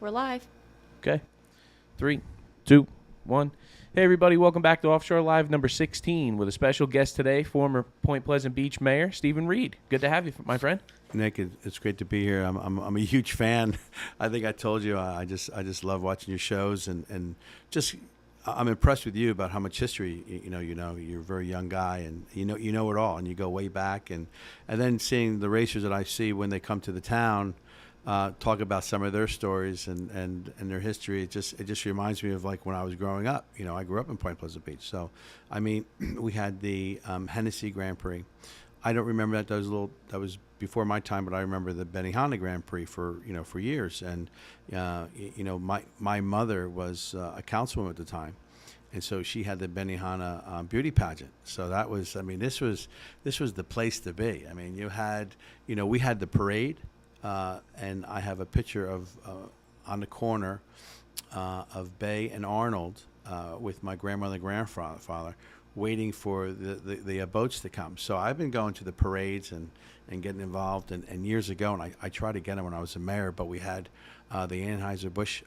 We're live. Okay. 3, 2, 1. Hey, everybody. Welcome back to Offshore Live number 16 with a special guest today, former Point Pleasant Beach Mayor, Stephen Reid. Good to have you, my friend. Nick, it's great to be here. I'm a huge fan. I think I told you I just love watching your shows and just I'm impressed with you about how much history you know. You're a very young guy and you know it all, and you go way back and then seeing the racers that I see when they come to the town. Talk about some of their stories and their history. It just reminds me of like when I was growing up. You know, I grew up in Point Pleasant Beach. So, I mean, we had the Hennessy Grand Prix. I don't remember that. That was before my time, but I remember the Benihana Grand Prix for years. And my mother was a councilwoman at the time. And so she had the Benihana beauty pageant. So that was, I mean, this was the place to be. I mean, we had the parade. And I have a picture of on the corner of Bay and Arnold with my grandmother and grandfather waiting for the boats to come. So I've been going to the parades and getting involved. And years ago, and I tried to get them when I was a mayor, but we had the Anheuser-Busch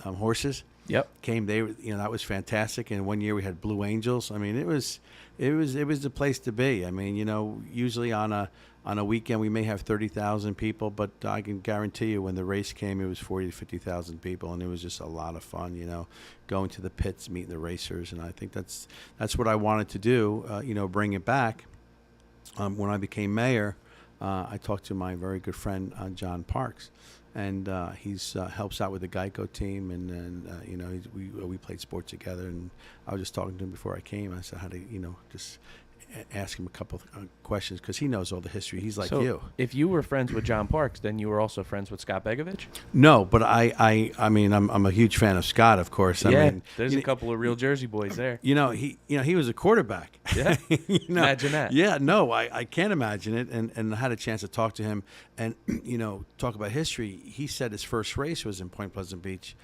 horses. Yep. That was fantastic. And one year we had Blue Angels. I mean, it was the place to be. I mean, usually on a weekend we may have 30,000 people, but I can guarantee you when the race came, it was 40 to 50,000 people, and it was just a lot of fun. Going to the pits, meeting the racers, and I think that's what I wanted to do. Bring it back. When I became mayor, I talked to my very good friend John Parks. And he's helps out with the Geico team, and we played sports together. And I was just talking to him before I came. I said how to just ask him a couple of questions because he knows all the history. He's like you. If you were friends with John Parks, then you were also friends with Scott Begovich? No, but I mean I'm a huge fan of Scott, of course. There's a couple of real Jersey boys there. He was a quarterback. Yeah, imagine that. Yeah, no, I can't imagine it. And I had a chance to talk to him and talk about history. He said his first race was in Point Pleasant Beach.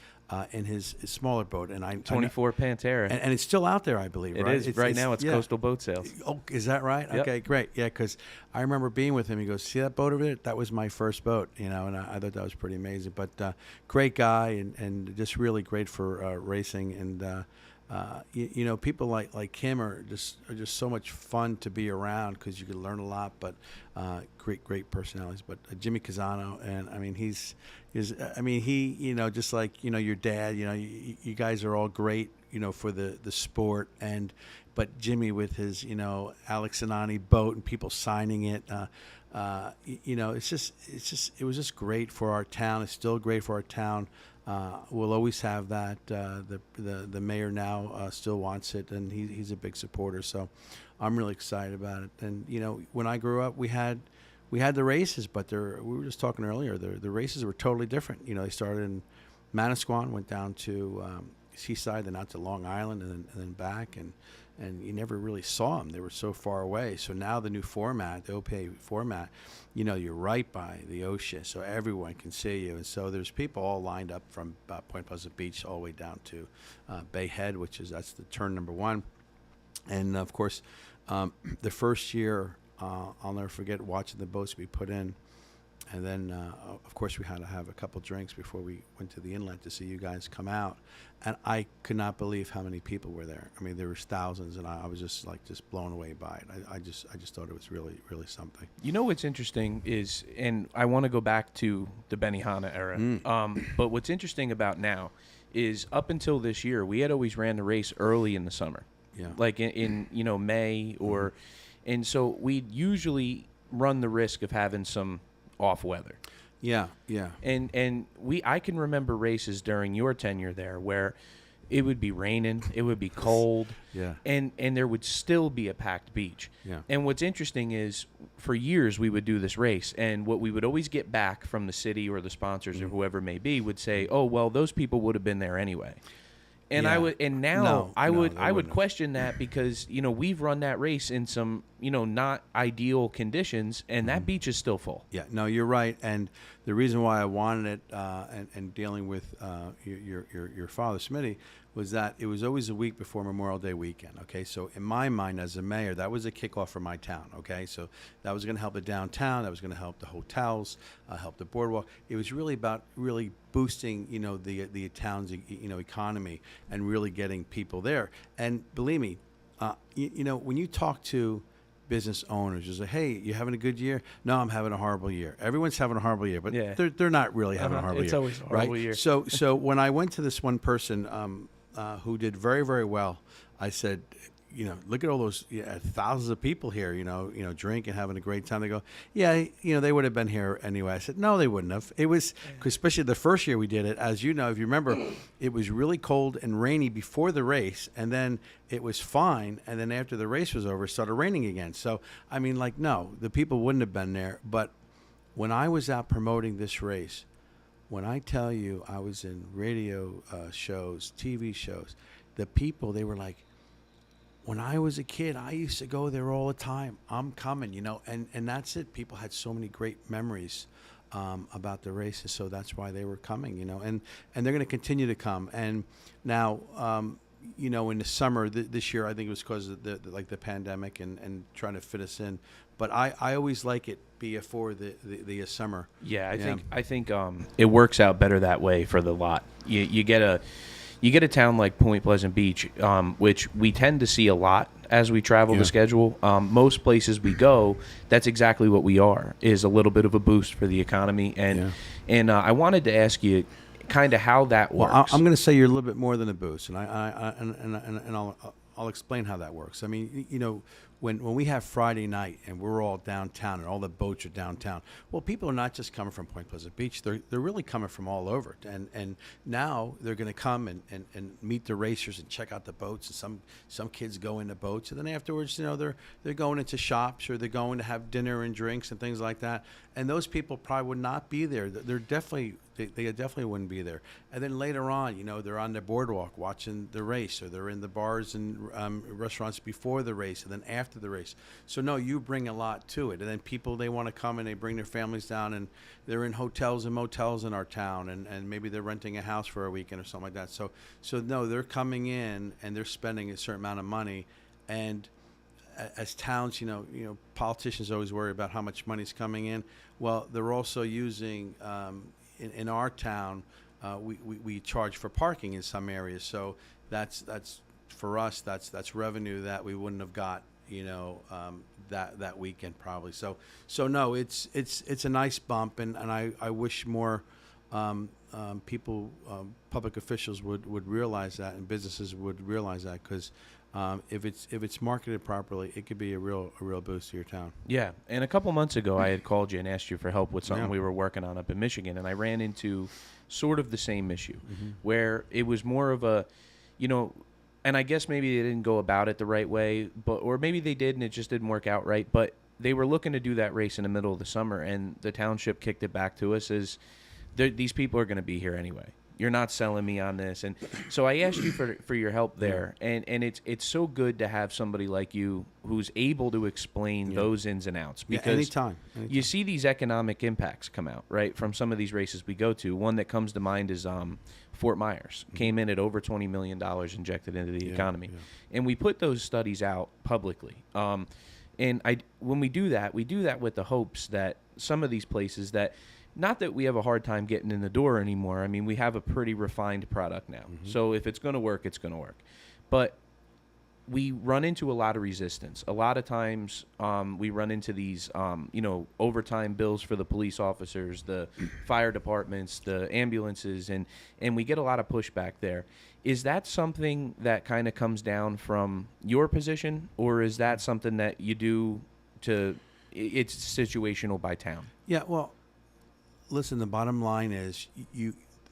In his smaller boat, and 24 Pantera, and it's still out there, I believe. It right? is right now. It's Coastal Boat Sales. Oh, is that right? Yep. Okay, great. Yeah, because I remember being with him. He goes, "See that boat over there? That was my first boat." And I thought that was pretty amazing. But great guy, and just really great for racing. And people like him are just so much fun to be around because you can learn a lot. But great personalities. But Jimmy Casano, and I mean he just like your dad. You guys are all great. For the sport, but Jimmy with his Alex Anani boat and people signing it. It was just great for our town. It's still great for our town. We'll always have that. The mayor now still wants it, and he's a big supporter. So I'm really excited about it. And when I grew up, we had the races, but we were just talking earlier. The races were totally different. They started in Manasquan, went down to Seaside, then out to Long Island, and then back, and you never really saw them. They were so far away. So now the new format, the OPA format, you're right by the ocean, so everyone can see you. And so there's people all lined up from Point Pleasant Beach all the way down to Bay Head, that's the turn number one. And of course, the first year, I'll never forget watching the boats be put in. And then, of course, we had to have a couple drinks before we went to the inlet to see you guys come out. And I could not believe how many people were there. I mean, there was thousands, and I was just blown away by it. I just thought it was really, really something. What's interesting is, and I want to go back to the Benihana era, but what's interesting about now is up until this year, we had always ran the race early in the summer. Yeah. Like in May or, and so we'd usually run the risk of having some off weather. Yeah. And I can remember races during your tenure there where it would be raining, it would be cold, yeah, and there would still be a packed beach. Yeah. And what's interesting is for years we would do this race, and what we would always get back from the city or the sponsors or whoever it may be would say, "Oh, well, those people would have been there anyway." And yeah. I would question that because we've run that race in some not ideal conditions, and that beach is still full. Yeah, no, you're right. And the reason why I wanted it and dealing with your father Smitty was that it was always a week before Memorial Day weekend. Okay, so in my mind as a mayor, that was a kickoff for my town. Okay, so that was going to help the downtown, that was going to help the hotels, help the boardwalk. It was really about really boosting, the town's economy and really getting people there. And believe me, when you talk to business owners, you say, "Hey, you having a good year?" "No, I'm having a horrible year." Everyone's having a horrible year, but Yeah. they're not really having a horrible year. It's always a horrible year. So when I went to this one person who did very, very well, I said, look at all those thousands of people here, drinking, having a great time. They go, "Yeah, they would have been here anyway." I said, "No, they wouldn't have." It was, 'cause especially the first year we did it, as you know, if you remember, it was really cold and rainy before the race, and then it was fine, and then after the race was over, it started raining again. So, I mean, no, the people wouldn't have been there. But when I was out promoting this race, when I tell you I was in radio shows, TV shows, the people, they were like, "When I was a kid, I used to go there all the time. I'm coming," and that's it. People had so many great memories about the races, so that's why they were coming, and they're going to continue to come. And now, in the summer this year, I think it was because of the pandemic and trying to fit us in. But I always like it before the summer. Yeah, I think it works out better that way for the lot. You get a town like Point Pleasant Beach, which we tend to see a lot as we travel the schedule. Most places we go, that's exactly what we are, is a little bit of a boost for the economy. And I wanted to ask you kind of how that works. Well, I'm going to say you're a little bit more than a boost, and I'll explain how that works. I mean, when we have Friday night and we're all downtown and all the boats are downtown, well, people are not just coming from Point Pleasant Beach. They're really coming from all over. And now they're going to come and meet the racers and check out the boats. And some kids go into boats. And then afterwards, they're going into shops or they're going to have dinner and drinks and things like that. And those people probably would not be there. They definitely wouldn't be there. And then later on, they're on the boardwalk watching the race, or they're in the bars and restaurants before the race and then after the race. So no, you bring a lot to it. And then people, they want to come and they bring their families down, and they're in hotels and motels in our town, and maybe they're renting a house for a weekend or something like that. So no, they're coming in and they're spending a certain amount of money. And as towns, politicians always worry about how much money's coming in. Well, they're also using, in our town, we charge for parking in some areas. So that's for us, that's revenue that we wouldn't have got, that weekend probably. So no, it's a nice bump, and I wish more people, public officials would realize that, and businesses would realize that, because if it's marketed properly, it could be a real boost to your town. Yeah, and a couple months ago, I had called you and asked you for help with something we were working on up in Michigan, and I ran into sort of the same issue, where it was more of a, and I guess maybe they didn't go about it the right way, or maybe they did and it just didn't work out right, but they were looking to do that race in the middle of the summer, and the township kicked it back to us as, these people are going to be here anyway. You're not selling me on this. And so I asked you for your help there. And it's so good to have somebody like you who's able to explain those ins and outs. Because anytime. You see these economic impacts come out, right, from some of these races we go to. One that comes to mind is Fort Myers. Came in at over $20 million injected into the economy. Yeah. And we put those studies out publicly. And when we do that with the hopes that some of these places that, not that we have a hard time getting in the door anymore. I mean, we have a pretty refined product now. So if it's going to work, it's going to work. But we run into a lot of resistance. A lot of times we run into these, overtime bills for the police officers, the fire departments, the ambulances, and we get a lot of pushback there. Is that something that kind of comes down from your position, or is that something that you do it's situational by town? Yeah, well, listen, the bottom line is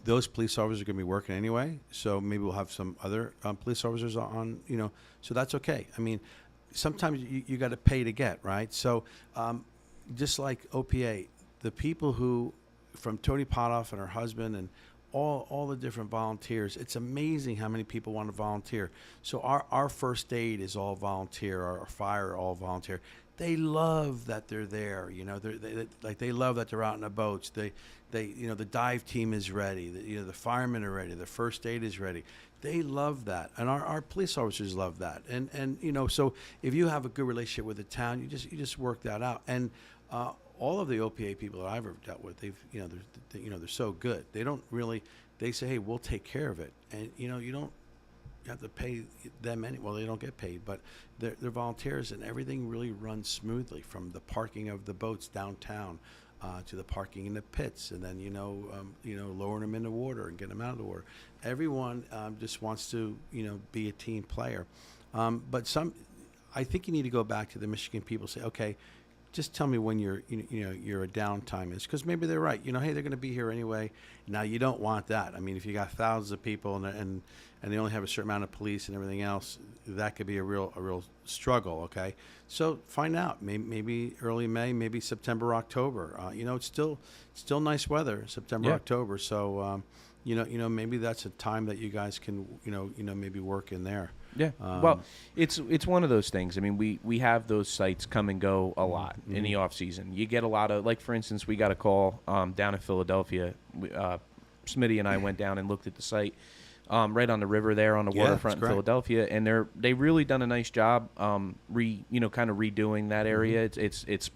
those police officers are going to be working anyway, so maybe we'll have some other police officers on, so that's okay. I mean, sometimes you got to pay to get, right? So just like OPA, the people who, from Tony Potoff and her husband and all the different volunteers. It's amazing how many people want to volunteer. So our first aid is all volunteer, our fire all volunteer. They love that they're there. You know, they love that they're out in the boats. They the dive team is ready. The firemen are ready. The first aid is ready. They love that, and our police officers love that. And so if you have a good relationship with the town, you just work that out. And all of the OPA people that I've ever dealt with, they're so good. They say, hey, we'll take care of it, and you don't have to pay them any. Well, they don't get paid, but they're volunteers, and everything really runs smoothly from the parking of the boats downtown to the parking in the pits, and then lowering them in the water and getting them out of the water. Everyone just wants to be a team player, but I think you need to go back to the Michigan people. Say, okay, just tell me when your downtime is, because maybe they're right. Hey, they're going to be here anyway. Now you don't want that. I mean, if you got thousands of people and they only have a certain amount of police and everything else, that could be a real struggle. Okay, so find out. Maybe early May, maybe September, October. It's still nice weather, September, October. So maybe that's a time that you guys can maybe work in there. Yeah. Well, it's one of those things. I mean, we have those sites come and go a lot in the off season. You get a lot of, like, for instance, we got a call down in Philadelphia. Smitty and I went down and looked at the site right on the river there on the waterfront in Philadelphia, and they really done a nice job kind of redoing that area. It's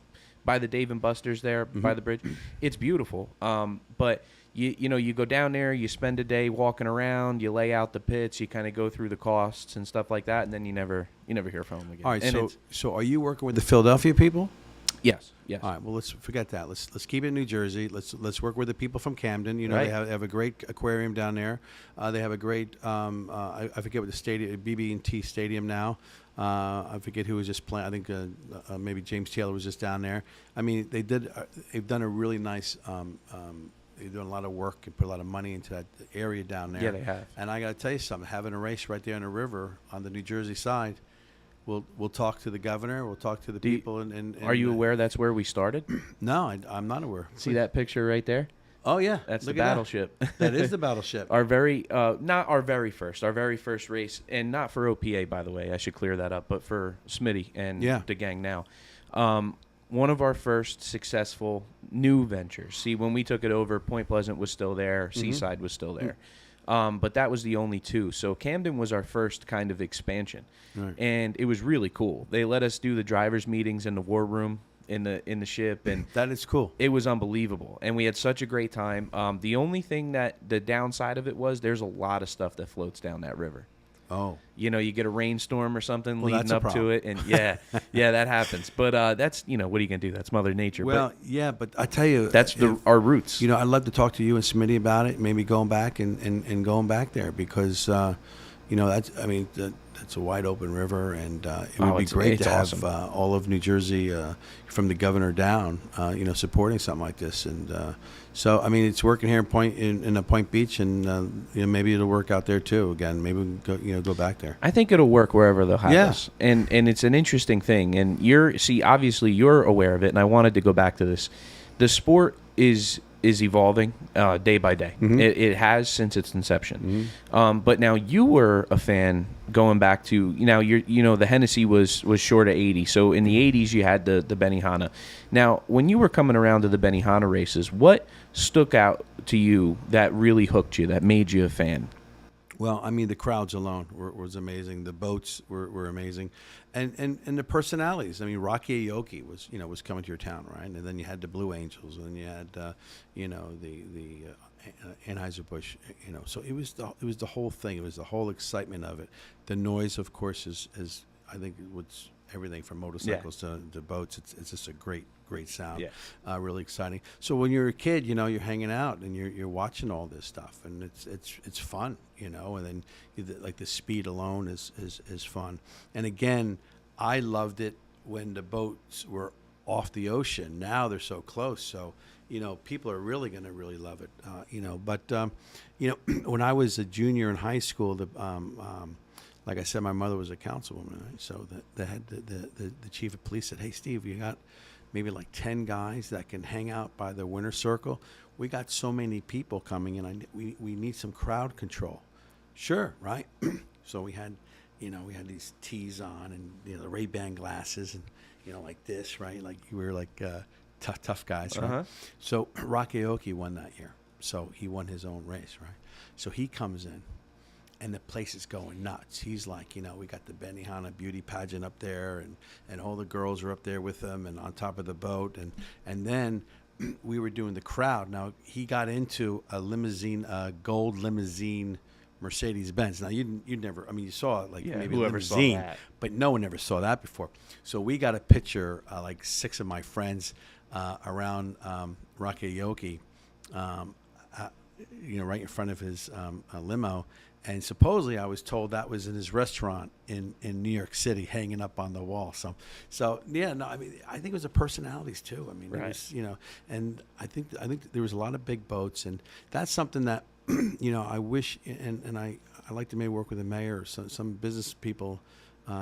by the Dave and Buster's there by the bridge. It's beautiful. But you go down there, you spend a day walking around, you lay out the pits, you kind of go through the costs and stuff like that, and then you never hear from them again. All right, so are you working with the Philadelphia people? Yes. All right. Well, let's forget that. Let's keep it in New Jersey. Let's work with the people from Camden. Right. They have a great aquarium down there. They have a great I forget what the stadium, BB&T Stadium now. I forget who was just playing. I think maybe James Taylor was just down there. I mean, they've done a really nice. They're doing a lot of work and put a lot of money into that area down there. Yeah, they have. And I got to tell you something. Having a race right there on the river on the New Jersey side. We'll talk to the governor. We'll talk to the people. And are you aware that's where we started? No, I'm not aware. See that picture right there? Oh yeah, that's the battleship. That is the battleship. Not our very first race, and not for OPA, by the way. I should clear that up, but for Smitty and the gang now. One of our first successful new ventures. See, when we took it over, Point Pleasant was still there, Seaside was still there. But that was the only two. So Camden was our first kind of expansion, and it was really cool. They let us do the drivers' meetings in the war room in the ship, and that is cool. It was unbelievable, and we had such a great time. The only thing the downside of it was there's a lot of stuff that floats down that river. Oh, you get a rainstorm or something leading up to it, and that happens. But that's what are you gonna do? That's Mother Nature. Well, but I tell you, that's our roots. I'd love to talk to you and Smitty about it. Maybe going back and going back there because that's a wide open river, and it would be great to have awesome. All of New Jersey from the governor down, supporting something like this. And so, I mean, it's working here in Point Beach, and maybe it'll work out there too. Again, maybe we can go back there. I think it'll work wherever they'll have us. And it's an interesting thing. And obviously you're aware of it, and I wanted to go back to this. The sport is evolving day by day. It has since its inception. But now you were a fan going back to the Hennessy was short of 80. So in the 80s you had the Benihana. Now when you were coming around to the Benihana races, what stuck out to you that really hooked you, that made you a fan? Well, I mean, the crowds alone was amazing. The boats were amazing, and the personalities. I mean, Rocky Aoki was coming to your town, right? And then you had the Blue Angels, and you had the Anheuser-Busch. So it was the whole thing. It was the whole excitement of it. The noise, of course, is I think what's everything from motorcycles to boats. It's just a great sound. Really exciting. So when you're a kid, you're hanging out and you're watching all this stuff, and it's fun, and then like the speed alone is fun. And again, I loved it when the boats were off the ocean. Now they're so close, so people are really going to really love it. But when I was a junior in high school, like I said, my mother was a councilwoman, right? So the chief of police said, "Hey, Steve, you got maybe like 10 guys that can hang out by the winter circle. We got so many people coming in. We need some crowd control. Sure, right? So we had these tees on and, the Ray-Ban glasses and, like this, right? Like we were like tough guys, right? Uh-huh. So Rocky Aoki won that year. So he won his own race, right? So he comes in and the place is going nuts. He's like, we got the Benihana beauty pageant up there and all the girls are up there with him and on top of the boat. And then we were doing the crowd. Now, he got into a limousine, gold limousine Mercedes-Benz. Now, you'd never, you saw like maybe a limousine, but no one ever saw that before. So we got a picture, like 6 of my friends around Rocky Aoki, right in front of his limo. And supposedly I was told that was in his restaurant in New York City, hanging up on the wall. So yeah, no, I think it was the personalities too. Right. It was, and I think there was a lot of big boats, and that's something that, I wish, and I like to maybe work with the mayor or some business people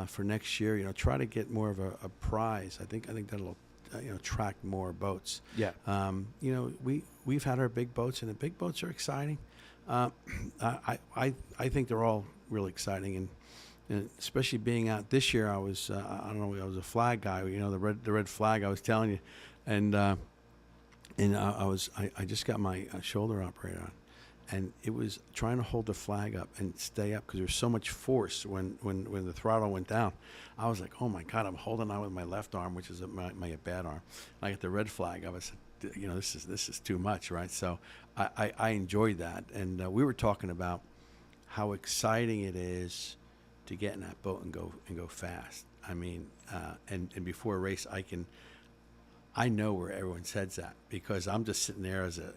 for next year. Try to get more of a prize. I think that'll attract more boats. Yeah. We've had our big boats, and the big boats are exciting. I think they're all really exciting, and especially being out this year. I was I was a flag guy. The red flag I was telling you, and I just got my shoulder operated on, and it was trying to hold the flag up and stay up because there was so much force when the throttle went down. I was like, oh my God, I'm holding on with my left arm, which is my bad arm. I got the red flag. I was, this is too much, right? So I enjoyed that, and we were talking about how exciting it is to get in that boat and go fast. And before a race, I know where everyone's head's at because I'm just sitting there as a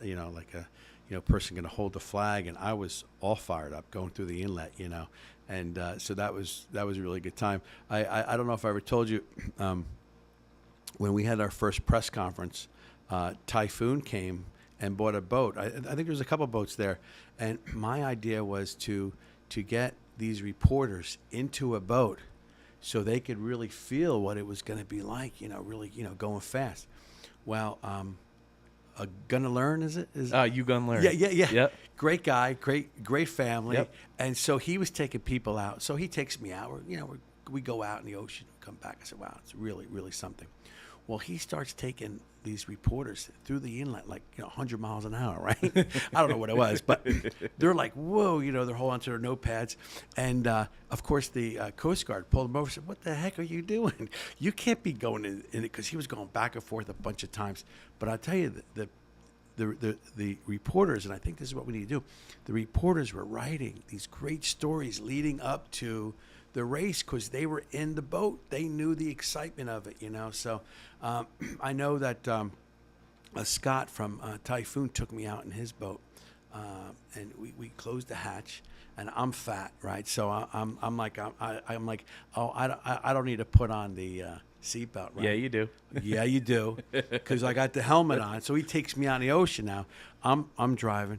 person going to hold the flag, and I was all fired up going through the inlet, and so that was a really good time. I don't know if I ever told you when we had our first press conference, Typhoon came and bought a boat. I think there's a couple boats there, and my idea was to get these reporters into a boat so they could really feel what it was going to be like, really, going fast. Well, Gonna Learn, is it? You Gonna Learn. Yeah. Yep. Great guy, great family. Yep. And so he was taking people out. So he takes me out. We go out in the ocean, come back. I said, wow, it's really, really something. Well, he starts taking these reporters through the inlet like 100 miles an hour, right? I don't know what it was, but they're like, whoa, they're holding onto their notepads. And, of course, the Coast Guard pulled him over and said, what the heck are you doing? You can't be going in it, because he was going back and forth a bunch of times. But I'll tell you, the reporters, and I think this is what we need to do, the reporters were writing these great stories leading up to the race because they were in the boat. They knew the excitement of it, So I know that Scott from Typhoon took me out in his boat, and we closed the hatch. And I'm fat, right? So I'm like, oh, I don't need to put on the seatbelt, right? Yeah, you do. Yeah, you do, because I got the helmet on. So he takes me out in the ocean now. I'm driving,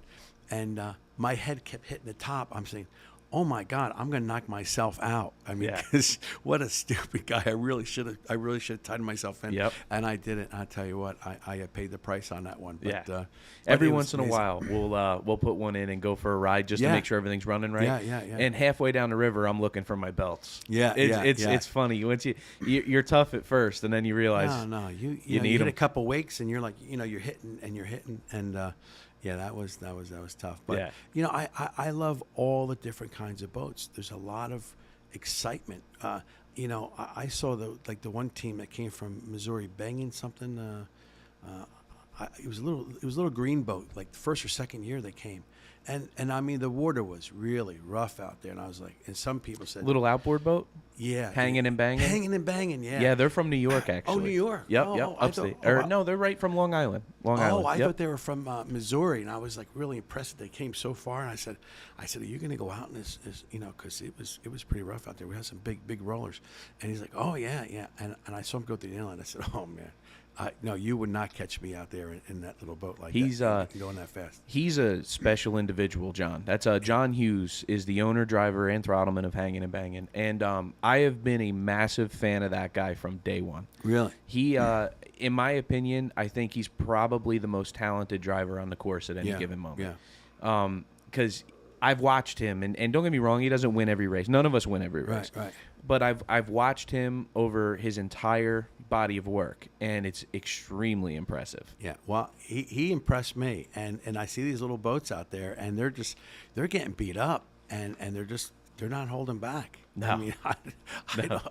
and my head kept hitting the top. I'm saying, oh my God, I'm going to knock myself out. Because what a stupid guy. I really should have tied myself in. Yep. And I didn't. I'll tell you what, I paid the price on that one. But, every once in a while, we'll put one in and go for a ride just to make sure everything's running right. Yeah. And halfway down the river, I'm looking for my belts. It's funny. Once you're tough at first, and then you realize you need hit them. a couple wakes, and you're like, you're hitting, and yeah, that was tough. But I love all the different kinds of boats. There's a lot of excitement. I saw the one team that came from Missouri banging something. It was a little green boat. Like the first or second year they came, and the water was really rough out there. And I was like, and some people said little outboard boat. Yeah, hanging and banging. Yeah. Yeah, they're from New York actually. Oh, New York. Yep. Upstate. No, they're right from Long Island. I thought they were from Missouri, and I was like really impressed that they came so far. And I said, are you going to go out in this? Because it was pretty rough out there. We had some big rollers, and he's like, oh yeah. And I saw him go through the inlet. I said, oh man, No, you would not catch me out there in that little boat like He's that. Going that fast. He's a special individual, John. That's John Hughes is the owner, driver, and throttleman of Hangin' and Bangin', and I have been a massive fan of that guy from day one. Really? He, in my opinion, I think he's probably the most talented driver on the course at any given moment. Yeah. Because I've watched him, and don't get me wrong, he doesn't win every race. None of us win every race. Right. But I've watched him over his entire body of work, and it's extremely impressive. Yeah, well, he impressed me, and I see these little boats out there, and they're getting beat up, and they're not holding back. No. I mean,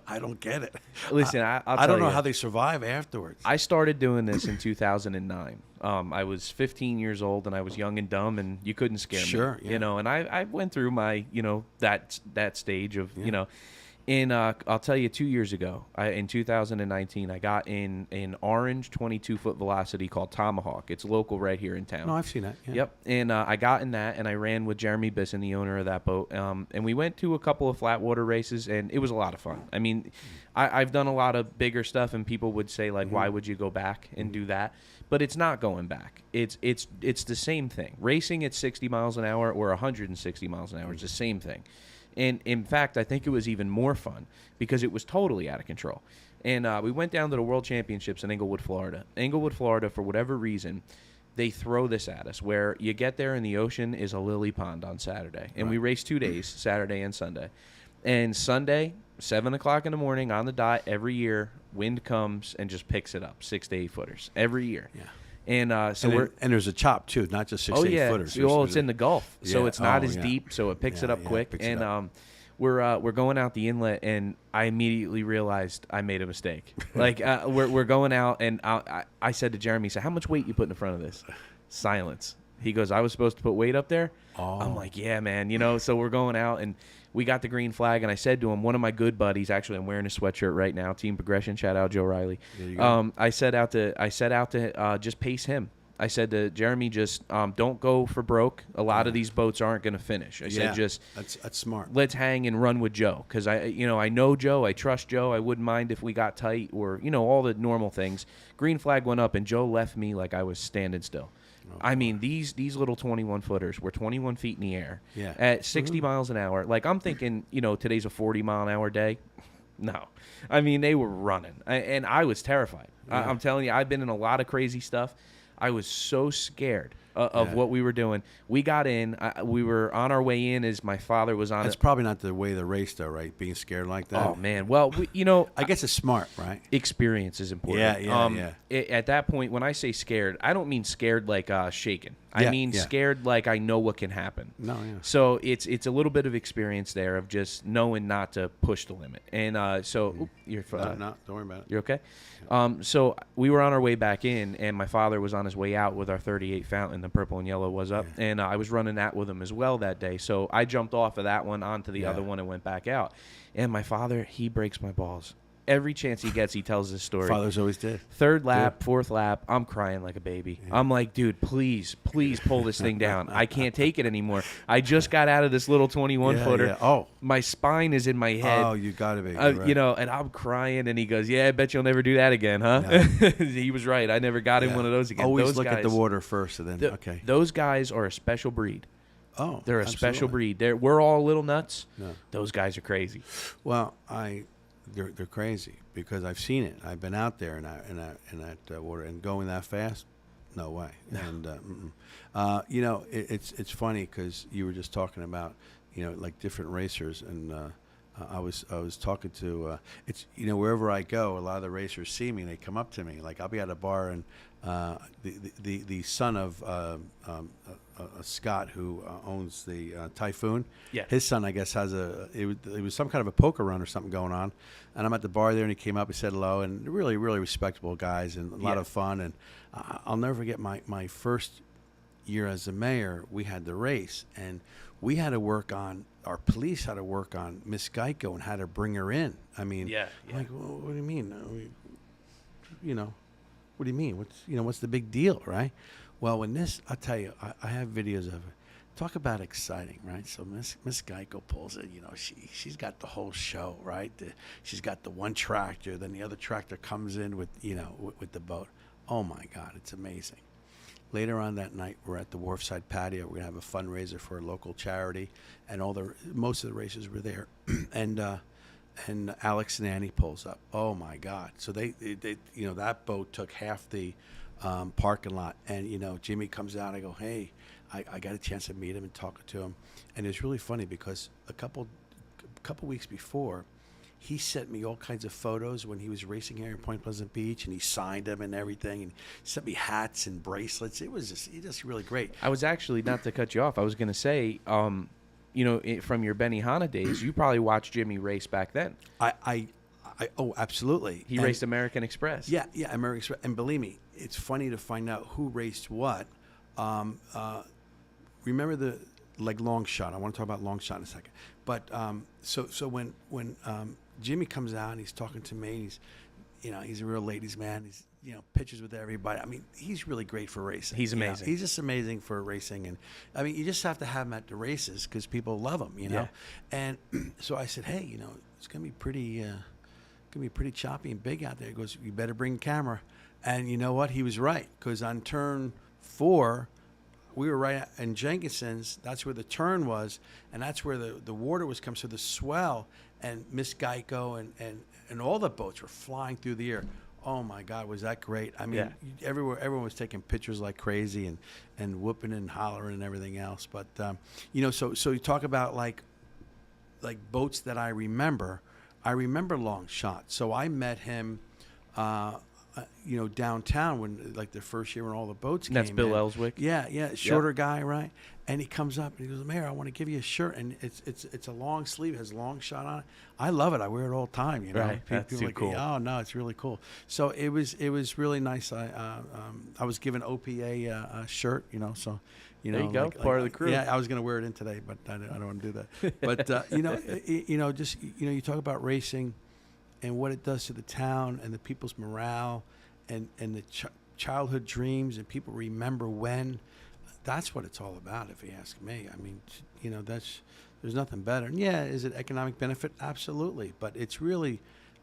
I don't get it. Listen, I'll tell I don't know you, how they survive afterwards. I started doing this in 2009. I was 15 years old, and I was young and dumb, and you couldn't scare me. Sure, yeah. You know, and I went through my, that stage of, And I'll tell you, 2 years ago, in 2019, I got in an orange 22-foot Velocity called Tomahawk. It's local right here in town. No, I've seen that. Yeah. Yep. And I got in that, and I ran with Jeremy Bisson, the owner of that boat. And we went to a couple of flat water races, and it was a lot of fun. I mean, I've done a lot of bigger stuff, and people would say, like, why would you go back and do that? But it's not going back. It's the same thing. Racing at 60 miles an hour or 160 miles an hour is the same thing. And, in fact, I think it was even more fun because it was totally out of control. And we went down to the World Championships in Englewood, Florida. Englewood, Florida, for whatever reason, they throw this at us where you get there and the ocean is a lily pond on Saturday. And we race 2 days, Saturday and Sunday. And Sunday, 7 o'clock in the morning on the dot every year, wind comes and just picks it up, 6 to 8 footers every year. Yeah. And and there's a chop too, not just 6 8 footers. Well, it's in the Gulf, so it's not as deep, so it picks it up quick. And we're going out the inlet, and I immediately realized I made a mistake. Like we're going out, and I said to Jeremy, "So how much weight you put in front of this?" Silence. He goes, "I was supposed to put weight up there." Oh. I'm like, "Yeah, man." So we're going out, and we got the green flag, and I said to him, one of my good buddies, actually, I'm wearing his sweatshirt right now, Team Progression, shout out Joe Riley. I set out to just pace him. I said to Jeremy, just don't go for broke. A lot of these boats aren't going to finish. I said, just that's smart. Let's hang and run with Joe, because I know Joe, I trust Joe. I wouldn't mind if we got tight or all the normal things. Green flag went up, and Joe left me like I was standing still. I mean, these little 21-footers were 21 feet in the air at 60 miles an hour. Like, I'm thinking, today's a 40-mile-an-hour day. No. I mean, they were running, and I was terrified. I'm telling you, I've been in a lot of crazy stuff. I was so scared of what we were doing. We got in. We were on our way in as my father was on. That's probably not the way to race, though, right? Being scared like that. Oh, man. Well, I guess it's smart, right? Experience is important. Yeah. At that point, when I say scared, I don't mean scared like shaken. I mean scared like I know what can happen. No, yeah. So it's a little bit of experience there of just knowing not to push the limit. And you're no, don't worry about it. You're okay? So we were on our way back in, and my father was on his way out with our 38 Fountain. The purple and yellow was up, and I was running that with him as well that day. So I jumped off of that one onto the other one and went back out. And my father, he breaks my balls. Every chance he gets, he tells this story. Fathers always did. Third lap, fourth lap, I'm crying like a baby. Yeah. I'm like, dude, please pull this thing down. I can't take it anymore. I just got out of this little 21-footer. Yeah. Oh. My spine is in my head. Oh, you got to be. Right. And I'm crying, and he goes, yeah, I bet you'll never do that again, huh? No. He was right. I never got in one of those again. Always look at the water first, and then, okay. Those guys are a special breed. Oh, they're a special breed. We're all little nuts. No. Those guys are crazy. Well, they're crazy because I've seen it. I've been out there in that water, and going that fast, no way. No. And it's funny because you were just talking about like different racers, and I was talking to wherever I go, a lot of the racers see me and they come up to me. Like, I'll be at a bar, and the son of Scott, who owns the Typhoon. Yeah. His son, I guess, has it was some kind of a poker run or something going on, and I'm at the bar there, and he came up, he said hello, and really, really respectable guys, and a lot of fun. And I'll never forget my first year as a mayor. We had the race, and we had to work on, our police had to work on Miss Geico and how to bring her in. I mean, like, well, what do you mean? What do you mean? What's the big deal, right? Well, when I'll tell you, I have videos of it. Talk about exciting, right? So Miss Geico pulls it. You know, she's got the whole show, right? She's got the one tractor, then the other tractor comes in with with the boat. Oh my God, it's amazing. Later on that night, we're at the Wharfside patio. We're gonna have a fundraiser for a local charity, and most of the racers were there, and Alex and Annie pulls up. Oh my God! So they that boat took half the parking lot, and Jimmy comes out. I go, hey. I got a chance to meet him and talk to him, and it's really funny because a couple weeks before, he sent me all kinds of photos when he was racing here in Point Pleasant Beach, and he signed them and everything, and sent me hats and bracelets. It was just really great. I was actually, not to cut you off, I was going to say, from your Benihana days, you probably watched Jimmy race back then. Oh, absolutely. He raced American Express. Yeah, American Express, and believe me, it's funny to find out who raced what. Remember the long shot. I want to talk about long shot in a second. But so when Jimmy comes out and he's talking to me, he's a real ladies man. He's pictures with everybody. I mean, he's really great for racing. He's amazing. He's just amazing for racing, and I mean, you just have to have him at the races because people love him. Yeah. And so I said, hey, it's gonna be pretty choppy and big out there. He goes, you better bring a camera. And you know what? He was right, because on turn 4. We were right in Jenkinson's. That's where the turn was, and that's where the water was coming. So the swell, and Miss Geico and all the boats were flying through the air. Oh my God, was that great? I mean, everyone was taking pictures like crazy and whooping and hollering and everything else. But so you talk about like boats that I remember. I remember Long Shot. So I met him. Downtown when the first year when all the boats came. That's Bill in. Ellswick. Yeah, shorter guy, right? And he comes up and he goes, Mayor, I want to give you a shirt, and it's a long sleeve, it has Long Shot on it. I love it. I wear it all the time. Right. That's people too like, cool. oh no, it's really cool. So it was really nice. I was given OPA a shirt, so. There you go, part of the crew. Yeah, I was going to wear it in today, but I don't want to do that. But just you talk about racing and what it does to the town and the people's morale and the childhood dreams, and people remember when. That's what it's all about, if you ask me. I mean, there's nothing better. And yeah, is it economic benefit? Absolutely. But it's really,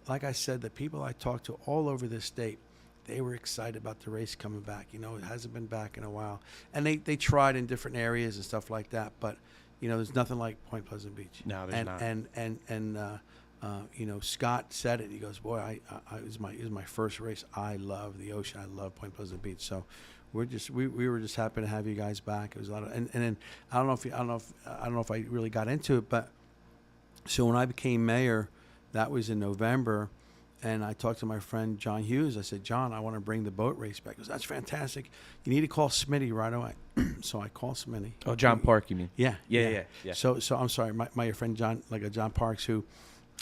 like I said, the people I talked to all over this state, they were excited about the race coming back. It hasn't been back in a while. And they tried in different areas and stuff like that. But, there's nothing like Point Pleasant Beach. No, there's not. And Scott said it. He goes, "Boy, it was my first race. I love the ocean. I love Point Pleasant Beach." So we were just happy to have you guys back. It was a lot of, and then I don't know if I really got into it, but so when I became mayor, that was in November, and I talked to my friend John Hughes. I said, "John, I want to bring the boat race back." He goes, "That's fantastic. You need to call Smitty right away." So I called Smitty. Oh, John Park, you mean? Yeah. So So I'm sorry, my friend John, John Parks, who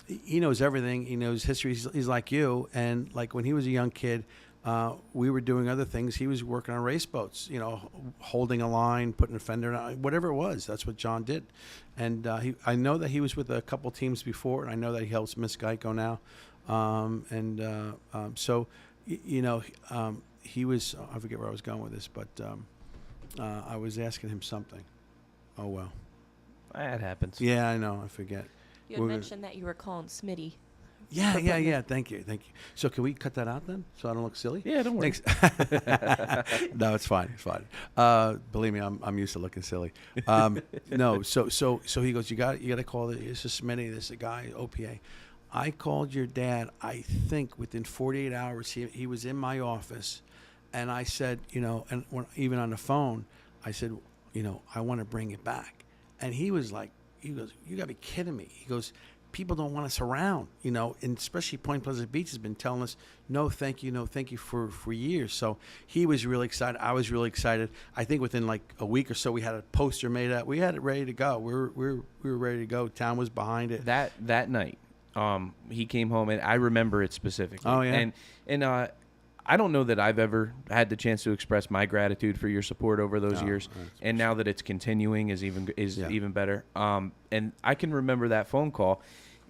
he knows everything. He knows history. He's like you, and like when he was a young kid, we were doing other things. He was working on race boats, holding a line, putting a fender on, whatever it was. That's what John did. And I know that he was with a couple teams before, and I know that he helps Miss Geico now. So he was, I forget where I was going with this, but I was asking him something. Oh, well. That happens. Yeah, I know. I forget. You had mentioned that you were calling Smitty. Yeah. Thank you. So can we cut that out then, so I don't look silly? Yeah, don't worry. Thanks. No, it's fine. Believe me, I'm used to looking silly. No, so he goes, you got to call this is Smitty. This is a guy, OPA. I called your dad. I think within 48 hours, he was in my office, and I said, and even on the phone, I said, I want to bring it back, and he was like, he goes, you got to be kidding me. He goes, people don't want us around, and especially Point Pleasant Beach has been telling us, no, thank you for years. So he was really excited. I was really excited. I think within like a week or so, we had a poster made up. We had it ready to go. We were ready to go. Town was behind it. That night, he came home, and I remember it specifically. Oh yeah. And I don't know that I've ever had the chance to express my gratitude for your support over those years, and now that it's continuing is even better. And I can remember that phone call.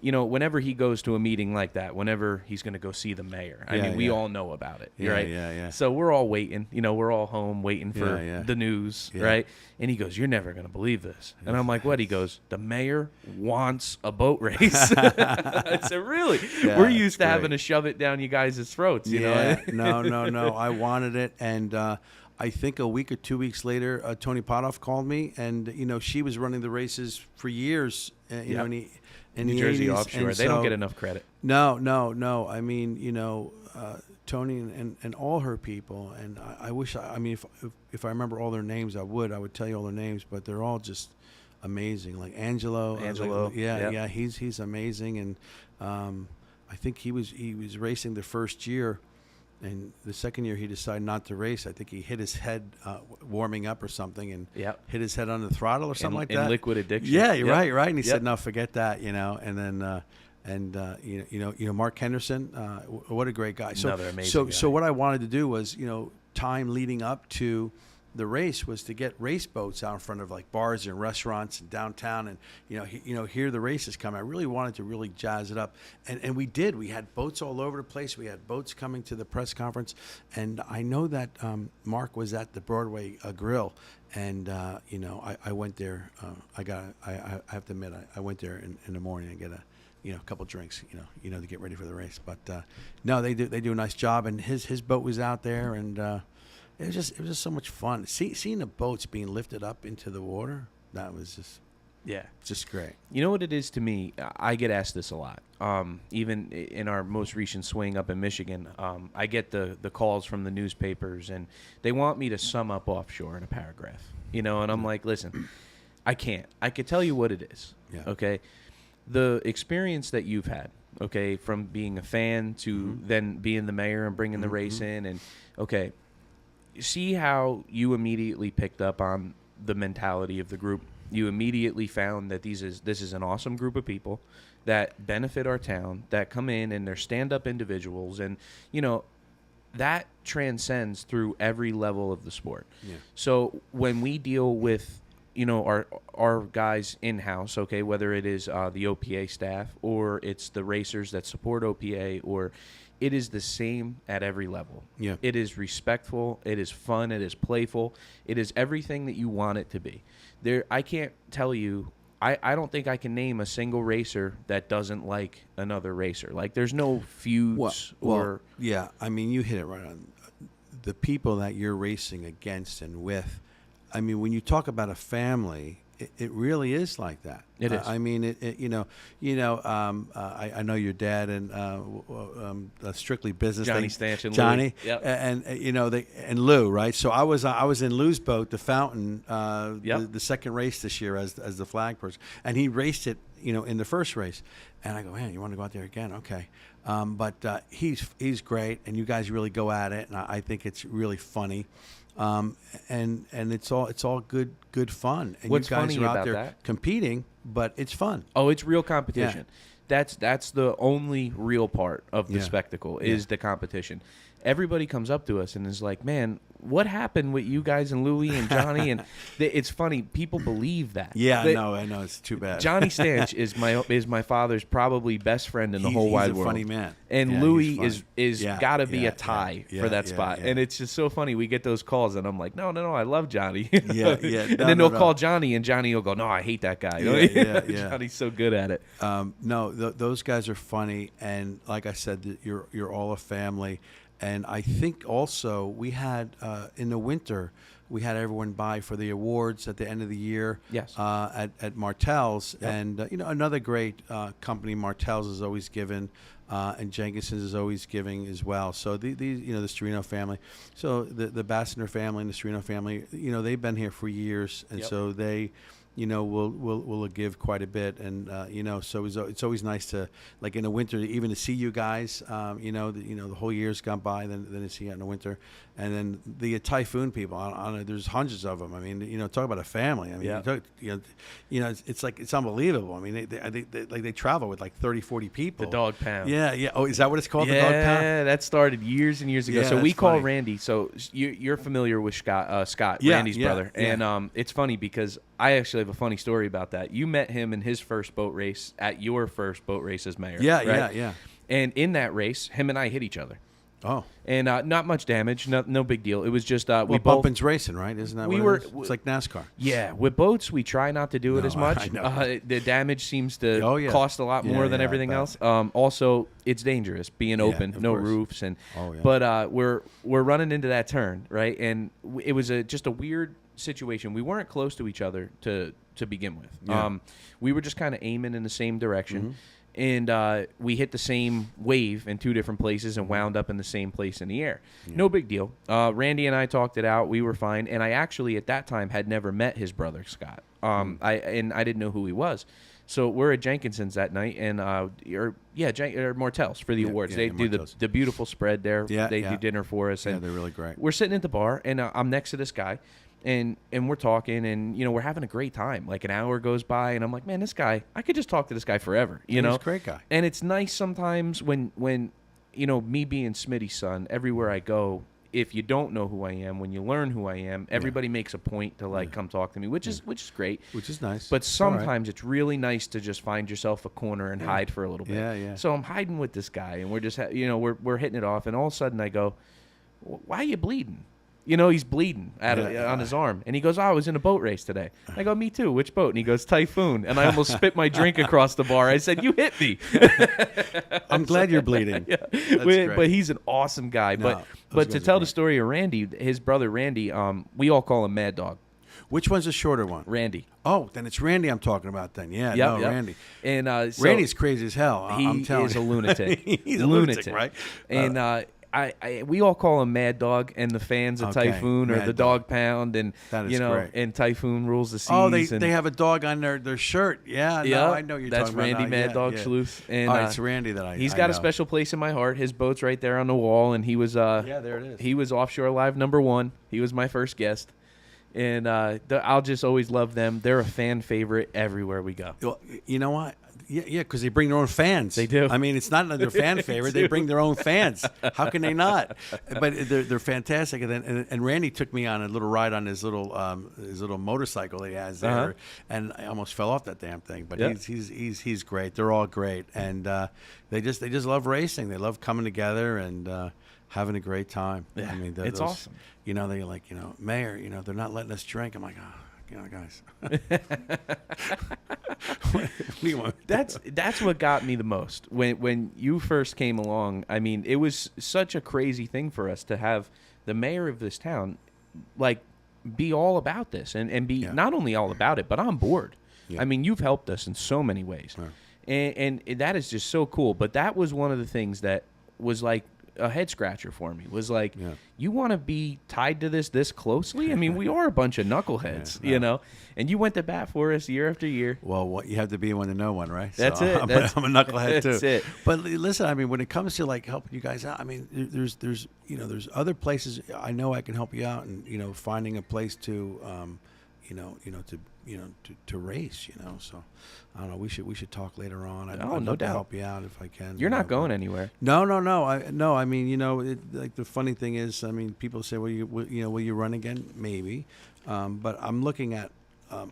whenever he goes to a meeting like that, whenever he's going to go see the mayor, I mean, we all know about it, right? Yeah. So we're all waiting, we're all home waiting for the news, right? And he goes, "You're never going to believe this." And I'm like, "What?" He goes, "The mayor wants a boat race." I said, "Really?" We're used to having to shove it down you guys' throats, you know? No. I wanted it, and I think a week or 2 weeks later, Tony Potoff called me, and she was running the races for years, in New the Jersey 80s, Offshore. They don't get enough credit. No. I mean, Tony and all her people, and I wish. If I remember all their names, I would tell you all their names, but they're all just amazing. Like Angelo, he's amazing, and I think he was racing the first year. And the second year, he decided not to race. I think he hit his head warming up or something, and hit his head on the throttle or something like that. In liquid addiction. Yeah, you're right. And he said, "No, forget that," And then, Mark Henderson, what a great guy. Another amazing guy. So what I wanted to do was, time leading up to the race was to get race boats out in front of like bars and restaurants and downtown, and hear the races come. I really wanted to really jazz it up, and we did. We had boats all over the place. We had boats coming to the press conference, and I know that Mark was at the Broadway Grill, and I went there. I have to admit, I went there in the morning and get a couple drinks, to get ready for the race. But no, they do a nice job, and his boat was out there, and. It was just so much fun. Seeing the boats being lifted up into the water, that was just great. You know what it is to me? I get asked this a lot. Even in our most recent swing up in Michigan, I get the calls from the newspapers, and they want me to sum up Offshore in a paragraph. And I'm like, listen, I can't. I could tell you what it is. Yeah. Okay, the experience that you've had. Okay, from being a fan to then being the mayor and bringing the race in, and okay. See how you immediately picked up on the mentality of the group. You immediately found that this is an awesome group of people that benefit our town, that come in and they're stand-up individuals, and that transcends through every level of the sport. Yeah. So when we deal with our guys in-house, okay, whether it is the OPA staff or it's the racers that support OPA, or it is the same at every level. Yeah. It is respectful. It is fun. It is playful. It is everything that you want it to be. I can't tell you. I don't think I can name a single racer that doesn't like another racer. Like, there's no feuds or. Yeah, I mean, you hit it right on. The people that you're racing against and with. I mean, when you talk about a family, it really is like that. It is. I mean, I know your dad and Strictly Business. Johnny Stanch and Johnny, Louie. Yep. And Lou, right? So I was in Lou's boat, the Fountain, the second race this year as the flag person, and he raced it, in the first race, and I go, man, you want to go out there again? Okay, but he's great, and you guys really go at it, and I think it's really funny. And it's all good fun. And What's you guys funny are out about there that? Competing, but it's fun. Oh, it's real competition. Yeah. That's the only real part of the spectacle is the competition. Everybody comes up to us and is like, man, what happened with you guys and Louie and Johnny? And it's funny. People believe that. Yeah, I know. It's too bad. Johnny Stanch is my father's probably best friend in the whole wide world. He's a funny man. And Louie is got to be a tie for that spot. And it's just so funny. We get those calls, and I'm like, no, I love Johnny. And then they'll call Johnny, and Johnny will go, no, I hate that guy. Johnny's so good at it. Those guys are funny, and like I said, you're all a family. And I think also we had in the winter, we had everyone buy for the awards at the end of the year. Yes. At Martell's, and another great company, Martell's, is always given, and Jenkinson's is always giving as well. So the Storino family, so the Bassender family and the Storino family, they've been here for years, and so they. Will give quite a bit, and so it's always nice to, like, in the winter, even to see you guys. The whole year's gone by, then to see you in the winter, and then the Typhoon people. There's hundreds of them. I mean, talk about a family. I mean, it's like it's unbelievable. I mean, they travel with like 30, 40 people. The Dog Pound. Yeah. Oh, is that what it's called? The Dog Pound. Yeah, that started years and years ago. Yeah, so we call funny. Randy. So you're familiar with Scott, Randy's brother, and it's funny because I actually have a funny story about that. You met him in his first boat race at your first boat race as mayor. Yeah, right? yeah. And in that race, him and I hit each other. Oh. And not much damage, no big deal. It was just we both bumping's racing, right? Isn't that we what were? it is? It's like NASCAR. Yeah, with boats we try not to do it as much. I know. The damage seems to cost a lot more than everything else. Also, it's dangerous being open, no course. roofs, and but we're running into that turn, right? And it was just a weird situation. We weren't close to each other to begin with. Yeah. We were just kind of aiming in the same direction. And we hit the same wave in two different places and wound up in the same place in the air. Yeah. No big deal. Randy and I talked it out. We were fine. And I actually, at that time, had never met his brother, Scott. I didn't know who he was. So we're at Jenkinson's that night, and Martell's for the awards. They do the beautiful spread there. They do dinner for us. And they're really great. We're sitting at the bar, and I'm next to this guy. And we're talking, and we're having a great time. Like an hour goes by, and I'm like, man, this guy, I could just talk to this guy forever. He's a great guy. And it's nice sometimes when me being Smitty's son, everywhere I go, if you don't know who I am, when you learn who I am, everybody makes a point to come talk to me, which is great, which is nice. But sometimes it's really nice to just find yourself a corner and hide for a little bit. Yeah. So I'm hiding with this guy, and we're just we're hitting it off, and all of a sudden I go, why are you bleeding? He's bleeding on his arm. And he goes, I was in a boat race today. I go, me too. Which boat? And he goes, Typhoon. And I almost spit my drink across the bar. I said, you hit me. I'm glad you're bleeding. But he's an awesome guy. But to tell the story of Randy, his brother Randy, we all call him Mad Dog. Which one's the shorter one? Randy. Oh, then it's Randy I'm talking about then. Yeah, Randy. And Randy's crazy as hell. I'm telling you. He's a lunatic. He's a lunatic, right? And we all call him Mad Dog, and the fans of Typhoon or the Dog Pound, and great. And Typhoon rules the seas. Oh, they have a dog on their shirt. Yeah, no, I know you're that's talking Randy about. Mad Dog Schluth. And it's Randy that he's got a special place in my heart. His boat's right there on the wall, and he was there it is. He was Offshore Live #1. He was my first guest. And I'll just always love them. They're a fan favorite everywhere we go. Well, you know what? Yeah, because they bring their own fans. They do. I mean, it's not their fan favorite. They bring their own fans. How can they not? But they're fantastic. And Randy took me on a little ride on his little motorcycle he has there, and I almost fell off that damn thing. But he's great. They're all great, and they just love racing. They love coming together and having a great time. Yeah, I mean, it's awesome. They're like, Mayor, they're not letting us drink. I'm like, guys. What do you want? That's what got me the most when you first came along. I mean, it was such a crazy thing for us to have the mayor of this town be all about this and be not only all about it but on board. I mean, you've helped us in so many ways, and that is just so cool. But that was one of the things that was like a head scratcher for me. Was like, you want to be tied to this closely? I mean, we are a bunch of knuckleheads, and you went to bat for us year after year. Well, you have to be one to know one, right? That's so it. I'm a knucklehead too. That's it. But listen, I mean, when it comes to helping you guys out, I mean, there's other places I know I can help you out, and finding a place to to race, So I don't know. We should talk later on. I'd no love to doubt. help you out if I can. You're not going anywhere. No. I mean, the funny thing is, I mean, people say, will you run again? Maybe, but I'm looking at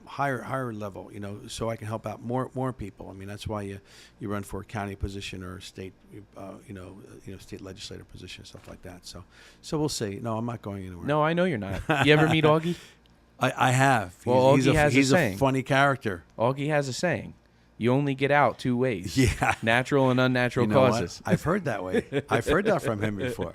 higher level, so I can help out more people. I mean, that's why you run for a county position or a state, state legislator position, stuff like that. So we'll see. No, I'm not going anywhere. No, I know you're not. You ever meet Augie? I have. Well, he's a funny character. Augie has a saying. You only get out two ways. Yeah. Natural and unnatural causes. I've heard that way. I've heard that from him before.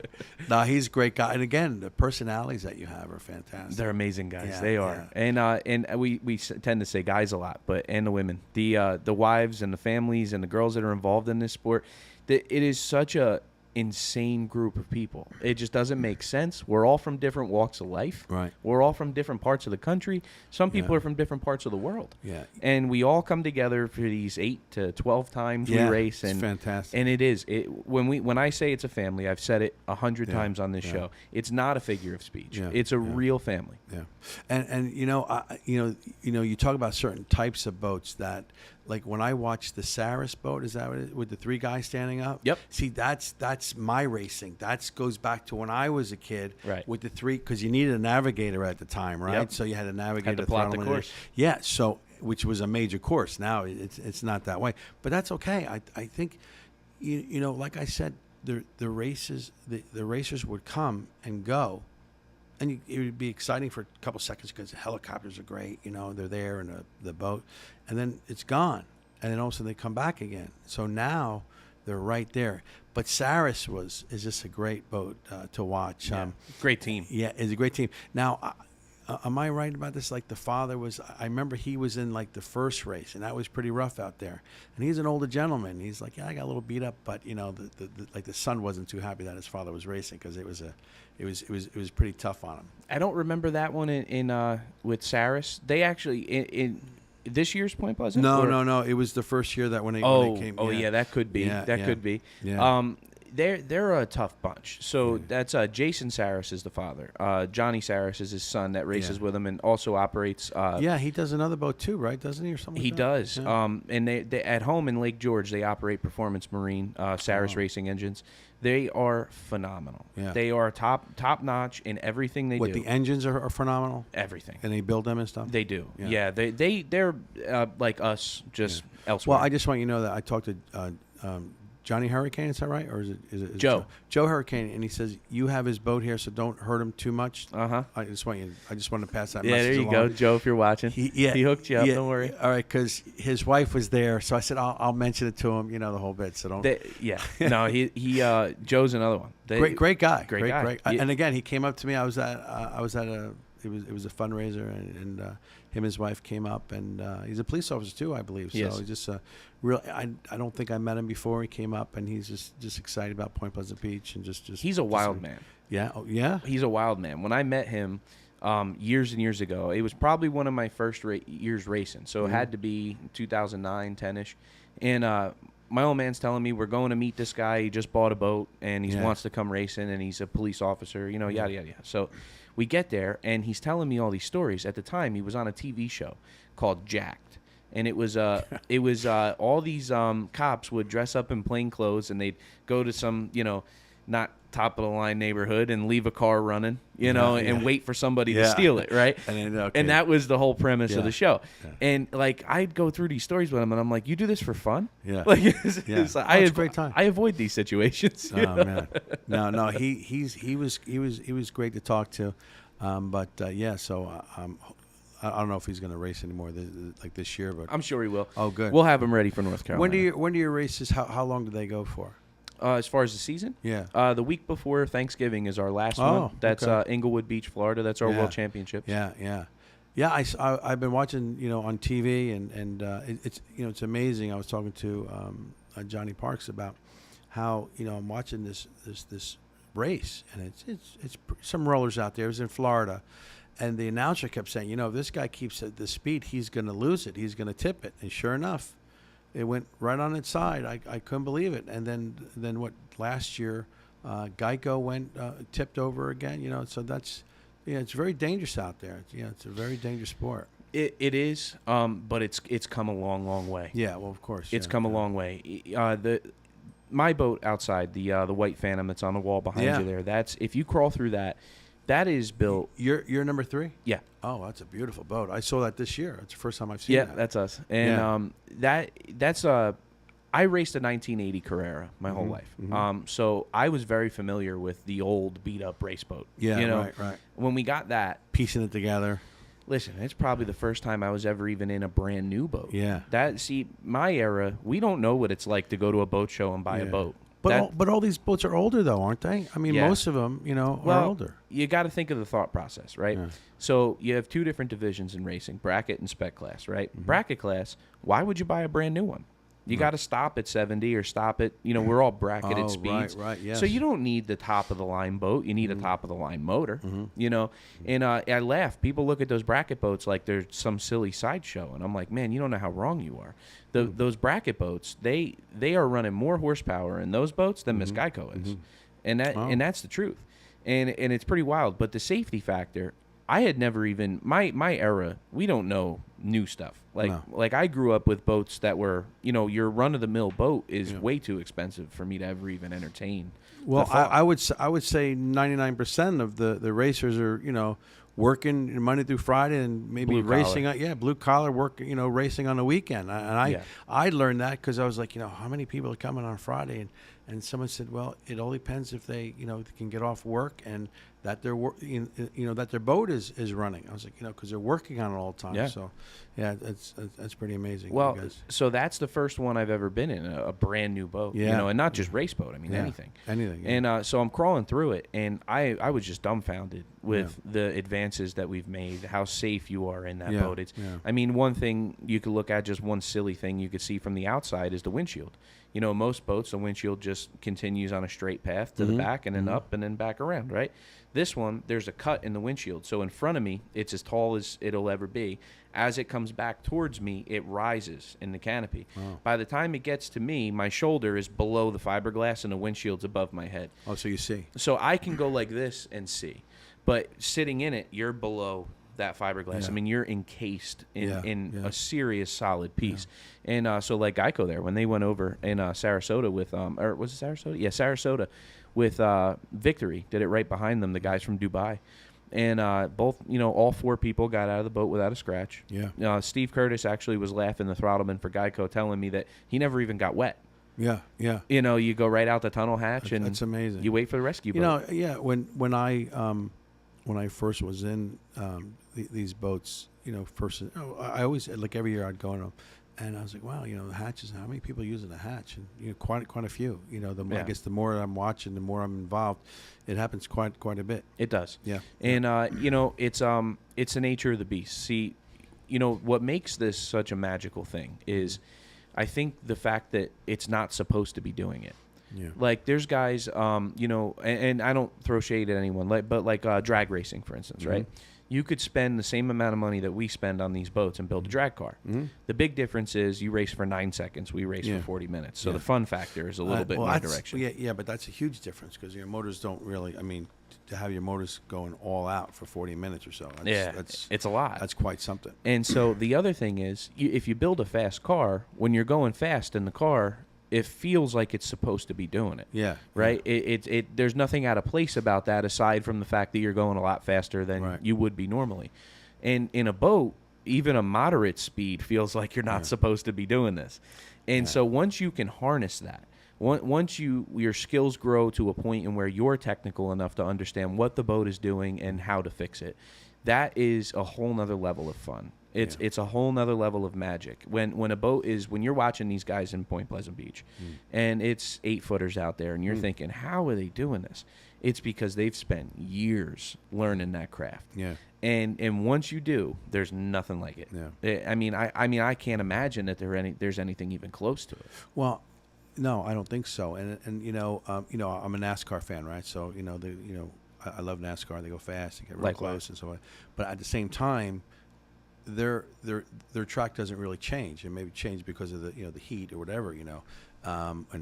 No, he's a great guy. And again, the personalities that you have are fantastic. They're amazing guys. Yeah, they are. Yeah. And we tend to say guys a lot, and the women. The wives and the families and the girls that are involved in this sport, it is such a insane group of people. It just doesn't make sense. We're all from different walks of life. Right. We're all from different parts of the country. Some people are from different parts of the world. Yeah. And we all come together for these 8 to 12 times we race. And it's fantastic. And it is. When I say it's a family, I've said it 100 times on this show. It's not a figure of speech. Yeah. It's a real family. Yeah. And you talk about certain types of boats that like when I watched the Saris boat, is that what it is, with the 3 guys standing up? Yep. See, that's my racing. That goes back to when I was a kid. Right. With the 3, because you needed a navigator at the time, right? Yep. So you had a navigator. Had to plot the throttle in. course. Yeah. So which was a major course. Now it's not that way, but that's okay. I think, you know, like I said, the races, the racers would come and go. And it would be exciting for a couple seconds because the helicopters are great, you know, they're there in the boat, and then it's gone, and then all of a sudden they come back again. So now they're right there. But Saris is just a great boat to watch. Yeah. Great team. Yeah, it's a great team. Now, am I right about this? Like the father was, I remember he was in like the first race, and that was pretty rough out there. And he's an older gentleman. He's like, yeah, I got a little beat up, but you know, the son wasn't too happy that his father was racing because it was pretty tough on him. I don't remember that one in with Saris. They actually in this year's Point Pleasant. No. It was the first year that when they came. Oh, yeah, that could be. Yeah, that yeah. could be. Yeah. They're a tough bunch. So that's Jason Saris is the father. Johnny Saris is his son that races with him and also operates. Yeah, he does another boat too, right? Doesn't he, or something? He like that? does. Yeah. And they at home in Lake George, they operate Performance Marine Saris racing engines. They are phenomenal. Yeah. They are top notch in everything they do. The engines are phenomenal. Everything. And they build them and stuff. They do. Yeah. Yeah. They're like us, just elsewhere. Well, I just want you to know that I talked to Johnny Hurricane. Is that right, or is it Joe? Joe Hurricane, and he says you have his boat here, so don't hurt him too much. Uh-huh. I just wanted to pass that Yeah, message there you along. go, Joe. If you're watching, he hooked you up. Yeah, Don't worry. All right, because his wife was there, so I said I'll mention it to him. You know the whole bit. So don't. No, he Joe's another one. Great guy. Great guy. Yeah. And again, he came up to me. I was at a it was a fundraiser, and him and his wife came up, and he's a police officer too, I believe. So Yes. he's just real. I don't think I met him before. He came up, and he's just excited about Point Pleasant Beach, and just He's a wild man. Yeah. Oh, yeah. He's a wild man. When I met him years and years ago, it was probably one of my first years racing. So it had to be 2009, 10-ish. And my old man's telling me we're going to meet this guy. He just bought a boat, and he wants to come racing, and he's a police officer, you know, yada, yada, yada. So we get there, and he's telling me all these stories. At the time, he was on a TV show called Jacked. And it was all these cops would dress up in plain clothes, and they'd go to some, you know, not top of the line neighborhood and leave a car running, you know, and wait for somebody to steal it, right? And that was the whole premise of the show. Yeah. And like I'd go through these stories with him, and I'm like, "You do this for fun?" Yeah, like it's like, it's a great time. I avoid these situations. Oh man, no, he was great to talk to, but yeah, so I don't know if he's going to race anymore like this year, but I'm sure he will. Oh, good. We'll have him ready for North Carolina. When do your races? How long do they go for? As far as the season? Yeah. The week before Thanksgiving is our last one. That's Inglewood Beach, Florida. That's our World Championship. Yeah. I've been watching, you know, on TV, and it's, you know, it's amazing. I was talking to Johnny Parks about how, you know, I'm watching this race, and it's some rollers out there. It was in Florida, and the announcer kept saying, you know, if this guy keeps at this speed, he's going to lose it. He's going to tip it. And sure enough, it went right on its side. I couldn't believe it. And then what? Last year, Geico went tipped over again. You know, so that's, yeah, it's very dangerous out there. It's a very dangerous sport. It is, but it's come a long way. Yeah, well, of course, it's come a long way. My boat outside, the White Phantom that's on the wall behind you there. That's, if you crawl through that. That is built. You're number 3? Yeah. Oh, that's a beautiful boat. I saw that this year. It's the first time I've seen that. Yeah, that's us. And that's I raced a 1980 Carrera my whole life. Mm-hmm. So I was very familiar with the old beat up race boat. Yeah, you know? right. When we got that, piecing it together. Listen, it's probably the first time I was ever even in a brand new boat. Yeah. My era, we don't know what it's like to go to a boat show and buy a boat. But all these boats are older, though, aren't they? I mean, most of them, you know, are older. You got to think of the thought process, right? Yeah. So you have two different divisions in racing, bracket and spec class, right? Mm-hmm. Bracket class, why would you buy a brand new one? You got to stop at 70 or stop at, you know, we're all bracketed speeds. Right, yes. So you don't need the top-of-the-line boat. You need a top-of-the-line motor, you know. And I laugh. People look at those bracket boats like they're some silly sideshow. And I'm like, man, you don't know how wrong you are. Those bracket boats, they are running more horsepower in those boats than Miss Geico is. And that's the truth. And it's pretty wild. But the safety factor, I had never even my era. We don't know new stuff. No. Like I grew up with boats that were, your run of the mill boat is way too expensive for me to ever even entertain. Well, I would say 99% of the racers are working Monday through Friday and maybe racing. Blue collar work. Racing on the weekend. I learned that because I was like, how many people are coming on Friday, and someone said, well, it all depends if they can get off work and that their that their boat is running. I was like, because they're working on it all the time. Yeah. So yeah, that's pretty amazing. Well, so that's the first one I've ever been in, a brand new boat. Yeah. And not just race boat. I mean anything. Anything. Yeah. And so I'm crawling through it, and I was just dumbfounded with the advances that we've made, how safe you are in that boat. I mean, one thing you could look at, just one silly thing you could see from the outside, is the windshield. Most boats, the windshield just continues on a straight path to the back and then up and then back around, right? This one, there's a cut in the windshield. So in front of me, it's as tall as it'll ever be. As it comes back towards me, it rises in the canopy. Wow. By the time it gets to me, my shoulder is below the fiberglass and the windshield's above my head. Oh, so you see. So I can go like this and see. But sitting in it, you're below that fiberglass. Yeah. I mean, you're encased in a serious solid piece. Yeah. And so like Geico there, when they went over in Sarasota with, or was it Sarasota? Yeah, Sarasota with Victory, did it right behind them, the guys from Dubai. And both, all four people got out of the boat without a scratch. Yeah. Steve Curtis actually was laughing, the throttleman for Geico, telling me that he never even got wet. Yeah, yeah. You go right out the tunnel hatch, and that's amazing. You wait for the rescue boat. When I first was in these boats, I always, like, every year I'd go in them, and I was like, wow, the hatches. How many people are using the hatch? And quite a few. I guess the more I'm watching, the more I'm involved. It happens quite a bit. It does. Yeah. And it's the nature of the beast. See, what makes this such a magical thing is, I think, the fact that it's not supposed to be doing it. Yeah. Like, there's guys, and I don't throw shade at anyone, but drag racing, for instance, right? You could spend the same amount of money that we spend on these boats and build a drag car. The big difference is you race for 9 seconds, we race for 40 minutes. So the fun factor is a little bit more direction. Yeah, but that's a huge difference because your motors don't really, to have your motors going all out for 40 minutes or so. It's a lot. That's quite something. And so the other thing is, if you build a fast car, when you're going fast in the car, it feels like it's supposed to be doing it. Yeah. Right? Yeah. There's nothing out of place about that aside from the fact that you're going a lot faster than you would be normally. And in a boat, even a moderate speed feels like you're not supposed to be doing this. And so once you can harness that, once your skills grow to a point in where you're technical enough to understand what the boat is doing and how to fix it, that is a whole nother level of fun. It's a whole nother level of magic. When you're watching these guys in Point Pleasant Beach, and it's 8-footers out there, and you're thinking, how are they doing this? It's because they've spent years learning that craft. Yeah. And once you do, there's nothing like it. Yeah. I can't imagine that there's anything even close to it. Well, no, I don't think so. And I'm a NASCAR fan, right? So I love NASCAR. They go fast, they get real close, and so on. But at the same time, their track doesn't really change. It maybe change because of the heat or whatever, and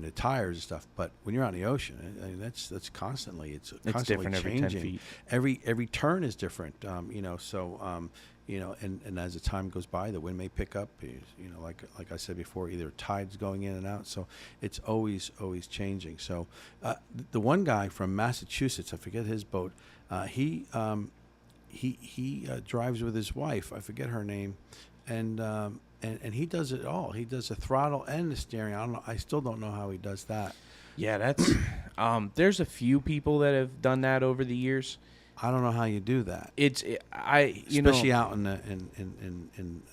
the tires and stuff. But when you're on the ocean, that's constantly constantly different changing. Every 10 feet. Every turn is different. And as the time goes by, the wind may pick up. Like I said before, either tides going in and out. So it's always changing. So the one guy from Massachusetts, I forget his boat. He drives with his wife. I forget her name, and he does it all. He does the throttle and the steering. I still don't know how he does that. Yeah, that's. There's a few people that have done that over the years. I don't know how you do that. Especially out in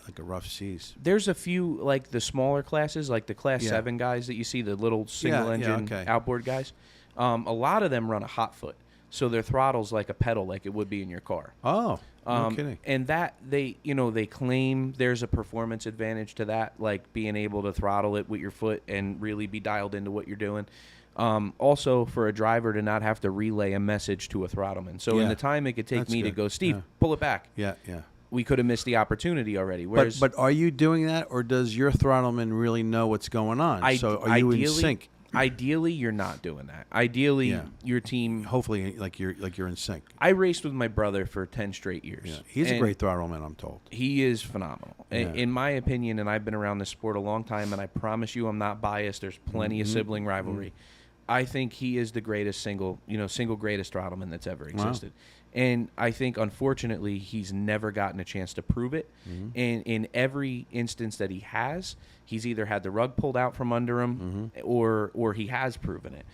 like a rough seas. There's a few, like the smaller classes, like the Class 7 guys that you see, the little single engine outboard guys. A lot of them run a hot foot. So their throttle's like a pedal, like it would be in your car. Oh, no kidding. And that they claim there's a performance advantage to that, like being able to throttle it with your foot and really be dialed into what you're doing. Also, for a driver to not have to relay a message to a throttleman. So in the time it could take me to go, Steve, pull it back. Yeah. We could have missed the opportunity already. Whereas, but are you doing that, or does your throttleman really know what's going on? So are you in sync? Ideally, you're not doing that. Ideally, your team. Hopefully, like you're in sync. I raced with my brother for 10 straight years. Yeah. He's a great throttle man, I'm told. He is phenomenal. Yeah. In my opinion, and I've been around this sport a long time, and I promise you I'm not biased. There's plenty of sibling rivalry. I think he is the greatest single greatest throttleman that's ever existed. Wow. And I think, unfortunately, he's never gotten a chance to prove it. And in every instance that he has, he's either had the rug pulled out from under him or he has proven it.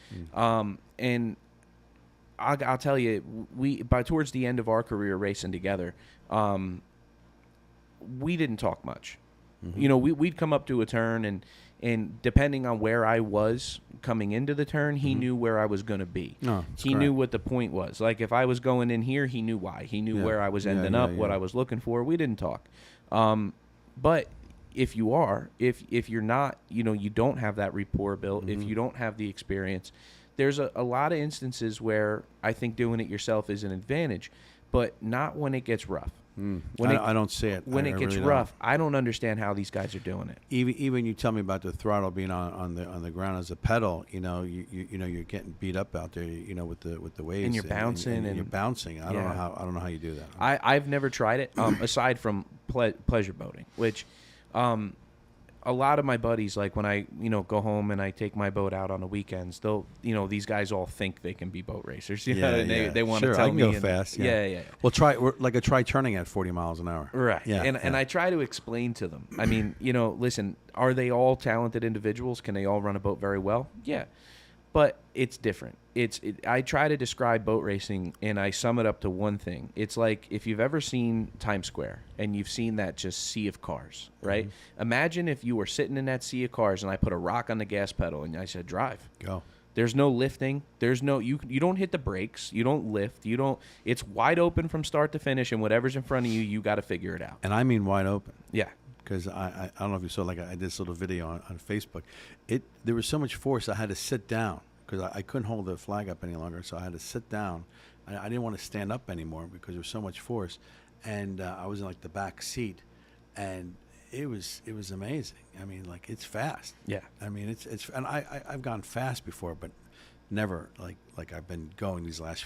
And I'll tell you, towards the end of our career racing together, we didn't talk much. We'd come up to a turn, and depending on where I was coming into the turn, he knew where I was going to be. He knew what the point was. Like, if I was going in here, he knew why. He knew where I was ending up, what I was looking for. We didn't talk. But if you're not, you don't have that rapport built, if you don't have the experience, there's a lot of instances where I think doing it yourself is an advantage, but not when it gets rough. I don't see it. When it gets rough, I don't understand how these guys are doing it. Even you tell me about the throttle being on the ground as a pedal. You're getting beat up out there. With the waves. And you're bouncing. And you're bouncing. I don't know how you do that. I've never tried it. Aside from pleasure boating, which. A lot of my buddies, like when I, go home and I take my boat out on the weekends, they'll, these guys all think they can be boat racers. They want to tell me. Go fast. Yeah. Well, try turning at 40 miles an hour. Right. Yeah. And I try to explain to them. I mean, listen, are they all talented individuals? Can they all run a boat very well? Yeah. But it's different. I try to describe boat racing, and I sum it up to one thing. It's like if you've ever seen Times Square and you've seen that just sea of cars, right? Imagine if you were sitting in that sea of cars and I put a rock on the gas pedal and I said, drive. Go. There's no lifting. There's no you don't hit the brakes. You don't lift. It's wide open from start to finish, and whatever's in front of you, you got to figure it out. And I mean wide open. Yeah. Because I don't know if you saw, I did this little video on Facebook. There was so much force I had to sit down. Because I couldn't hold the flag up any longer, so I had to sit down. I didn't want to stand up anymore because there was so much force, and I was in the back seat, and it was amazing. I mean, it's fast. Yeah. I mean, it's and I've gone fast before, but never like I've been going these last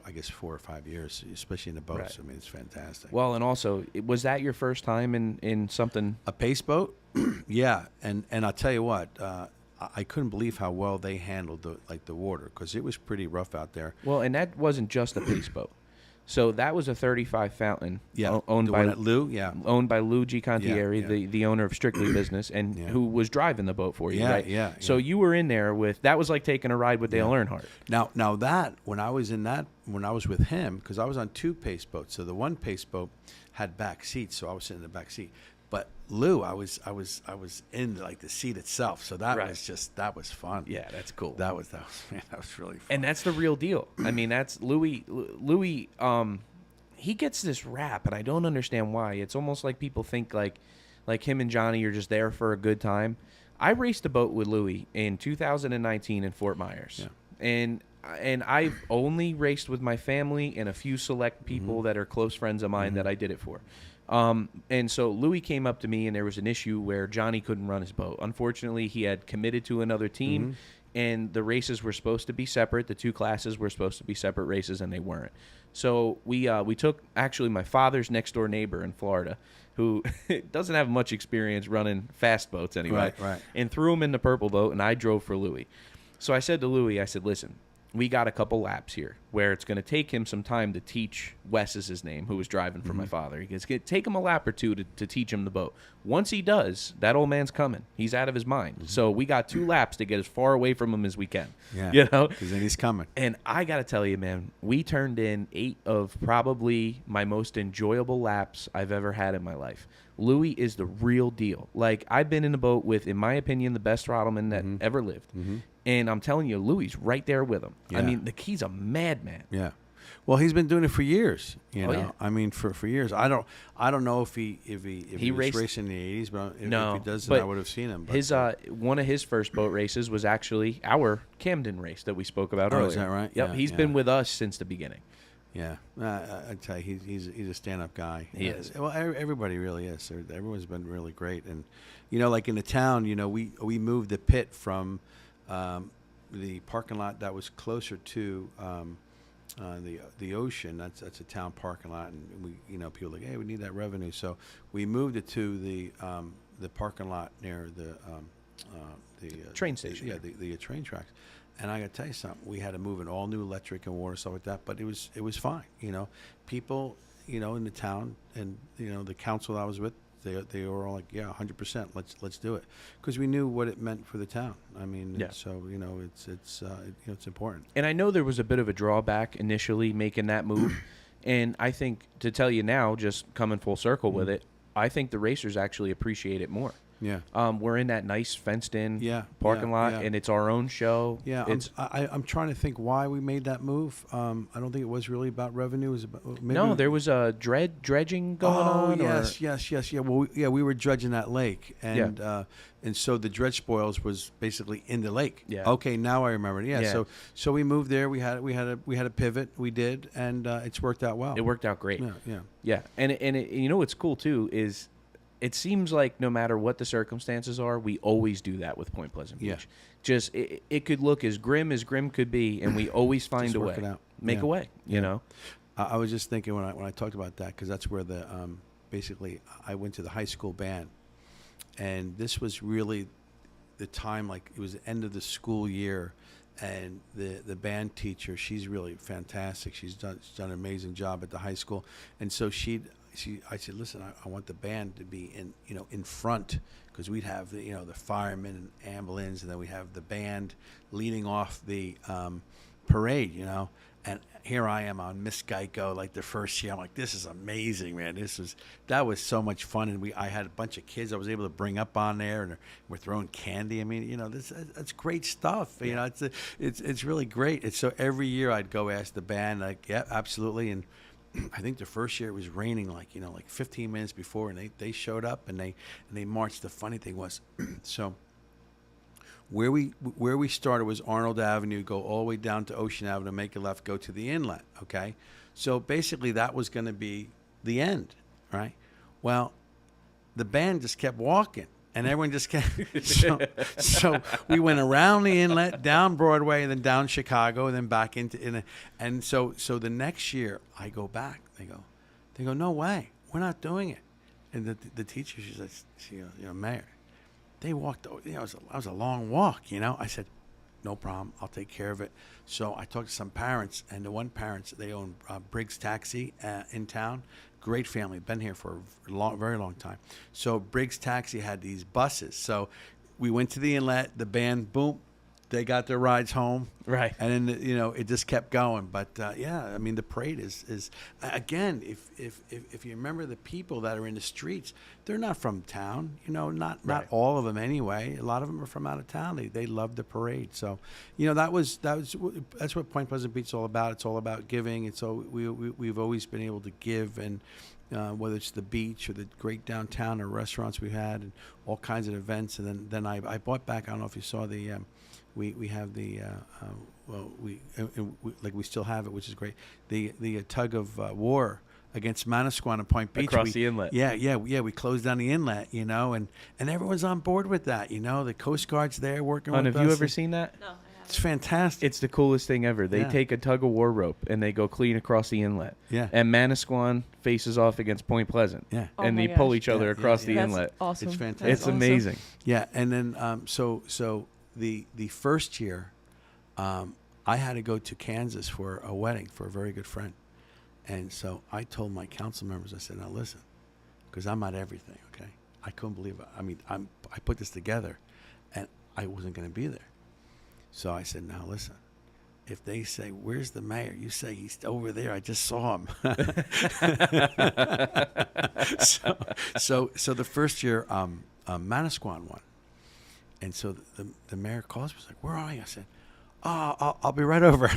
I guess 4 or 5 years, especially in the boats. Right. I mean, it's fantastic. Well, and also, was that your first time in something? A pace boat? Yeah, and I'll tell you what. I couldn't believe how well they handled the water, because it was pretty rough out there. Well, and that wasn't just a pace boat. So that was a 35 Fountain, owned by Lou, owned by Lou Gicontieri, yeah. the owner of Strictly Business, and who was driving the boat for you, right? Yeah. So you were in there that was like taking a ride with Dale Earnhardt. Now that when I was with him, because I was on 2 pace boats, so the one pace boat had back seats, so I was sitting in the back seat. But Lou, I was in the seat itself, so that was fun. Yeah, that's cool. That was really fun. And that's the real deal. I mean, that's Louis. He gets this rap, and I don't understand why. It's almost like people think like him and Johnny are just there for a good time. I raced a boat with Louis in 2019 in Fort Myers, and I've only raced with my family and a few select people that are close friends of mine that I did it for. And so Louis came up to me, and there was an issue where Johnny couldn't run his boat. Unfortunately, he had committed to another team, and the races were supposed to be separate. The 2 classes were supposed to be separate races, and they weren't. So we took actually my father's next door neighbor in Florida, who doesn't have much experience running fast boats anyway, right. and threw him in the purple boat, and I drove for Louis. So I said to Louis, listen, we got a couple laps here where it's going to take him some time to teach. Wes is his name, who was driving for my father. It's going to take him a lap or 2 to teach him the boat. Once he does, that old man's coming. He's out of his mind. So we got 2 laps to get as far away from him as we can. Yeah, because then he's coming. And I got to tell you, man, we turned in 8 of probably my most enjoyable laps I've ever had in my life. Louis is the real deal. I've been in a boat with, in my opinion, the best throttleman that ever lived. And I'm telling you, Louis right there with him. Yeah. I mean, he's a madman. Yeah. Well, he's been doing it for years. Yeah. I mean, for years. I don't know if he was racing in the 80s, but if he does, then I would have seen him. But, his one of his first boat races was actually our Camden race that we spoke about earlier. Is that right? Yep. He's been with us since the beginning. Yeah, I tell you, he's a stand-up guy. He is. Well, everybody really is. Everyone's been really great, and in the town, we moved the pit from The parking lot that was closer to the ocean, that's a town parking lot, and people are like, hey, we need that revenue, so we moved it to the parking lot near the train station. Yeah, the train tracks. And I got to tell you something, we had to move an all new electric and water stuff like that, but it was fine. People in the town, and the council I was with, they were all like, yeah, 100%, let's do it, because we knew what it meant for the town. I mean, Yeah. so it's important. And I know there was a bit of a drawback initially making that move. And I think, to tell you now, just coming full circle with it, I think the racers actually appreciate it more. Yeah. We're in that nice fenced-in parking yeah, lot, yeah. and it's our own show. Yeah, I'm trying to think why we made that move. I don't think it was really about revenue. It was about there was a dredging going on. Yes. Yeah. Well, we were dredging that lake, and so the dredge spoils was basically in the lake. Yeah. Okay, now I remember. Yeah. So we moved there. We had a pivot. We did, and it's worked out well. It worked out great. Yeah. And what's cool too is, it seems like no matter what the circumstances are, we always do that with Point Pleasant Beach. Yeah. Just it could look as grim could be, and we always find Just a work way, it out. make a way. You know. I was just thinking when I talked about that, because that's where the basically I went to the high school band, and this was really the time, like it was the end of the school year, and the band teacher, she's really fantastic. She's done an amazing job at the high school, and so I said, listen, I want the band to be in front, because we'd have the firemen and ambulance, and then we have the band leading off the parade, And here I am on Miss Geico, like the first year. I'm like, this is amazing, man. That was so much fun, and I had a bunch of kids I was able to bring up on there, and we're throwing candy. I mean, that's great stuff. Yeah. It's really great. It's so every year I'd go ask the band, like, yeah, absolutely, and I think the first year it was raining like 15 minutes before, and they showed up and they marched. The funny thing was, so where we started was Arnold Avenue, go all the way down to Ocean Avenue, make a left, go to the inlet. Okay, so basically that was going to be the end, right? Well, the band just kept walking. And everyone just kept, so we went around the inlet, down Broadway, and then down Chicago, and then back and so the next year I go back. They go, no way, we're not doing it. And the teacher, she's like, Mayor, they walked. It was a long walk. I said, no problem, I'll take care of it. So I talked to some parents, and the one parents, they own Briggs Taxi in town. Great family, been here for a very long time. So Briggs Taxi had these buses. So we went to the inlet, the band, boom, they got their rides home. Right. And then, it just kept going. But, I mean, the parade is again, if you remember the people that are in the streets, they're not from town, not all of them anyway. A lot of them are from out of town. They love the parade. So, that's what Point Pleasant Beach is all about. It's all about giving. We've always been able to give, and whether it's the beach or the great downtown or restaurants we had, and all kinds of events. And then I bought back, I don't know if you saw the, we have the we still have it, which is great. The tug of war against Manasquan and Point Beach across the inlet. Yeah. We closed down the inlet, and everyone's on board with that. The Coast Guard's there working with us. Have you ever seen that? No, I It's fantastic. It's the coolest thing ever. They take a tug of war rope and they go clean across the inlet. Yeah. And Manasquan faces off against Point Pleasant. Yeah. Oh And my they pull gosh. each other across the That's inlet. awesome. It's fantastic. It's amazing. Yeah, and then so the first year, I had to go to Kansas for a wedding for a very good friend, and so I told my council members, I said, now listen, because I'm not everything, okay? I couldn't believe it. I mean, I put this together, and I wasn't going to be there. So I said, now listen, if they say, where's the mayor? You say, he's over there. I just saw him. So the first year, Manasquan won. And so the mayor calls me, like, where are you? I said, I'll be right over.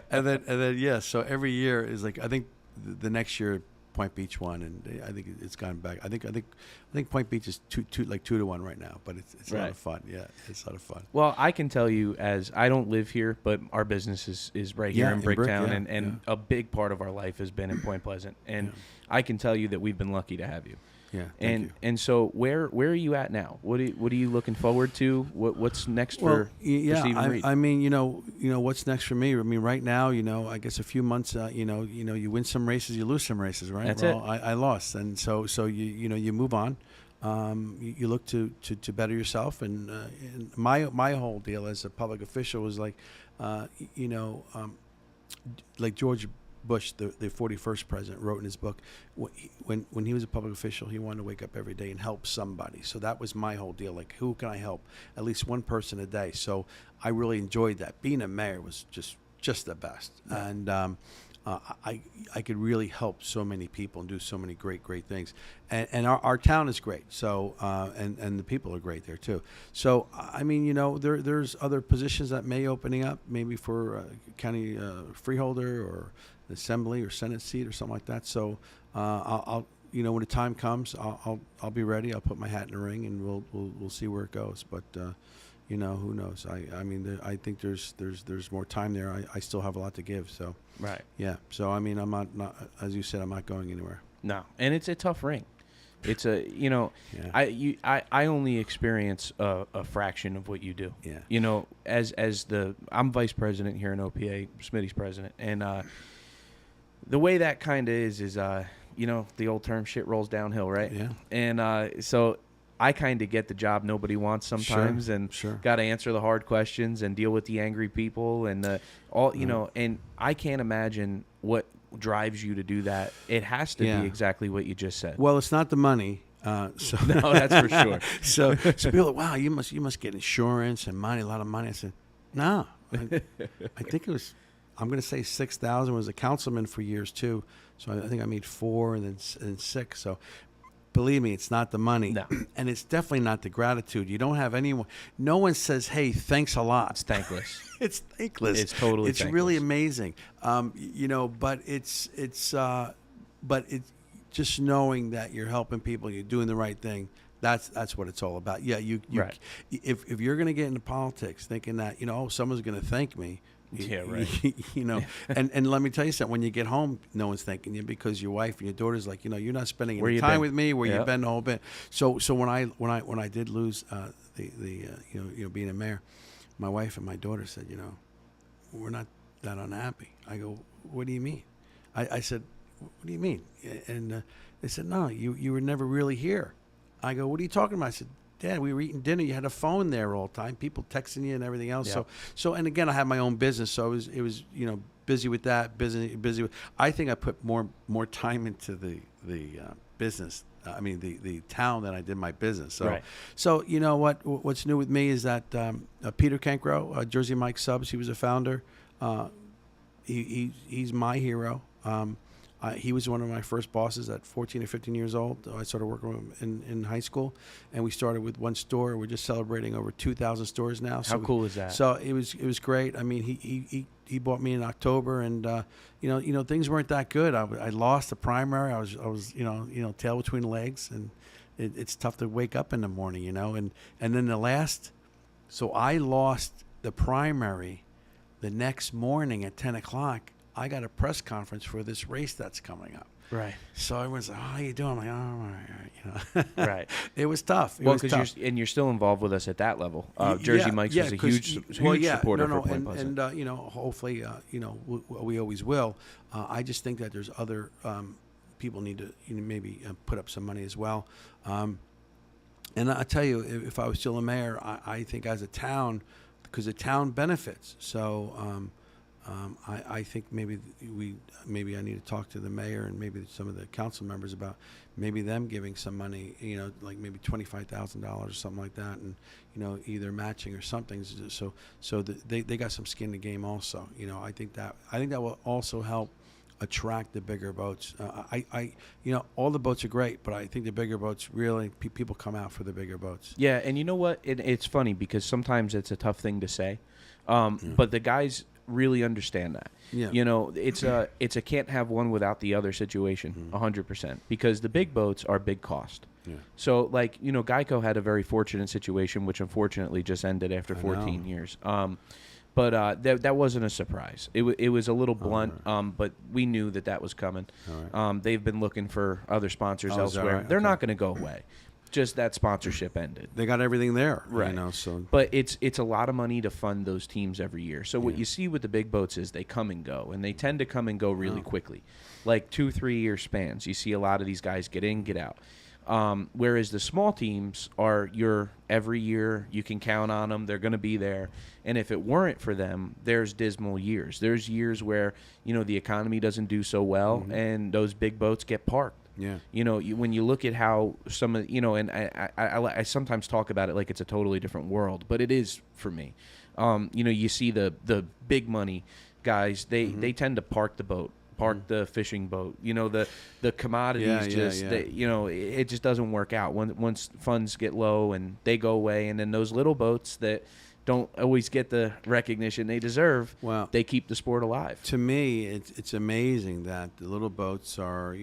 and then, so every year is like, I think the next year Point Beach won, and I think it's gone back. I think Point Beach is 2-1 right now, but it's a lot of fun. Yeah, it's a lot of fun. Well, I can tell you, as I don't live here, but our business is right here in Bricktown, and a big part of our life has been in Point Pleasant, and I can tell you that we've been lucky to have you. Yeah, thank you. And so where are you at now? What are you looking forward to? What's next for Stephen Reid? I mean, what's next for me? I mean, right now, I guess a few months, you win some races, you lose some races, right? That's it. I lost, and so you move on. You look to better yourself, and my whole deal as a public official was like, like George Bush, the 41st president, wrote in his book, when he was a public official, he wanted to wake up every day and help somebody. So that was my whole deal. Like, who can I help? At least one person a day. So I really enjoyed that. Being a mayor was just the best. Yeah. And I could really help so many people and do so many great things. And our town is great. So and the people are great there too. So I mean, there's other positions that may opening up, maybe for county freeholder or assembly or senate seat or something like that. So I'll when the time comes, I'll be ready. I'll put my hat in the ring, and we'll see where it goes. But who knows? I mean, I think there's more time there. I still have a lot to give. So right. Yeah. So I mean, I'm not as you said, I'm not going anywhere. No, and it's a tough ring. It's Yeah. I only experience a fraction of what you do. Yeah. I'm vice president here in OPA, Smitty's president, and the way that kind of is the old term, shit rolls downhill, right? Yeah. And so I kind of get the job nobody wants sometimes, Sure, and sure. got to answer the hard questions and deal with the angry people and and I can't imagine what drives you to do that. It has to Yeah. be exactly what you just said. Well, it's not the money. So No, that's for sure. so people are like, wow, you must get insurance and money, a lot of money. I said, no. I think it was, I'm going to say 6,000. Was a councilman for years too. So I think I made 4 and then 6. So believe me, it's not the money. No. And it's definitely not the gratitude. You don't have anyone. No one says, hey, thanks a lot. It's thankless. It's thankless. It's totally It's thankless. really amazing. But it's just knowing that you're helping people, you're doing the right thing. That's what it's all about. Yeah, you Right. If you're going to get into politics thinking that, someone's going to thank me. Yeah, right. And let me tell you something. When you get home, no one's thanking you because your wife and your daughter's like, you're not spending Where any you time been? with me. Where Yep. you've been the whole bit. So when I did lose being a mayor, my wife and my daughter said, we're not that unhappy. I go, what do you mean? I said, what do you mean? And they said, no, you were never really here. I go, what are you talking about? I said, Dad, we were eating dinner. You had a phone there all the time, people texting you and everything else. Yeah. So, and again, I had my own business, so it was busy with that, busy with. I think I put more time into the business. The town than I did my business. So, Right. So you know what's new with me is that Peter Cankro, Jersey Mike Subs, he was a founder. He's my hero. He was one of my first bosses at 14 or 15 years old. I started working with him in high school, and we started with one store. We're just celebrating over 2,000 stores now. How cool is that? So it was great. I mean, he bought me in October, and things weren't that good. I lost the primary. I was tail between legs, and it's tough to wake up in the morning, and then the last. So I lost the primary. The next morning at 10 o'clock. I got a press conference for this race that's coming up. Right. So everyone's like, how you doing? I'm like, all right. Right. It was tough. You're still involved with us at that level. Jersey Mike's was a huge supporter for Point Pleasant. And hopefully, we always will. I just think that there's other people need to maybe put up some money as well. And I tell you, if I was still a mayor, I think as a town, because the town benefits. So. I think maybe I need to talk to the mayor and maybe some of the council members about maybe them giving some money, like maybe $25,000 or something like that, and either matching or something. So they got some skin in the game also. I think that will also help attract the bigger boats. All the boats are great, but I think the bigger boats really people come out for the bigger boats. Yeah, and you know what? It's funny because sometimes it's a tough thing to say, but the guys really understand that. Yeah. It's a can't have one without the other situation, 100%, because the big boats are big cost. Yeah. So Geico had a very fortunate situation, which unfortunately just ended after 14 years. But that wasn't a surprise. It was a little blunt, but we knew that was coming. They've been looking for other sponsors elsewhere. Right? They're Okay. not going to go away. Just that sponsorship ended. They got everything there, Right. So. But it's a lot of money to fund those teams every year. So what you see with the big boats is they come and go, and they tend to come and go really quickly, like 2-3 year spans. You see a lot of these guys get in, get out. Whereas the small teams are every year. You can count on them. They're going to be there. And if it weren't for them, there's dismal years. There's years where the economy doesn't do so well, and those big boats get parked. Yeah. When you look at how some of and I sometimes talk about it like it's a totally different world, but it is for me. You see the big money guys. They tend to park the boat, the fishing boat. The commodities it just doesn't work out once funds get low and they go away, and then those little boats that don't always get the recognition they deserve. Well, they keep the sport alive. To me, it's amazing that the little boats are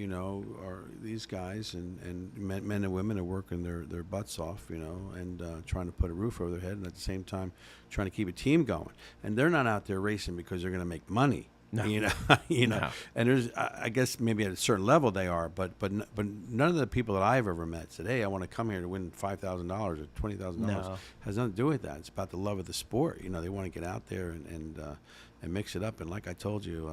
these guys and men and women are working their butts off, and trying to put a roof over their head, and at the same time trying to keep a team going. And they're not out there racing because they're going to make money. No. No. And there's, I guess maybe at a certain level they are, but none of the people that I've ever met said, "Hey, I want to come here to win $5,000 or $20,000." No. Has nothing to do with that. It's about the love of the sport. They want to get out there and mix it up. And like I told you,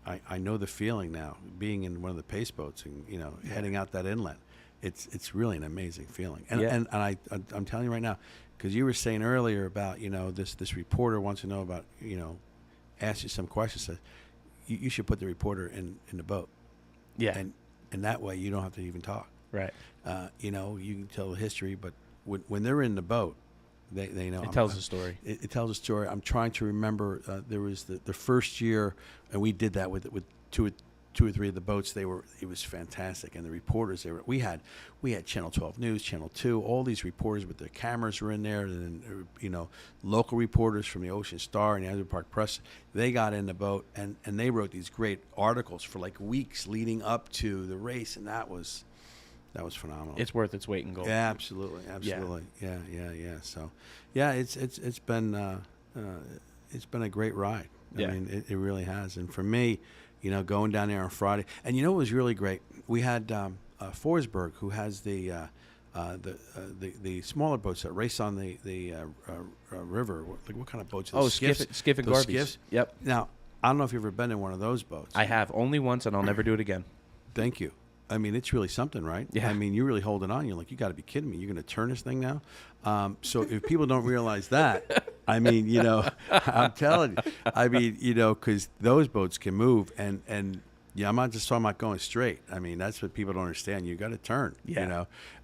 I know the feeling now, being in one of the pace boats and heading out that inlet. It's really an amazing feeling. And I'm telling you right now, because you were saying earlier about this reporter wants to know about ask you some questions. Says you should put the reporter in the boat. Yeah. And that way you don't have to even talk. Right. You can tell the history, but when they're in the boat, they know. It tells a story. It tells a story. I'm trying to remember. There was the first year, and we did that with two or three of the boats. It was fantastic, and the reporters we had Channel 12 News, Channel 2, all these reporters with their cameras were in there, and then, local reporters from the Ocean Star and the Asbury Park Press. They got in the boat and they wrote these great articles for like weeks leading up to the race, and that was phenomenal. It's worth its weight in gold. Yeah, absolutely. Yeah. So, yeah, it's been a great ride. Yeah. I mean, it really has. And for me, going down there on Friday, and it was really great. We had Forsberg, who has the smaller boats that race on the river. What kind of boats? Oh, skiff and Those garbies. skiffs? Yep. Now, I don't know if you've ever been in one of those boats. I have only once, and I'll never do it again. Thank you. I mean, it's really something, right? Yeah. I mean, you're really holding on. You're like, you got to be kidding me. You're going to turn this thing now? So if people don't realize that, I mean, I'm telling you. I mean, because those boats can move. And I'm not just talking about going straight. I mean, that's what people don't understand. You got to turn,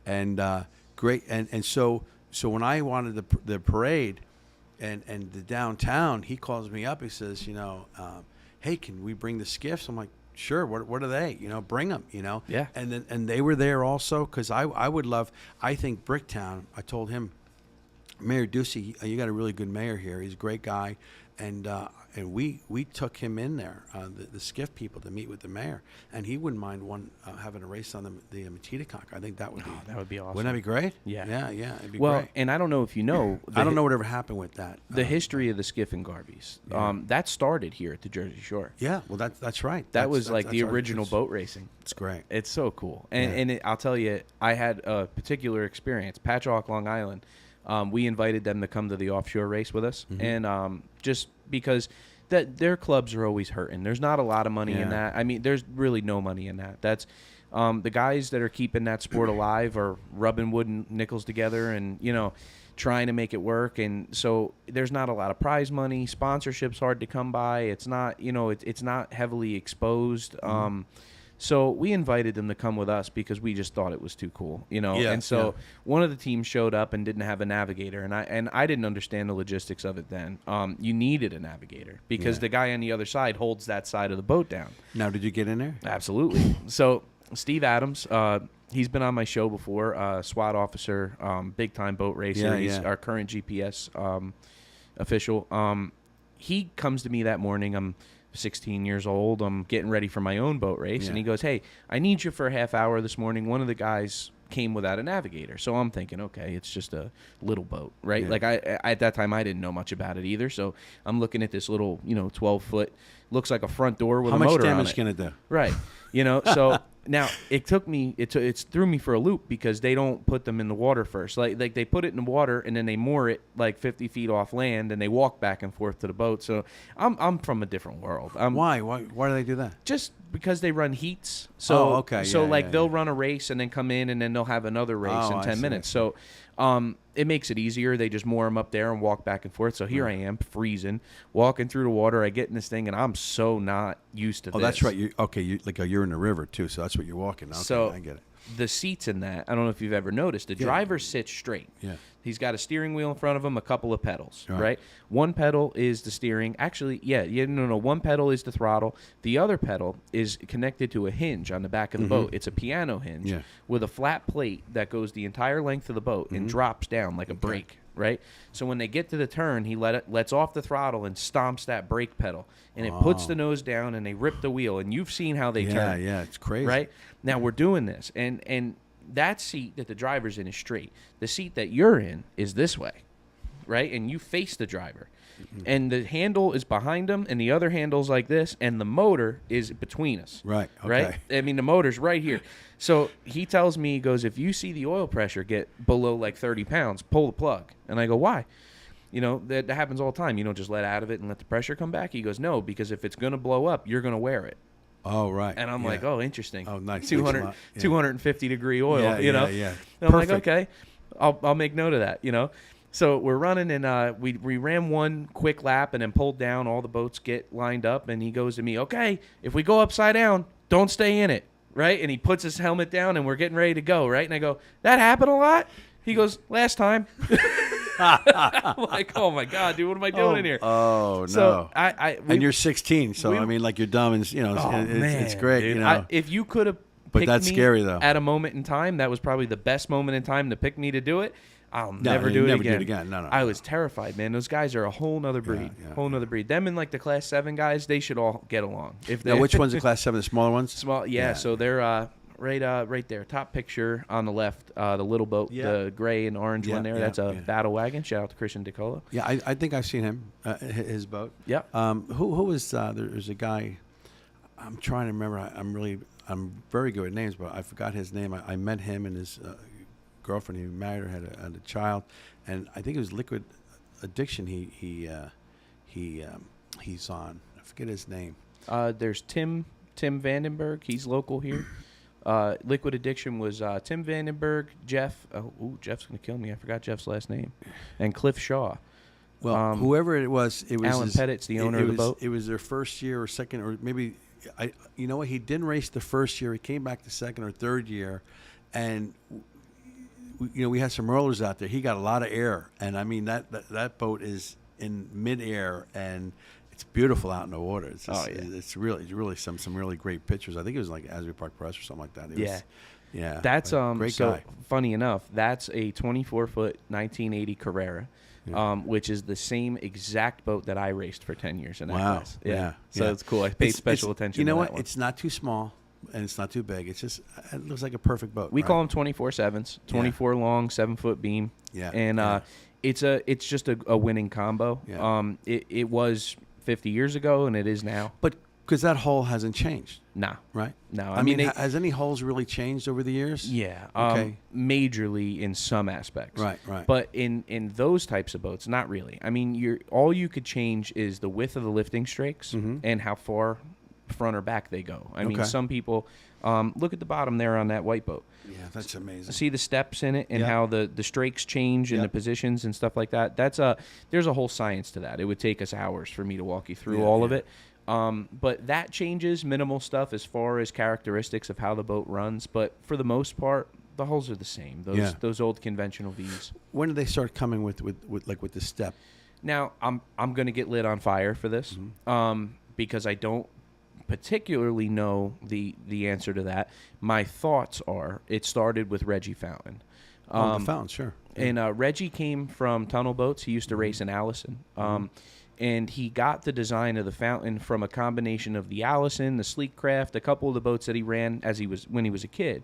And great. And so when I wanted the parade and the downtown, he calls me up. He says, hey, can we bring the skiffs? I'm like, sure. What are they? Bring them. Yeah. And they were there also, because I would love. I think Bricktown. I told him, Mayor Ducey, you got a really good mayor here. He's a great guy, and we took him in there, the skiff people, to meet with the mayor, and he wouldn't mind having a race on the Matitaconk. I think that would be awesome. Wouldn't that be great? Yeah. It'd be Well, great. and I don't know if you know. I don't know whatever happened with that. The history of the skiff and garbies. That started here at the Jersey Shore. Yeah, well, that's right. That was like the that's original boat racing. It's great. It's so cool. And I'll tell you, I had a particular experience. Patchogue, Long Island, we invited them to come to the Offshore race with us. And just because their clubs are always hurting. There's not a lot of money in that. I mean, there's really no money in that. That's the guys that are keeping that sport alive are rubbing wood and nickels together and, trying to make it work. And so there's not a lot of prize money. Sponsorship's hard to come by. It's not, it's not heavily exposed. So we invited them to come with us because we just thought it was too cool, And so one of the teams showed up and didn't have a navigator, and I didn't understand the logistics of it then. You needed a navigator because the guy on the other side holds that side of the boat down. Now, did you get in there? Absolutely. So Steve Adams, he's been on my show before, SWAT officer, big-time boat racer. He's our current GPS official. He comes to me that morning. I'm 16 years old. I'm getting ready for my own boat race. And he goes, hey, I need you for a half hour this morning. One of the guys came without a navigator. So I'm thinking, okay, it's just a little boat, right? Yeah. Like I at that time I didn't know much about it either. So I'm looking at this little, 12-foot, looks like a front door with How a much motor on damage it. can it do? Right. So now it threw me for a loop because they don't put them in the water first. Like they put it in the water and then they moor it like 50 feet off land and they walk back and forth to the boat. So I'm from a different world. Why do they do that? Just because they run heats. So okay. So Yeah, they'll yeah. run a race and then come in and then they'll have another race Oh, in I 10 see, minutes. I see. So it makes it easier. They just moor them up there and walk back and forth. So here I am freezing, walking through the water. I get in this thing and I'm so not used to Oh, this. that's right. You're in the river too, so that's what you're walking. Okay, So I get it. the seats in that, I don't know if you've ever noticed, the driver sits straight. Yeah. He's got a steering wheel in front of him, a couple of pedals, Right. right? One pedal is the steering. Actually, no. One pedal is the throttle. The other pedal is connected to a hinge on the back of the boat. It's a piano hinge Yeah. with a flat plate that goes the entire length of the boat and drops down like a brake, right? So when they get to the turn, he lets off the throttle and stomps that brake pedal, and it puts the nose down, and they rip the wheel. And you've seen how they turn. Yeah, it's crazy. Right? Now we're doing this, and that seat that the driver's in is straight. The seat that you're in is this way, right? And you face the driver. And the handle is behind him, and the other handle's like this, and the motor is between us. Right, okay. Right? I mean, the motor's right here. So he tells me, he goes, if you see the oil pressure get below like 30 pounds, pull the plug. And I go, why? That happens all the time. You don't just let out of it and let the pressure come back. He goes, no, because if it's going to blow up, you're going to wear it. Oh, right. And I'm like, oh, interesting. Oh, nice. 200, Makes a lot. Yeah. 250 degree oil, Yeah, you know? yeah. And I'm like, Perfect. okay, I'll make note of that, So we're running, and we ran one quick lap and then pulled down. All the boats get lined up, and he goes to me, okay, if we go upside down, don't stay in it, right? And he puts his helmet down, and we're getting ready to go, right? And I go, that happened a lot? He goes, last time. I'm like, oh, my God, dude, what am I doing in here? Oh, no. So and you're 16, so I mean, like you're dumb, and it's great, dude. If you could have But picked that's me scary, though. at a moment in time, that was probably the best moment in time to pick me to do it. I'll never you do it never again. do it again. No, I was terrified, man. Those guys are a whole nother breed. Yeah. Whole nother breed. Them and like the Class 7 guys, they should all get along. If Now, they which one's the Class 7, the smaller ones? small, yeah. So they're right there, top picture on the left, the little boat, the gray and orange one there. That's a battle wagon. Shout out to Christian DiColo. Yeah, I think I've seen him, his boat. Yeah. Who was, there's a guy, I'm trying to remember, I'm very good at names, but I forgot his name. I met him and his girlfriend. He married her, had a child, and I think it was Liquid Addiction. He's on. I forget his name. There's Tim Vandenberg. He's local here. Liquid Addiction was Tim Vandenberg, Jeff. Jeff's gonna kill me. I forgot Jeff's last name. And Cliff Shaw. Well, whoever it was Alan Pettit's the owner of the boat. It was their first year or second, or maybe you know what? He didn't race the first year. He came back the second or third year, and we had some rollers out there. He got a lot of air, and I mean that boat is in midair, and it's beautiful out in the water. It's just, it's really some really great pictures. I think it was like Asbury Park Press or something like that. Yeah. That's great guy. Funny enough, that's a 24-foot 1980 Carrera. Which is the same exact boat that I raced for 10 years in that class. Yeah. So it's cool. I paid special attention to that one. It's not too small, and it's not too big. It's just, it looks like a perfect boat. We call them 24/7s, 24 long, 7-foot beam. Yeah. And it's just a winning combo. Yeah. It was 50 years ago, and it is now. But because that hull hasn't changed. Nah. Right? No. I mean, has any hulls really changed over the years? Yeah. Okay. Majorly in some aspects. Right. But in those types of boats, not really. I mean, all you could change is the width of the lifting strakes and how far front or back they go. I mean, some people look at the bottom there on that white boat. Yeah, that's amazing. See the steps in it and how the strakes change and the positions and stuff like that. There's a whole science to that. It would take us hours for me to walk you through all of it. But that changes minimal stuff as far as characteristics of how the boat runs. But for the most part, the hulls are the same. Those old conventional Vs. When did they start coming with the step? Now I'm going to get lit on fire for this because I don't particularly know the answer to that. My thoughts are it started with Reggie Fountain. The Fountain, sure. Yeah. And Reggie came from tunnel boats. He used to race in Allison. And he got the design of the Fountain from a combination of the Allison, the Sleek Craft, a couple of the boats that he ran when he was a kid.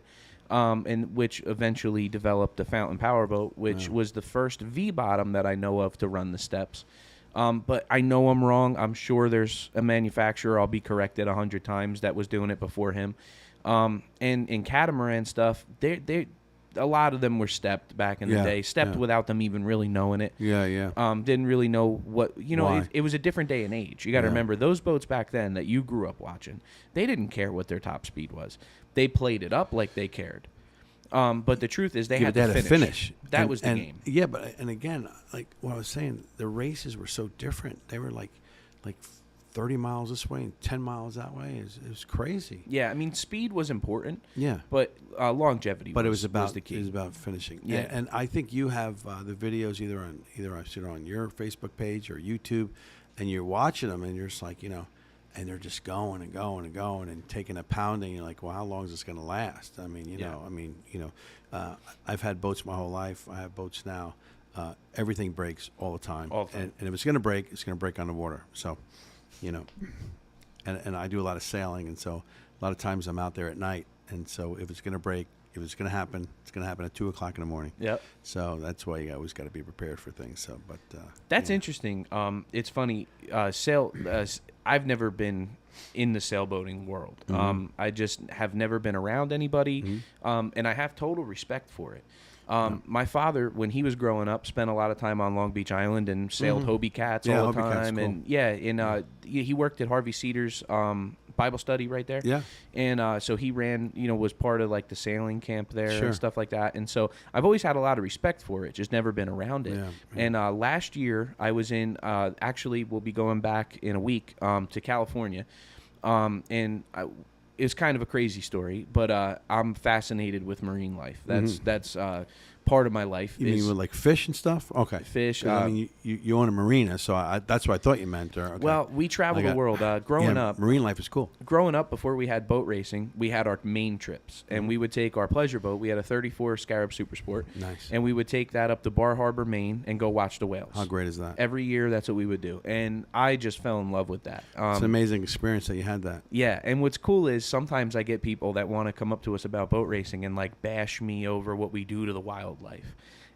and which eventually developed the Fountain Powerboat, which was the first V-bottom that I know of to run the steps. But I know I'm wrong. I'm sure there's a manufacturer, I'll be corrected 100 times, that was doing it before him. And in catamaran stuff, they a lot of them were stepped back in the day, stepped without them even really knowing it. Didn't really know what, it was a different day and age. You got to remember, those boats back then that you grew up watching, they didn't care what their top speed was. They played it up like they cared. But the truth is they had to finish. That was the game. Yeah, and again, like what I was saying, the races were so different. They were like 30 miles this way and 10 miles that way. It was crazy. Yeah, I mean, speed was important. Yeah, but longevity. But was the key. It was about finishing. Yeah, and I think you have the videos either I've seen it on your Facebook page or YouTube, and you're watching them, and you're just like, and they're just going and going and going and taking a pounding. You're like, well, how long is this going to last? I mean, I've had boats my whole life. I have boats now. Everything breaks all the time. And if it's going to break, it's going to break on the water. So, and I do a lot of sailing. And so a lot of times I'm out there at night. And so if it's going to break, if it's going to happen, it's going to happen at 2 o'clock in the morning. Yep. So that's why you always got to be prepared for things. So, but that's interesting. It's funny. I've never been in the sailboating world. I just have never been around anybody, and I have total respect for it. My father, when he was growing up, spent a lot of time on Long Beach Island and sailed Hobie Cats all the time. Cool. And he worked at Harvey Cedar's Bible study right there. Yeah. And so he ran, was part of like the sailing camp there and stuff like that. And so I've always had a lot of respect for it, just never been around it. Yeah. And last year I was in, actually we'll be going back in a week to California. It's kind of a crazy story, but I'm fascinated with marine life. That's part of my life. You mean with like fish and stuff? Okay. Fish. I mean, you own a marina, so that's what I thought you meant. Okay. Well, we travel the world. Growing up, marine life is cool. Growing up, before we had boat racing, we had our main trips, and we would take our pleasure boat. We had a 34 Scarab Super Sport. Nice. And we would take that up to Bar Harbor, Maine, and go watch the whales. How great is that? Every year, that's what we would do, and I just fell in love with that. It's an amazing experience that you had that. Yeah, and what's cool is sometimes I get people that want to come up to us about boat racing and like bash me over what we do to the wildlife.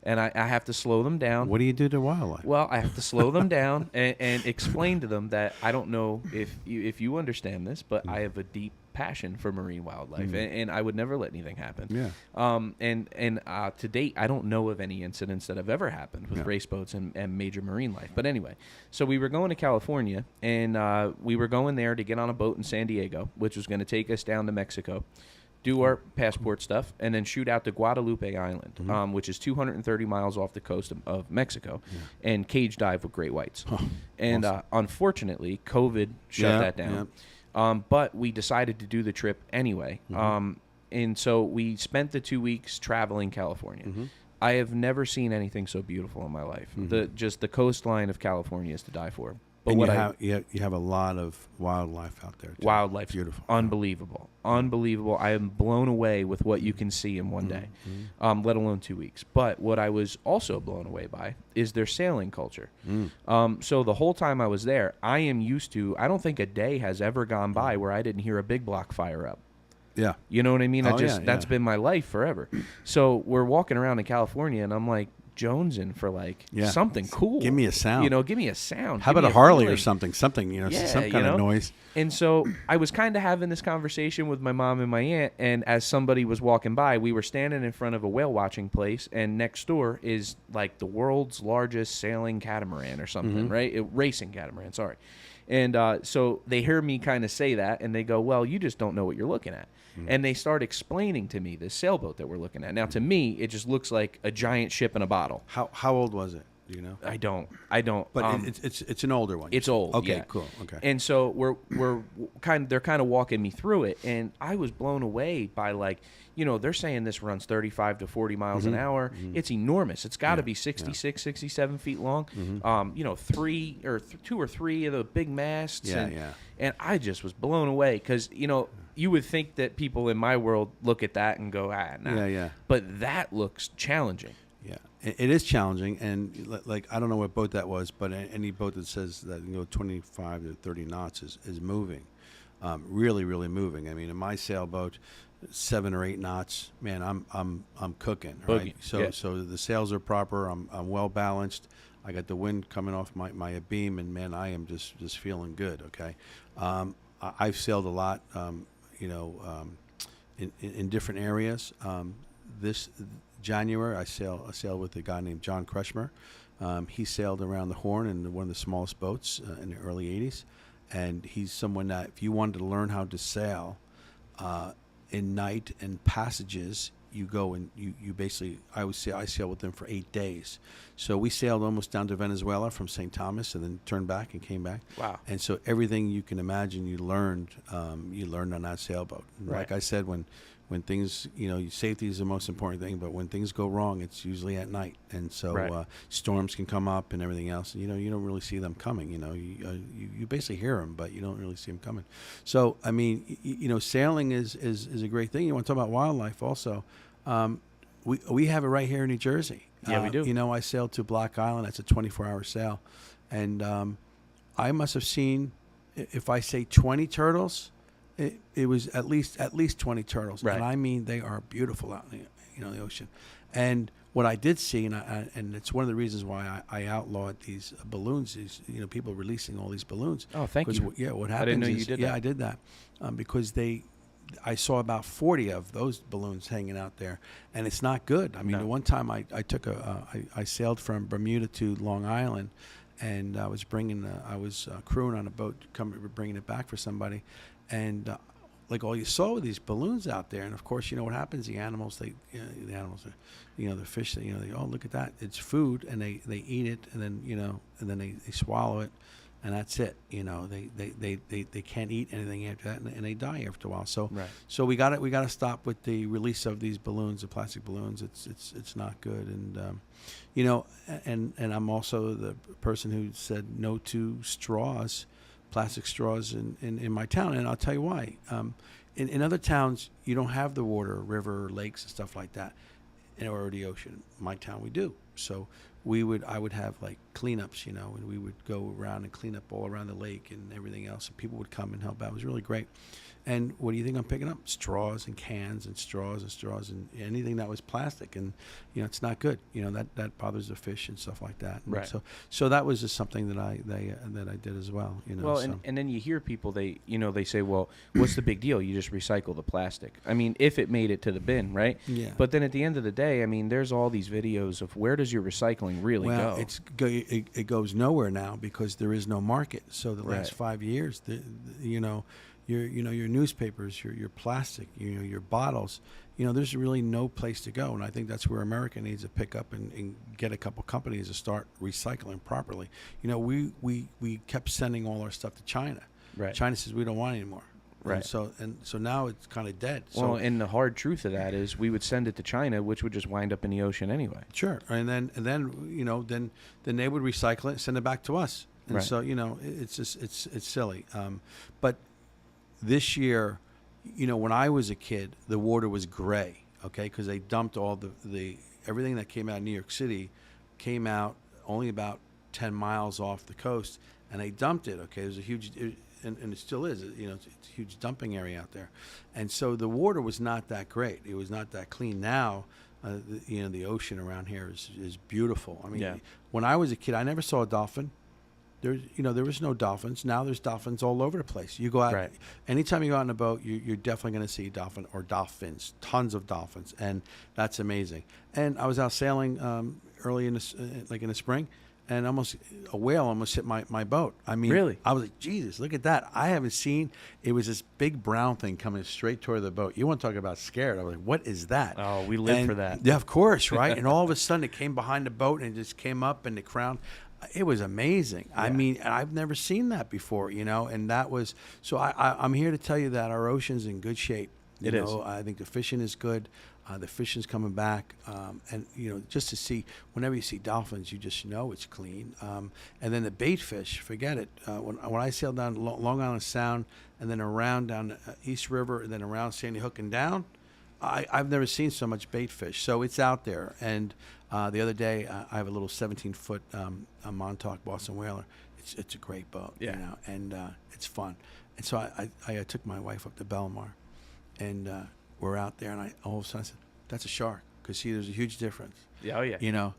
And I have to slow them down. What do you do to wildlife? Well, I have to slow them down and explain to them that I don't know if you understand this, but I have a deep passion for marine wildlife, and I would never let anything happen. Yeah. And to date, I don't know of any incidents that have ever happened with race boats and major marine life. But anyway, so we were going to California, and we were going there to get on a boat in San Diego, which was going to take us down to Mexico, do our passport stuff, and then shoot out to Guadalupe Island, which is 230 miles off the coast of Mexico, and cage dive with great whites. And awesome. Unfortunately, COVID shut that down. But we decided to do the trip anyway. And so we spent the 2 weeks traveling California. I have never seen anything so beautiful in my life. Just the coastline of California is to die for. But and you have a lot of wildlife out there, too. Wildlife. Beautiful. Unbelievable. Unbelievable. I am blown away with what you can see in one day, let alone 2 weeks. But what I was also blown away by is their sailing culture. So the whole time I was there, I am used to, I don't think a day has ever gone by where I didn't hear a big block fire up. Yeah. You know what I mean? That's been my life forever. So we're walking around in California, and I'm like, jonesing for something cool. Give me a sound. Give me a sound. How about a Harley or something? Something, some kind of noise. And so I was kind of having this conversation with my mom and my aunt, and as somebody was walking by, we were standing in front of a whale watching place, and next door is like the world's largest sailing catamaran or something, right? Racing catamaran, sorry. And so they hear me kind of say that, and they go, well, you just don't know what you're looking at. And they start explaining to me this sailboat that we're looking at. Now, to me, it just looks like a giant ship in a bottle. How old was it? Do you know? I don't. But it's an older one. It's old. Okay, yeah. cool. Okay. And so they're kind of walking me through it, and I was blown away by they're saying this runs 35 to 40 miles an hour. It's enormous. It's got to be 66, 67 feet long. 2 or 3 of the big masts. And I just was blown away because, you would think that people in my world look at that and go, nah. Yeah. But that looks challenging. Yeah, it is challenging. And I don't know what boat that was, but any boat that says that 25 to 30 knots is moving. really, really moving. I mean, in my sailboat, 7 or 8 knots, man, I'm cooking, right? Boogie, So yeah. so the sails are proper. I'm well balanced. I got the wind coming off my beam, and man, I am just feeling good. Okay, I've sailed a lot, in different areas. This January, I sailed with a guy named John Krushmer. He sailed around the Horn in one of the smallest boats in the early '80s, and he's someone that if you wanted to learn how to sail in night and passages, you go and you basically, I sailed with them for 8 days. So we sailed almost down to Venezuela from St. Thomas and then turned back and came back. Wow. And so everything you can imagine you learned on that sailboat. Right. Like I said, when things, safety is the most important thing, but when things go wrong, it's usually at night. And so Right. storms can come up and everything else. And, you don't really see them coming. You basically hear them, but you don't really see them coming. So, I mean, sailing is a great thing. You want to talk about wildlife also. We have it right here in New Jersey. Yeah, we do. I sailed to Block Island. That's a 24-hour sail. And I must have seen, if I say 20 turtles, it was at least 20 turtles. Right. And I mean, they are beautiful out in the ocean. And what I did see, and it's one of the reasons why I outlawed these balloons, is people releasing all these balloons. Oh, thank you. Yeah, what happens I didn't know is, you did yeah, that. I did that because I saw about 40 of those balloons hanging out there, and it's not good. I mean, No. the one time I took I sailed from Bermuda to Long Island, and I was crewing on a boat, bringing it back for somebody, and like all you saw with these balloons out there, and of course, what happens? The animals, the fish, they oh, look at that, it's food, and they eat it, and then they swallow it. And that's it. They can't eat anything after that, and they die after a while. So, Right. so we got to stop with the release of these balloons, the plastic balloons. It's not good. And and I'm also the person who said no to straws, plastic straws in my town, and I'll tell you why. In other towns, you don't have the water, river, lakes, and stuff like that, or the ocean. In my town, we do. So I would have like cleanups, and we would go around and clean up all around the lake and everything else, and people would come and help out. It was really great. And what do you think I'm picking up? Straws and cans and straws and anything that was plastic, and it's not good. That bothers the fish and stuff like that. And Right. So that was just something that I did as well. Well, and then you hear people, they say, well, what's the big deal? You just recycle the plastic. I mean, if it made it to the bin, right? Yeah. But then at the end of the day, I mean, there's all these videos of where does your recycling really Well, go? it goes nowhere now because there is no market. So the last Right. 5 years, your newspapers, your plastic, your bottles, there's really no place to go. And I think that's where America needs to pick up and get a couple companies to start recycling properly. We kept sending all our stuff to China. Right. China says we don't want it anymore. Right. And so now it's kind of dead. Well, and the hard truth of that is we would send it to China, which would just wind up in the ocean anyway. Sure, and then they would recycle it and send it back to us. And Right. so it's just it's silly. But this year, when I was a kid, the water was gray. Okay, because they dumped all the everything that came out of New York City came out only about 10 miles off the coast, and they dumped it. Okay, there's a huge. And it still is, it's a huge dumping area out there. And so the water was not that great. It was not that clean. Now, the ocean around here is beautiful. I mean, Yeah. when I was a kid, I never saw a dolphin. There was no dolphins. Now there's dolphins all over the place. You go out, Right. anytime you go out in a boat, you're definitely going to see dolphin or dolphins, tons of dolphins. And that's amazing. And I was out sailing early in the spring, and a whale almost hit my boat. I mean, Really? I was like, Jesus, look at that. I haven't seen, it was this big brown thing coming straight toward the boat. You want to talk about scared. I was like, what is that? Oh, we live for that. Yeah, of course, right? And all of a sudden it came behind the boat and it just came up and the crown. It was amazing. Yeah. I mean, I've never seen that before, and that was, so I'm here to tell you that our ocean's in good shape. It is. I think the fishing is good. The fishing's coming back, and just to see, whenever you see dolphins, you just know it's clean. And then the bait fish, forget it. When I sailed down Long Island Sound and then around down East River and then around Sandy Hook and down, I've never seen so much bait fish. So it's out there. And the other day, I have a little 17-foot Montauk Boston Whaler. It's a great boat, Yeah. and it's fun. And so I took my wife up to Belmar, and we're out there, and I all of a sudden said, "That's a shark." Because see, there's a huge difference. Yeah, oh yeah. You know,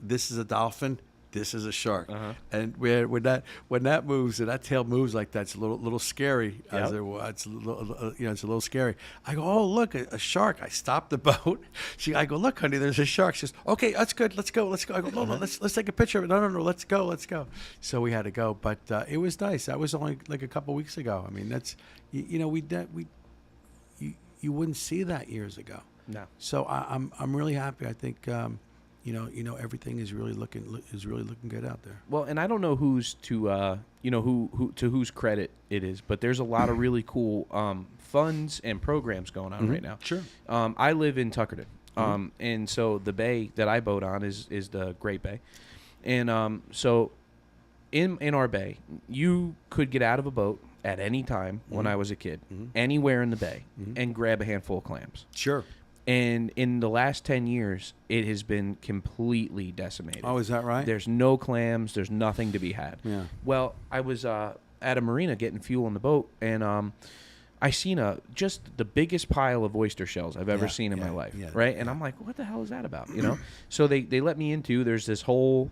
this is a dolphin. This is a shark, and when that moves and that tail moves like that, it's a little scary. Yep. It's a little, it's a little scary. I go, oh look, a shark! I stop the boat. I go, look, honey, there's a shark. She says, okay, that's good. Let's go. I go, no, let's take a picture of it. No, let's go. So we had to go, but it was nice. That was only like a couple weeks ago. I mean, that's you wouldn't see that years ago. No. So I'm really happy. I think. Everything is really looking good out there. Well, and I don't know who's to who to whose credit it is, but there's a lot of really cool funds and programs going on right now. Sure. I live in Tuckerton, and so the bay that I boat on is the Great Bay, and so in our bay, you could get out of a boat at any time when I was a kid, anywhere in the bay, and grab a handful of clams. Sure. And in the last 10 years, it has been completely decimated. Oh, is that right? There's no clams. There's nothing to be had. Yeah. Well, I was at a marina getting fuel in the boat, and I seen just the biggest pile of oyster shells I've ever seen in my life, right? And I'm like, what the hell is that about, So they let me into, there's this whole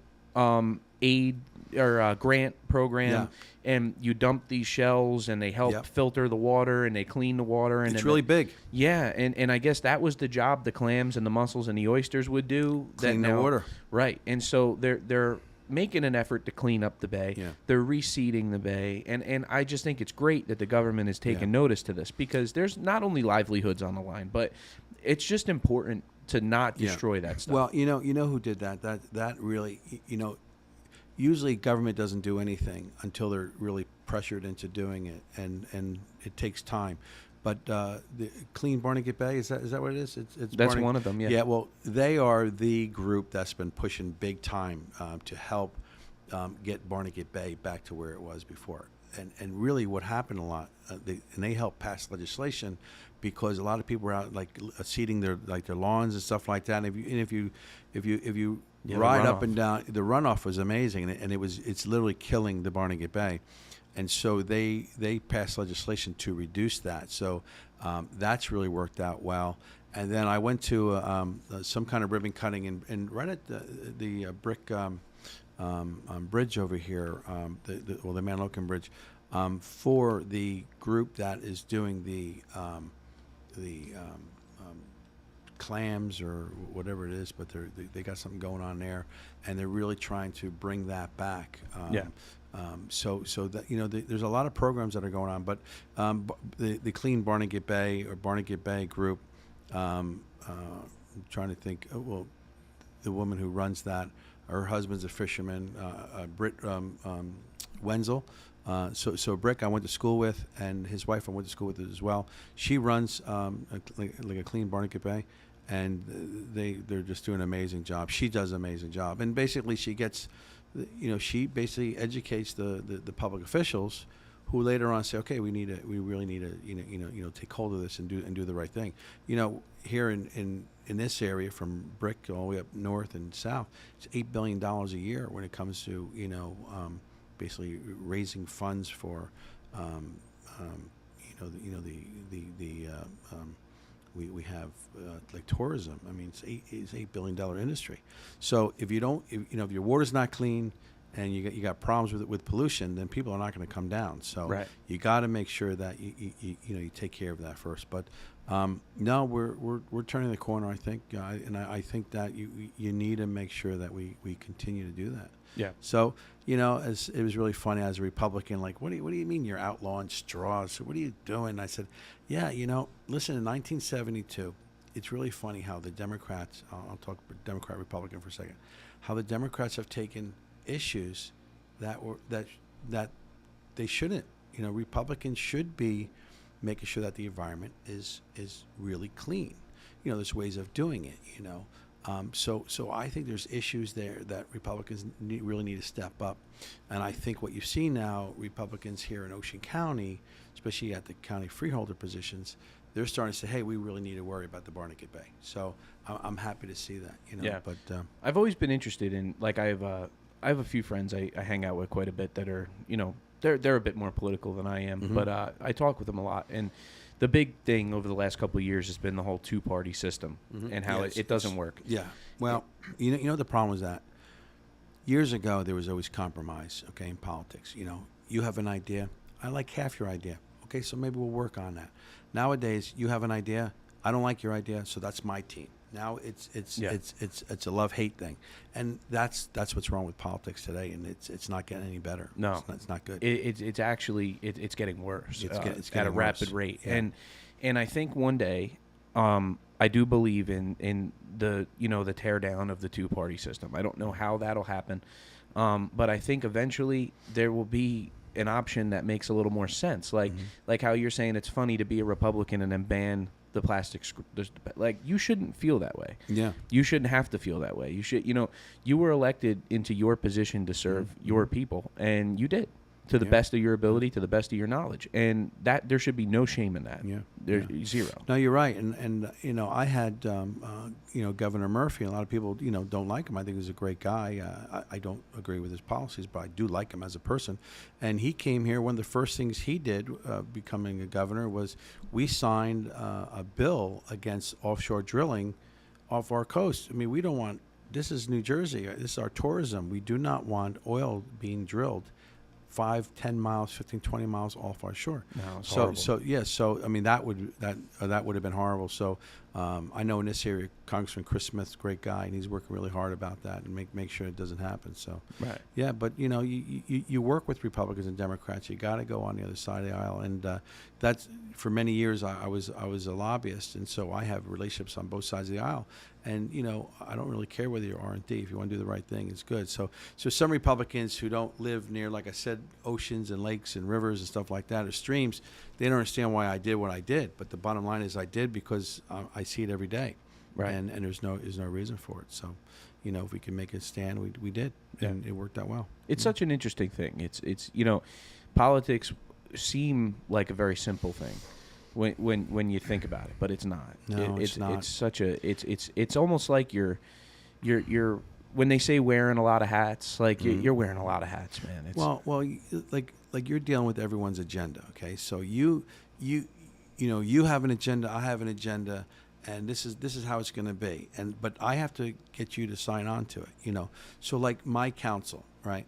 aid or grant program, and you dump these shells, and they help filter the water, and they clean the water. And it's really big. Yeah, and I guess that was the job the clams and the mussels and the oysters would do. Clean the water. Right, and so they're making an effort to clean up the bay. Yeah. They're reseeding the bay, and I just think it's great that the government is taking notice to this, because there's not only livelihoods on the line, but it's just important to not destroy that stuff. Well, you know who did that? That really, usually government doesn't do anything until they're really pressured into doing it, and it takes time. But the Clean Barnegat Bay, is that what it is? It's That's one of them, yeah. Yeah, well, they are the group that's been pushing big time to help get Barnegat Bay back to where it was before. And really what happened a lot, they helped pass legislation because a lot of people were out like seeding their lawns and stuff like that. And if you ride up and down, the runoff was amazing, and it's literally killing the Barnegat Bay. And so they passed legislation to reduce that. So that's really worked out well. And then I went to some kind of ribbon cutting, and right at the brick bridge over here, the Manlocan Bridge, for the group that is doing the clams or whatever it is, but they got something going on there, and they're really trying to bring that back. So that there's a lot of programs that are going on, but the Clean Barnegat Bay or Barnegat Bay group, I'm trying to think. Well, the woman who runs that, her husband's a fisherman, Britt Wenzel. So Brick I went to school with, and his wife I went to school with as well. She runs like a Clean Barnegat Bay, and they're just doing an amazing job. She does an amazing job, and basically she gets, she basically educates the public officials, who later on say, okay, we really need to take hold of this and do the right thing. Here in this area, from Brick all the way up north and south, it's $8 billion a year when it comes to basically raising funds for we have like tourism. I mean, it's $8 billion industry. So if your water's not clean and you got problems with pollution, then people are not going to come down. So you got to make sure that you take care of that first. But no, we're turning the corner, I think, and I think that you need to make sure that we continue to do that. Yeah. So it was really funny as a Republican. Like, what do you mean you're outlawing straws? What are you doing? And I said, yeah, listen, in 1972, it's really funny how the Democrats. I'll talk Democrat Republican for a second. How the Democrats have taken issues that they shouldn't. Republicans should be making sure that the environment is really clean. There's ways of doing it. So I think there's issues there that Republicans really need to step up. And I think what you see now, Republicans here in Ocean County, especially at the county freeholder positions, they're starting to say, hey, we really need to worry about the Barnegat Bay. So I'm happy to see that. Yeah. But I've always been interested in, like, I have a few friends I hang out with quite a bit that are, they're a bit more political than I am, but I talk with them a lot. And the big thing over the last couple of years has been the whole two-party system and how it doesn't work. Yeah. Well, you know the problem is that years ago there was always compromise. Okay, in politics, you have an idea, I like half your idea. Okay, so maybe we'll work on that. Nowadays, you have an idea, I don't like your idea, so that's my team. Now it's a love-hate thing, and that's what's wrong with politics today, and it's not getting any better. No, it's not good. It's actually it's getting worse. It's getting at a worse. rapid rate, Yeah. and I think one day, I do believe in the the tear down of the two-party system. I don't know how that'll happen, but I think eventually there will be an option that makes a little more sense. Like how you're saying it's funny to be a Republican and then ban the plastic like you shouldn't feel that way. Yeah. You shouldn't have to feel that way. You should, you were elected into your position to serve your people, and you did to the best of your ability, to the best of your knowledge. And that there should be no shame in that. Zero. No, you're right. And I had Governor Murphy, and a lot of people don't like him. I think he's a great guy. I don't agree with his policies, but I do like him as a person. And he came here. One of the first things he did, becoming a governor, was we signed a bill against offshore drilling off our coast. I mean, we don't want. This is New Jersey. This is our tourism. We do not want oil being drilled 5, 10 miles, 15, 20 miles off our shore. No, it's horrible. So I mean that would have been horrible. So I know in this area, Congressman Chris Smith's a great guy, and he's working really hard about that and make sure it doesn't happen. So right. Yeah, but you work with Republicans and Democrats. You got to go on the other side of the aisle, and that's for many years I was a lobbyist, and so I have relationships on both sides of the aisle. And I don't really care whether you're R&D. If you want to do the right thing, it's good. So some Republicans who don't live near, like I said, oceans and lakes and rivers and stuff like that, or streams, they don't understand why I did what I did. But the bottom line is I did because I see it every day, right? And there's no reason for it. So, if we can make a stand, we did, and it worked out well. It's such an interesting thing. It's politics seem like a very simple thing when you think about it, but it's not. No, it's not. It's such a it's almost like you're when they say wearing a lot of hats, like you're wearing a lot of hats, man. It's, well, like you're dealing with everyone's agenda. Okay, so you have an agenda, I have an agenda, and this is how it's going to be. But I have to get you to sign on to it. So like my council, right?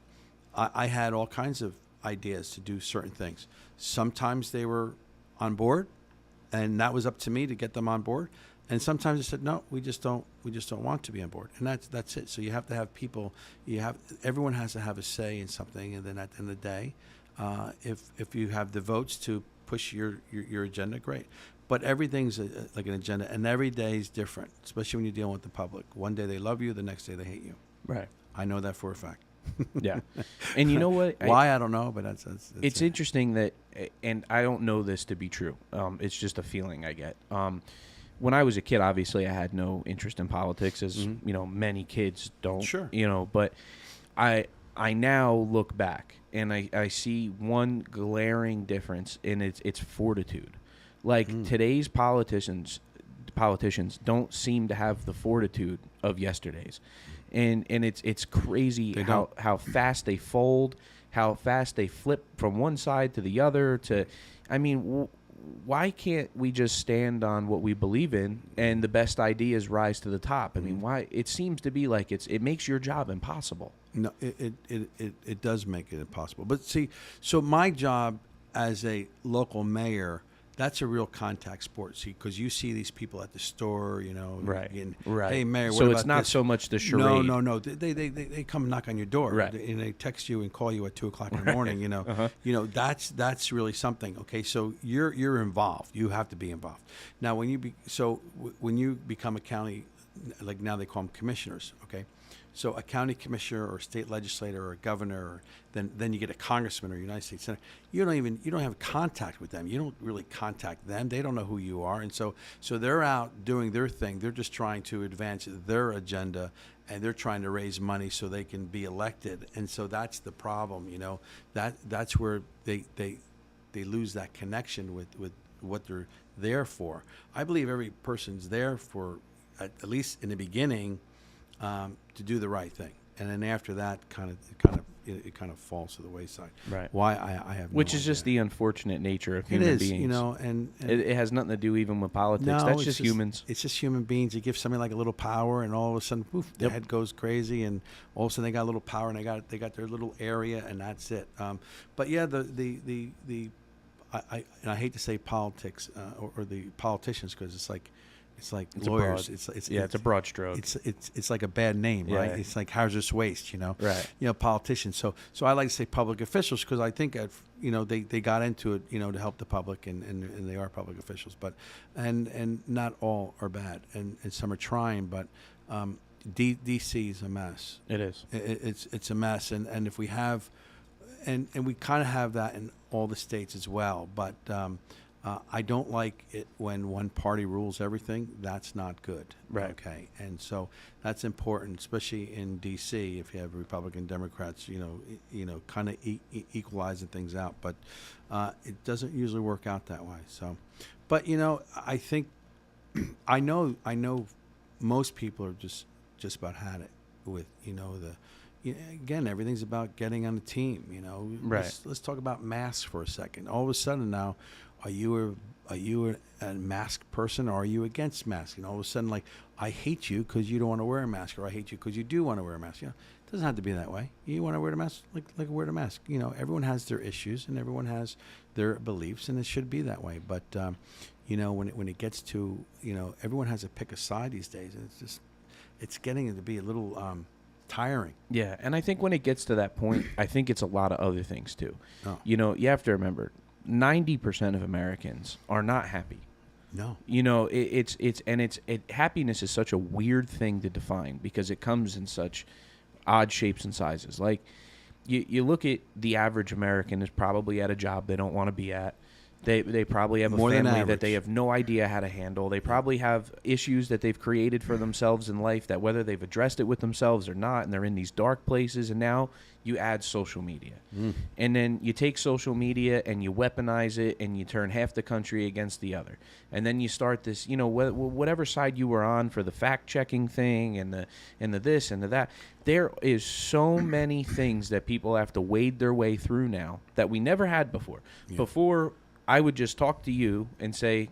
I had all kinds of ideas to do certain things. Sometimes they were on board, and that was up to me to get them on board. And sometimes they said, no, we just don't want to be on board, and that's it. So you have to have people. Everyone has to have a say in something, and then at the end of the day, if you have the votes to push your agenda, great. But everything's like an agenda, and every day is different, especially when you're dealing with the public. One day they love you, the next day they hate you. right. I know that for a fact. Yeah. And you know what? Why I don't know, but that's it's interesting that, and I don't know this to be true. It's just a feeling I get. When I was a kid, obviously I had no interest in politics, as many kids don't. Sure. But I now look back and I see one glaring difference, and it's fortitude. Like today's politicians don't seem to have the fortitude of yesterday's. And it's crazy how fast they fold, how fast they flip from one side to the other. Why can't we just stand on what we believe in, and the best ideas rise to the top? I mean, why? It seems to be like it makes your job impossible. No, it does make it impossible. But see, so my job as a local mayor, that's a real contact sport. See, because you see these people at the store, right? Right. Hey, mayor. So what it's about not this? so much the charade. No. They come knock on your door, right? And they text you and call you at 2:00 in the morning. That's really something. Okay, so you're involved. You have to be involved. Now, when you become a county, like now they call them commissioners. Okay. So a county commissioner or state legislator or a governor, or then you get a congressman or United States senator. You don't have contact with them. You don't really contact them. They don't know who you are, and so they're out doing their thing. They're just trying to advance their agenda, and they're trying to raise money so they can be elected. And so that's the problem. That's where they lose that connection with what they're there for. I believe every person's there for, at least in the beginning, to do the right thing, and then after that, kind of it kind of falls to the wayside. Right. Why I have Which no is just idea. the unfortunate nature of It human is, beings. and It has nothing to do even with politics. no, That's it's just humans. It's just human beings. You give somebody like a little power, and all of a sudden, poof, their head goes crazy, and all of a sudden they got a little power, and they got their little area, and that's it. But yeah, I hate to say politics or the politicians, because it's like It's lawyers. It's a broad stroke. It's like a bad name, right? Yeah. It's like hazardous waste, Right. Politicians. So I like to say public officials, because I think they got into it, to help the public, and they are public officials, but and not all are bad, and some are trying, but DC is a mess. It is. It's a mess, and if we have, and we kind of have that in all the states as well, but I don't like it when one party rules everything. That's not good. Right. Okay. And so that's important, especially in D.C. if you have Republican, Democrats, kind of equalizing things out. But it doesn't usually work out that way. So, but I think I know most people are just about had it with again, everything's about getting on a team. Right. Let's talk about masks for a second. All of a sudden now, are you a mask person, or are you against masks? All of a sudden, like, I hate you because you don't want to wear a mask, or I hate you because you do want to wear a mask. It doesn't have to be that way. You want to wear a mask, like wear a mask. Everyone has their issues and everyone has their beliefs, and it should be that way. But when it gets to everyone has to pick a side these days, and it's getting to be a little tiring. Yeah, and I think when it gets to that point, I think it's a lot of other things too. Oh. You have to remember, 90% of Americans are not happy. No. Happiness is such a weird thing to define because it comes in such odd shapes and sizes. Like, you look at the average American is probably at a job they don't want to be at. They probably have a More than family average. that they have no idea how to handle. They probably have issues that they've created for themselves in life that whether they've addressed it with themselves or not, and they're in these dark places. And now you add social media. And then you take social media and you weaponize it and you turn half the country against the other. And then you start this, whatever side you were on for the fact-checking thing and the this and the that. There is so many things that people have to wade their way through now that we never had before. Yeah. Before, I would just talk to you and say,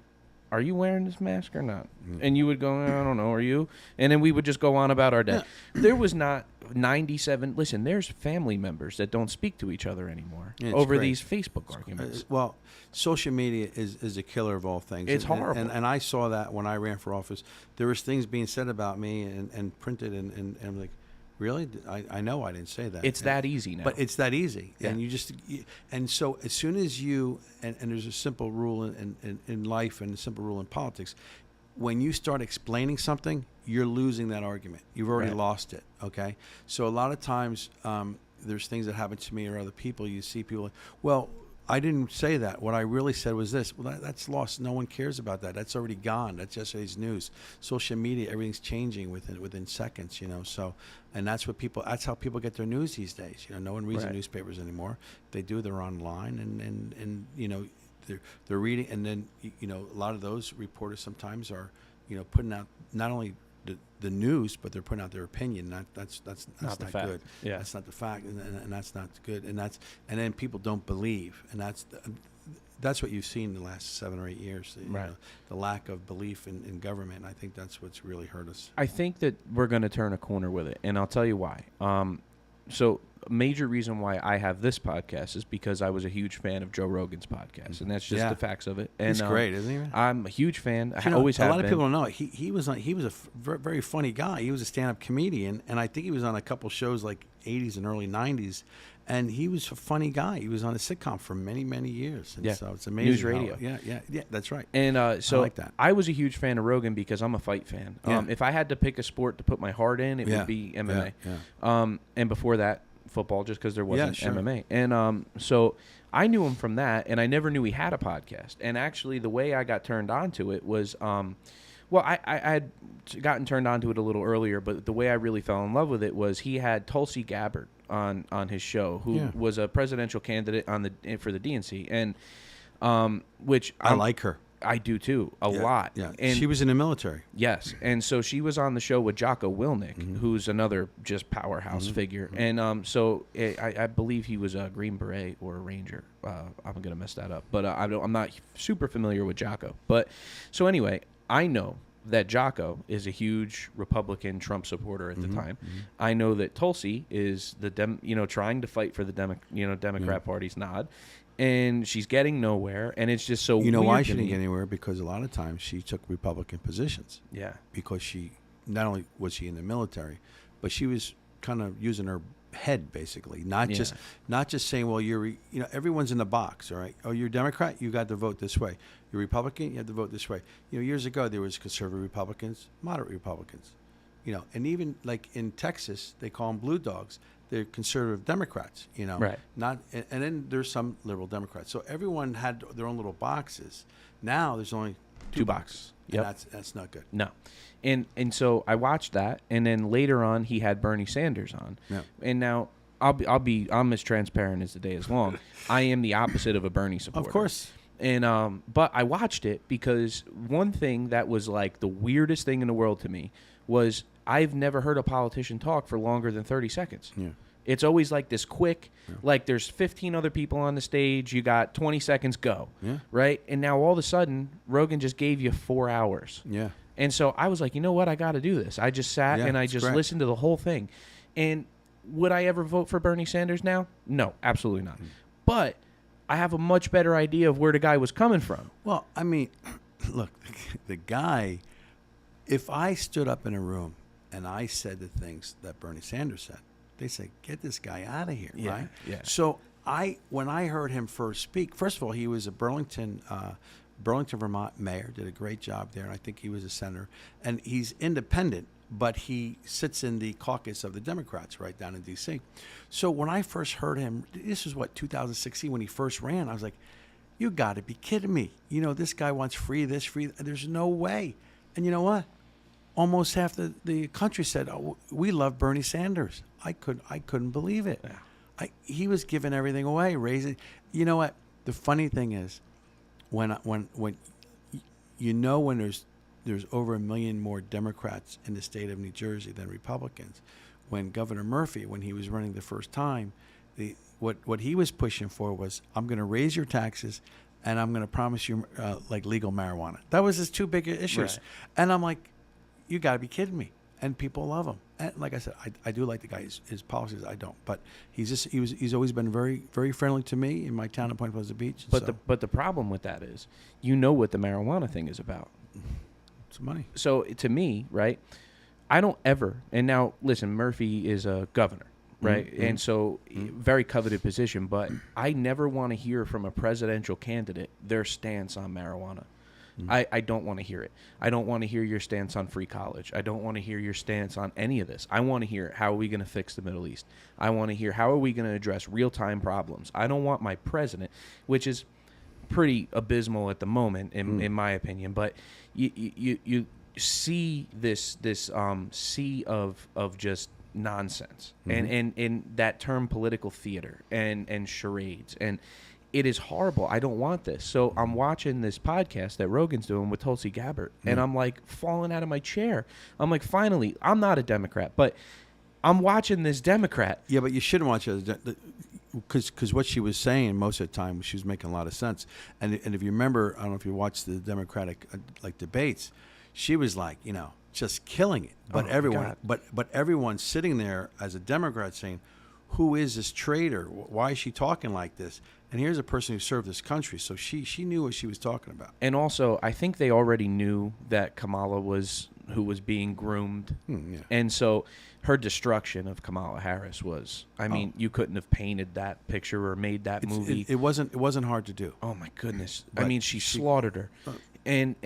are you wearing this mask or not? And you would go, I don't know, are you? And then we would just go on about our day. Yeah. There was not 97. Listen, there's family members that don't speak to each other anymore Yeah, it's over great. these Facebook arguments. Well, social media is a killer of all things. It's And- horrible. And I saw that when I ran for office. There was things being said about me and printed, and I'm like, really? I know I didn't say that. It's that easy now. But it's that easy. Yeah. And and so as soon as and there's a simple rule in life and a simple rule in politics, when you start explaining something, you're losing that argument. You've already Right. lost it, okay? So a lot of times there's things that happen to me or other people, you see people like, well, I didn't say that. What I really said was this. Well, that's lost. No one cares about that. That's already gone. That's yesterday's news. Social media, everything's changing within seconds, So, and that's how people get their news these days. No one reads the Right. newspapers anymore. They do. They're online, and they're reading, and then a lot of those reporters sometimes are putting out not only the news, but they're putting out their opinion. That's Not the not fact. good. Yeah. That's not the fact, and that's not good. And then people don't believe, and that's what you've seen in the last 7 or 8 years. Right. The lack of belief in government. I think that's what's really hurt us. I think that we're going to turn a corner with it, and I'll tell you why. So a major reason why I have this podcast is because I was a huge fan of Joe Rogan's podcast, and that's just Yeah. the facts of it. And He's great, isn't he? I'm a huge fan. I You know, always have a lot been. of people don't know. He was a very funny guy. He was a stand-up comedian, and I think he was on a couple shows like 80s and early 90s. And he was a funny guy. He was on a sitcom for many, many years. And Yeah. so it's amazing. News how- radio. Yeah, that's right. And so I like that. I was a huge fan of Rogan because I'm a fight fan. Yeah. If I had to pick a sport to put my heart in, it Yeah. would be MMA. Yeah. And before that, football, just because there wasn't sure. MMA. And so I knew him from that, and I never knew he had a podcast. And actually, the way I got turned on to it was, I had gotten turned on to it a little earlier, but the way I really fell in love with it was he had Tulsi Gabbard on his show, who Yeah. was a presidential candidate for the DNC, and which I like her. I do too, a lot. Yeah, And she was in the military. yes, and so she was on the show with Jocko Willink, who's another just powerhouse figure, and so I believe he was a Green Beret or a Ranger. I'm gonna mess that up, but I'm not super familiar with Jocko. But so anyway, I know that Jocko is a huge Republican Trump supporter at the time. I know that Tulsi is trying to fight for the Democrat Party's nod, and she's getting nowhere, and it's just so You know weird why to she didn't me. get anywhere? Because a lot of times she took Republican positions. Yeah. Because she, not only was she in the military, but she was kind of using her head basically, not just saying, well, everyone's in the box, all right? Oh, you're a Democrat, you got to vote this way. You're Republican, you have to vote this way. Years ago there was conservative Republicans, moderate Republicans, and even like in Texas they call them blue dogs. They're conservative Democrats, Right. Not, and then there's some liberal Democrats. So everyone had their own little boxes. Now there's only two boxes. Yep. And that's not good. No. And so I watched that, and then later on he had Bernie Sanders on. Yeah. And now I'm as transparent as the day is long. I am the opposite of a Bernie supporter. Of course. And but I watched it because one thing that was like the weirdest thing in the world to me was I've never heard a politician talk for longer than 30 seconds. Yeah. It's always like this quick, like there's 15 other people on the stage, you got 20 seconds, go. Yeah. Right? And now all of a sudden, Rogan just gave you 4 hours. Yeah. And so I was like, you know what? I got to do this. I just sat and I just listened to the whole thing. And would I ever vote for Bernie Sanders now? No, absolutely not. But I have a much better idea of where the guy was coming from. Well, I mean, look, the guy, if I stood up in a room and I said the things that Bernie Sanders said, they say, get this guy out of here, right? Yeah. So when I heard him first speak, first of all, he was a Burlington, Vermont mayor, did a great job there, and I think he was a senator. And he's independent, but he sits in the caucus of the Democrats right down in D.C. So when I first heard him, this was 2016 when he first ran, I was like, you got to be kidding me. This guy wants free this, free. There's no way. And you know what? Almost half the country said, "Oh, we love Bernie Sanders." I couldn't believe it. Yeah. He was giving everything away, raising. You know what? The funny thing is, when there's over 1 million more Democrats in the state of New Jersey than Republicans. When Governor Murphy, when he was running the first time, what he was pushing for was, I'm going to raise your taxes, and I'm going to promise you like legal marijuana. That was his two big issues, Right. And I'm like, you got to be kidding me. And people love him. And like I said, I do like the guy. His policies I don't, but he's always been very, very friendly to me in my town of Point Pleasant Beach. But the problem with that is, what the marijuana thing is about. It's money. So to me, right, I don't ever. And now listen, Murphy is a governor, right, and so very coveted position. But I never want to hear from a presidential candidate their stance on marijuana. I don't want to hear it. I don't want to hear your stance on free college. I don't want to hear your stance on any of this. I want to hear, how are we going to fix the Middle East? I want to hear, how are we going to address real-time problems? I don't want my president, which is pretty abysmal at the moment, in my opinion, but you see this sea of just nonsense and that term political theater and charades, and it is horrible. I don't want this. So I'm watching this podcast that Rogan's doing with Tulsi Gabbard, and I'm like falling out of my chair. I'm like, finally, I'm not a Democrat, but I'm watching this Democrat. Yeah, but you shouldn't watch it because what she was saying most of the time, she was making a lot of sense. And if you remember, I don't know if you watched the Democratic debates, she was like, just killing it. But everyone's sitting there as a Democrat saying, who is this traitor? Why is she talking like this? And here's a person who served this country. So she knew what she was talking about. And also, I think they already knew that Kamala was who was being groomed. Yeah. And so her destruction of Kamala Harris was, I mean, you couldn't have painted that picture or made that movie. It wasn't hard to do. Oh, my goodness. But I mean, she slaughtered her. And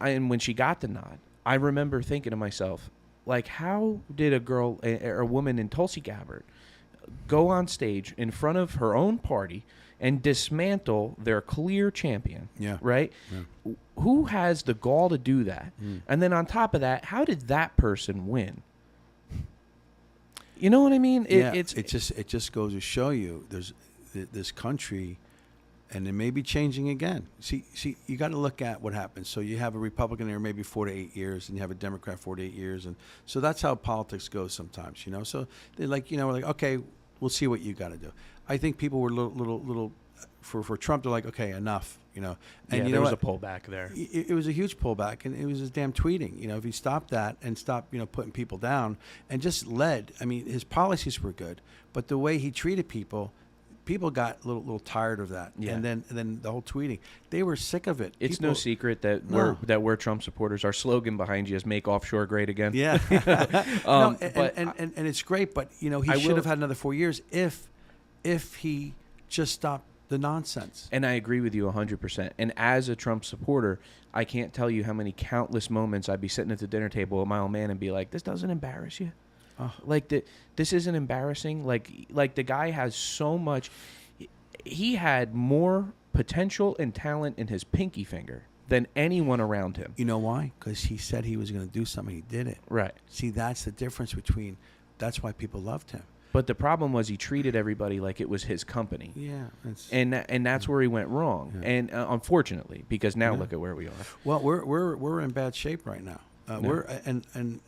when she got the nod, I remember thinking to myself, like, how did a woman in Tulsi Gabbard go on stage in front of her own party and dismantle their clear champion, right? Yeah. Who has the gall to do that? And then on top of that, how did that person win? You know what I mean? It just goes to show you, there's this country and it may be changing again. See, you got to look at what happens. So you have a Republican there maybe 4 to 8 years, and you have a Democrat 4 to 8 years, and so that's how politics goes sometimes, you know. So they're like, you know, like, okay, we'll see what you got to do. I think people were little for Trump. They're like, okay, enough, you know. And you there know was what? a pullback there. It was a huge pullback, and it was his damn tweeting. You know, if he stopped that and stopped, you know, putting people down and just led. I mean, his policies were good, but the way he treated people got a little tired of that. Yeah. And then the whole tweeting, they were sick of it. It's People, no secret that No. we're Trump supporters. Our slogan behind you is "Make offshore great again." Yeah. Um, no, but and it's great, but you know, he I should will- have had another 4 years if he just stopped the nonsense. And I agree with you 100%. And as a Trump supporter, I can't tell you how many countless moments I'd be sitting at the dinner table with my old man and be like, "This doesn't embarrass you." Like this isn't embarrassing. Like the guy has so much. He had more potential and talent in his pinky finger than anyone around him. You know why? Because he said he was going to do something. He did it. Right. See, that's the difference between. That's why people loved him. But the problem was he treated everybody like it was his company. Yeah. And that's where he went wrong. Yeah. And unfortunately, because now Yeah. look at where we are. Well, we're in bad shape right now. We're and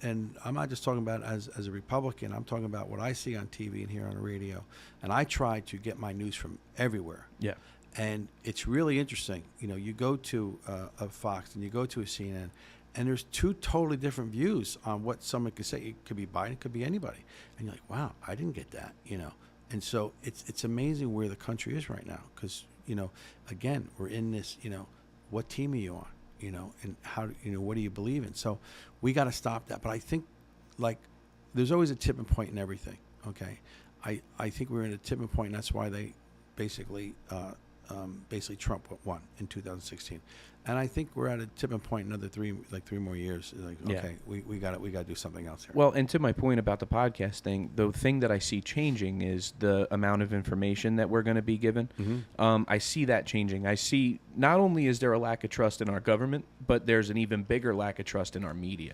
I'm not just talking about as a Republican. I'm talking about what I see on TV and hear on the radio. And I try to get my news from everywhere. Yeah. And it's really interesting. You know, you go to a Fox and you go to a CNN, and there's two totally different views on what someone could say. It could be Biden, it could be anybody. And you're like, wow, I didn't get that, you know. And so it's amazing where the country is right now because, you know, again, we're in this, you know, what team are you on? You know, and how, you know, what do you believe in? So we got to stop that. But I think, like, there's always a tipping point in everything, okay? I think we're in a tipping point, and that's why they basically Trump won in 2016. And I think we're at a tipping point another 3 more years. Like, okay, we got to do something else here. Well, and to my point about the podcast thing, the thing that I see changing is the amount of information that we're going to be given. Mm-hmm. I see that changing. I see not only is there a lack of trust in our government, but there's an even bigger lack of trust in our media.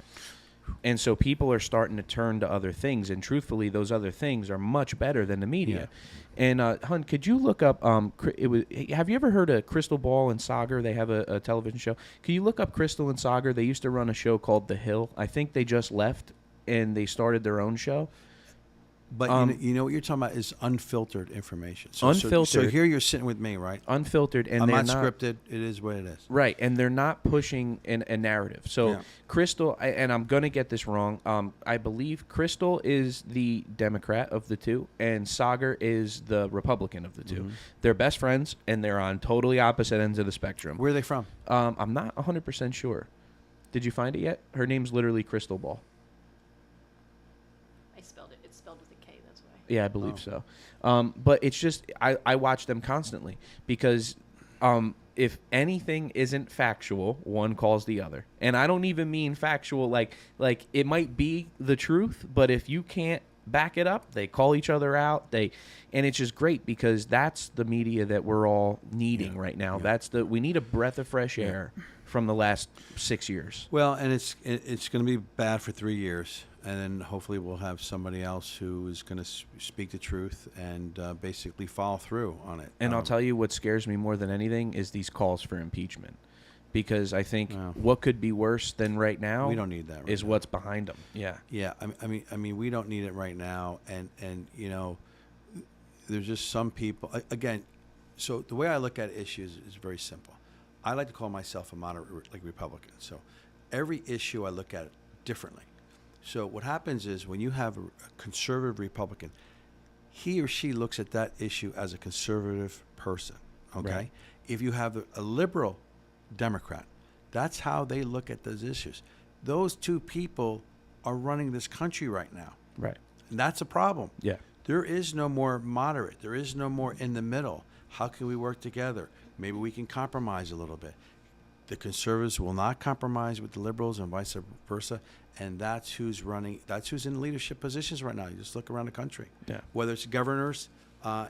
And so people are starting to turn to other things, and truthfully, those other things are much better than the media. Yeah. And Hun, could you look up? Have you ever heard of Crystal Ball and Sagar? They have a television show. Can you look up Crystal and Sagar? They used to run a show called The Hill. I think they just left, and they started their own show. But you know what you're talking about is unfiltered information. Unfiltered. So here you're sitting with me, right? Unfiltered, and I'm they're not not scripted. It is what it is. Right, and they're not pushing a narrative. So Yeah. Crystal, and I'm going to get this wrong, I believe Crystal is the Democrat of the two, and Sagar is the Republican of the two. Mm-hmm. They're best friends, and they're on totally opposite ends of the spectrum. Where are they from? I'm not 100% sure. Did you find it yet? Her name's literally Crystal Ball. I spelled it. It's spelled with a K. That's why. Yeah, I believe so. But it's just I watch them constantly because if anything isn't factual, one calls the other. And I don't even mean factual like it might be the truth, but if you can't back it up, they call each other out. And it's just great because that's the media that we're all needing right now. Yeah. We need a breath of fresh air from the last 6 years. Well, and it's going to be bad for 3 years. And then hopefully we'll have somebody else who is going to speak the truth and basically follow through on it. And I'll tell you what scares me more than anything is these calls for impeachment. Because I think what could be worse than right now we don't need that is what's behind them. Yeah. Yeah. I mean, we don't need it right now. And you know, there's just some people, again, so the way I look at issues is very simple. I like to call myself a moderate Republican. So every issue I look at it differently. So what happens is when you have a conservative Republican, he or she looks at that issue as a conservative person, okay? Right. If you have a liberal Democrat, that's how they look at those issues. Those two people are running this country right now. Right. And that's a problem. Yeah. There is no more moderate. There is no more in the middle. How can we work together? Maybe we can compromise a little bit. The conservatives will not compromise with the liberals and vice versa. And that's who's running. That's who's in leadership positions right now. You just look around the country. Yeah. Whether it's governors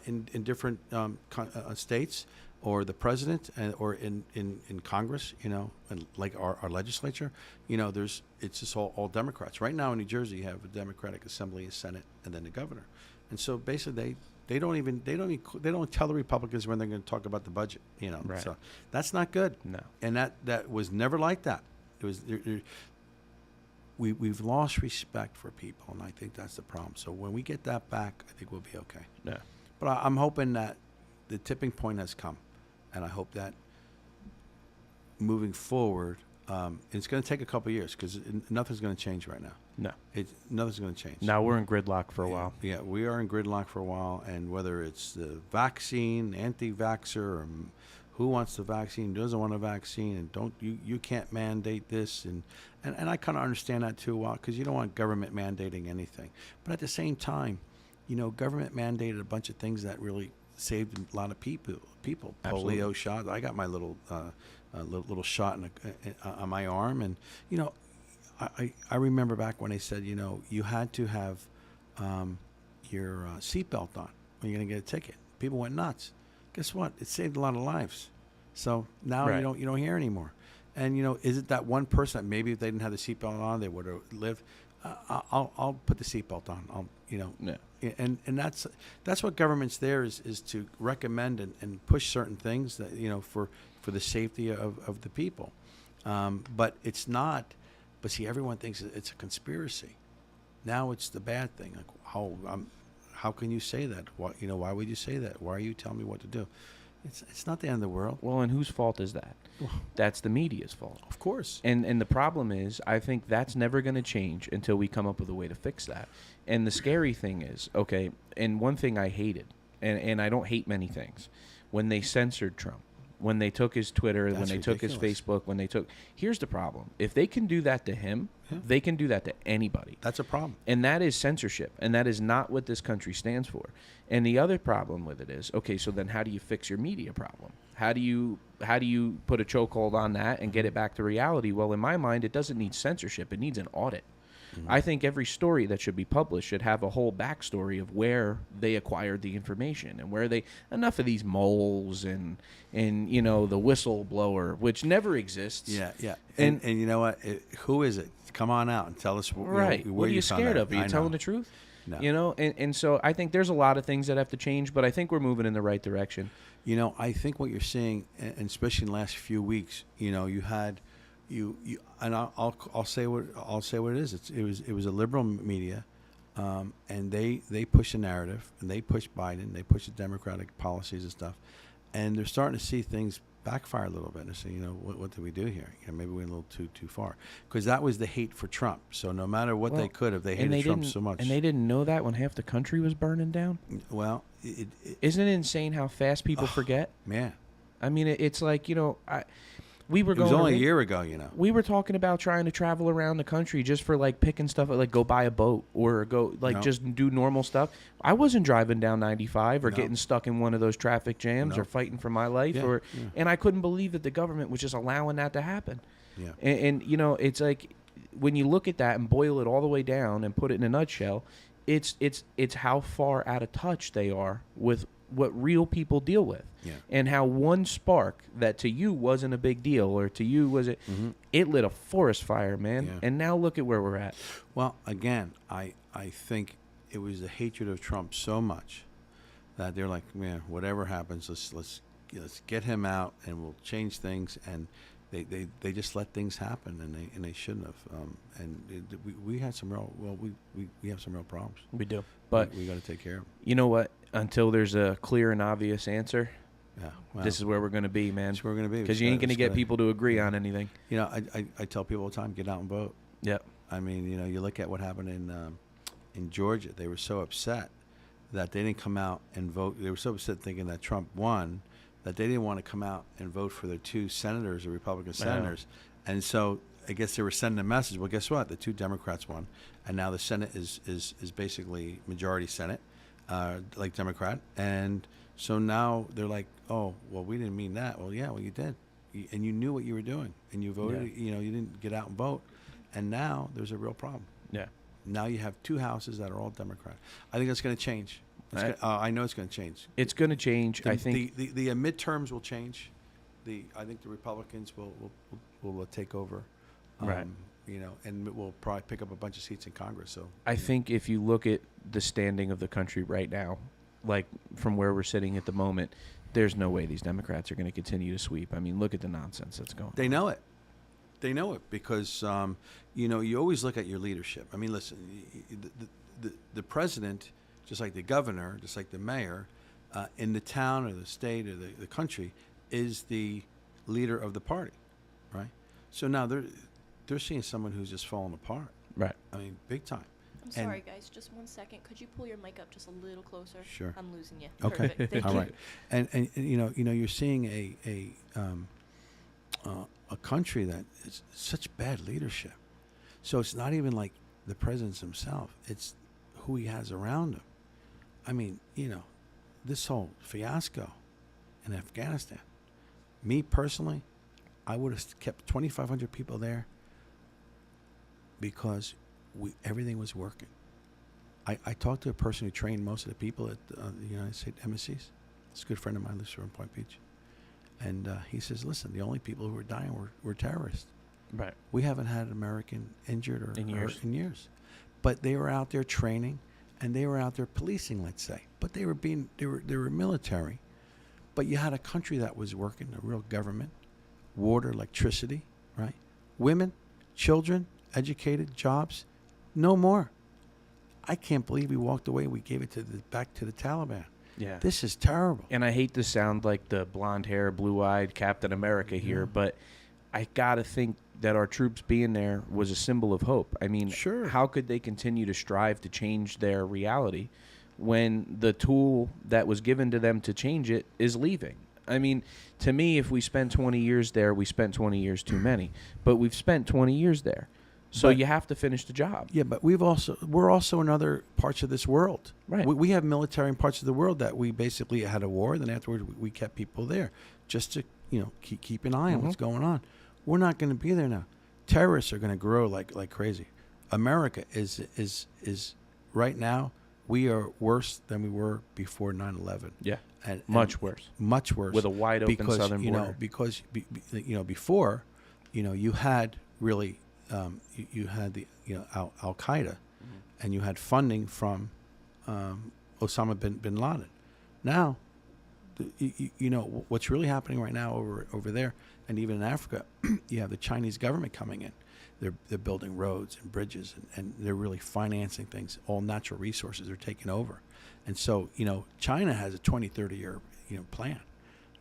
in different states, or the president, or in Congress, you know, and like our legislature, you know, it's just all Democrats. Right now in New Jersey, you have a Democratic Assembly, a Senate, and then the governor. And so basically They don't tell the Republicans when they're going to talk about the budget. Right. So that's not good. No. And that was never like that. It was we've lost respect for people, and I think that's the problem. So when we get that back, I think we'll be okay. Yeah. But I'm hoping that the tipping point has come, and I hope that moving forward, it's going to take a couple of years because nothing's going to change right now. No. Nothing's going to change. Now we're in gridlock for a while. Yeah, we are in gridlock for a while, and whether it's the vaccine, anti-vaxxer, or who wants the vaccine, doesn't want a vaccine, and you can't mandate this, and I kind of understand that too, because you don't want government mandating anything. But at the same time, government mandated a bunch of things that really saved a lot of people. Absolutely. Polio shot. I got my little shot on my arm, and I remember back when they said, you had to have your seatbelt on when you're going to get a ticket. People went nuts. Guess what? It saved a lot of lives. So now Right. you don't hear anymore. And is it that one person that maybe if they didn't have the seatbelt on, they would have lived? I'll put the seatbelt on. Yeah. And that's what government's there is to recommend and push certain things that for the safety of the people. But it's not. But see, everyone thinks it's a conspiracy. Now it's the bad thing. Like how can you say that? Why would you say that? Why are you telling me what to do? It's not the end of the world. Well, and whose fault is that? That's the media's fault. Of course. And the problem is, I think that's never going to change until we come up with a way to fix that. And the scary thing is, okay, and one thing I hated, and I don't hate many things, when they censored Trump, when they took his Twitter, That's when they took his ridiculous. Facebook, here's the problem. If they can do that to him, they can do that to anybody. That's a problem. And that is censorship, and that is not what this country stands for. And the other problem with it is, okay, so then how do you fix your media problem? How do you put a chokehold on that and get it back to reality? Well, in my mind, it doesn't need censorship. It needs an audit. Mm-hmm. I think every story that should be published should have a whole backstory of where they acquired the information and where enough of these moles and the whistleblower, which never exists. Yeah. And you know what? Who is it? Come on out and tell us. Right. Where What are you found scared that. of? Are you I telling know. the truth? No. And so I think there's a lot of things that have to change, but I think we're moving in the right direction. I think what you're seeing, and especially in the last few weeks, you had, and I'll say what it is. It was a liberal media, and they push a narrative, and they push Biden, they push the Democratic policies and stuff, and they're starting to see things backfire a little bit and say, what did we do here? Maybe we went a little too far, because that was the hate for Trump. So no matter what they could have, they hated Trump so much. And they didn't know that when half the country was burning down. Well, isn't it insane how fast people forget? Yeah. I mean, it's like we were It going. was only a year ago, We were talking about trying to travel around the country just for picking stuff, like go buy a boat or go just do normal stuff. I wasn't driving down 95 or getting stuck in one of those traffic jams or fighting for my life and I couldn't believe that the government was just allowing that to happen. Yeah. And it's like when you look at that and boil it all the way down and put it in a nutshell, it's how far out of touch they are with what real people deal with. Yeah. And how one spark that to you wasn't a big deal or to you was it lit a forest fire, man. Yeah. And now look at where we're at. Well, again, I think it was the hatred of Trump so much that they're like, man, whatever happens, let's get him out and we'll change things. And they just let things happen, and they shouldn't have. We had some real we have some real problems. We do, but we got to take care of them. You know what? Until there's a clear and obvious answer, well, this is where we're going to be, man. That's where we're going to be. Because you ain't going to get people to agree on anything. I tell people all the time, get out and vote. Yep. I mean, you look at what happened in Georgia. They were so upset that they didn't come out and vote. They were so upset thinking that Trump won that they didn't want to come out and vote for their two senators, the Republican senators. And so I guess they were sending a message. Well, guess what? The two Democrats won, and now the Senate is basically majority Senate, like Democrat. And so now they're like, oh, well, we didn't mean that. Well, yeah, well, you did, and you knew what you were doing, and you voted. Yeah. You didn't get out and vote, and now there's a real problem. Yeah. Now you have two houses that are all Democrat. I think that's going to change. I know it's going to change. It's going to change. I think the midterms will change. I think the Republicans will take over. Right. And we'll probably pick up a bunch of seats in Congress. So I think if you look at the standing of the country right now, like from where we're sitting at the moment, there's no way these Democrats are going to continue to sweep. I mean, look at the nonsense that's going on. They know it. They know it because, you always look at your leadership. I mean, listen, the president, just like the governor, just like the mayor, in the town or the state or the country, is the leader of the party, right? So now they're seeing someone who's just falling apart. Right. I mean, big time. I'm sorry, guys. Just 1 second. Could you pull your mic up just a little closer? Sure. I'm losing you. Okay. Perfect. Thank All you. right. And you're seeing a country that is such bad leadership. So it's not even like the president himself. It's who he has around him. I mean, this whole fiasco in Afghanistan. Me personally, I would have kept 2,500 people there because everything was working. I talked to a person who trained most of the people at the United States embassies. It's a good friend of mine, lives here in Point Beach. And he says, listen, the only people who were dying were terrorists. Right. We haven't had an American injured or In years. in years. But they were out there training, and they were out there policing, let's say. But they were military. But you had a country that was working, a real government, water, electricity, right? Women, children, educated, jobs, no more. I can't believe we walked away. We gave it back to the Taliban. Yeah. This is terrible. And I hate to sound like the blonde hair, blue-eyed Captain America here, but I got to think that our troops being there was a symbol of hope. I mean, Sure. How could they continue to strive to change their reality when the tool that was given to them to change it is leaving? I mean, to me, if we spend 20 years there, we spent 20 years too many. But we've spent 20 years there. So But- you have to finish the job. Yeah, but we're also in other parts of this world. Right. We have military in parts of the world that we basically had a war. Then afterwards, we kept people there just to keep an eye on what's going on. We're not going to be there now. Terrorists are going to grow like crazy. America is right now. We are worse than we were before 9/11. Yeah. And Much worse. Much worse. With a wide open because, southern border. Because before, you had really you had the Al Qaeda, and you had funding from Osama bin Laden. Now, what's really happening right now over there, and even in Africa, you have the Chinese government coming in. They're building roads and bridges, and they're really financing things. All natural resources are taking over, and so China has a 20, 30-year plan.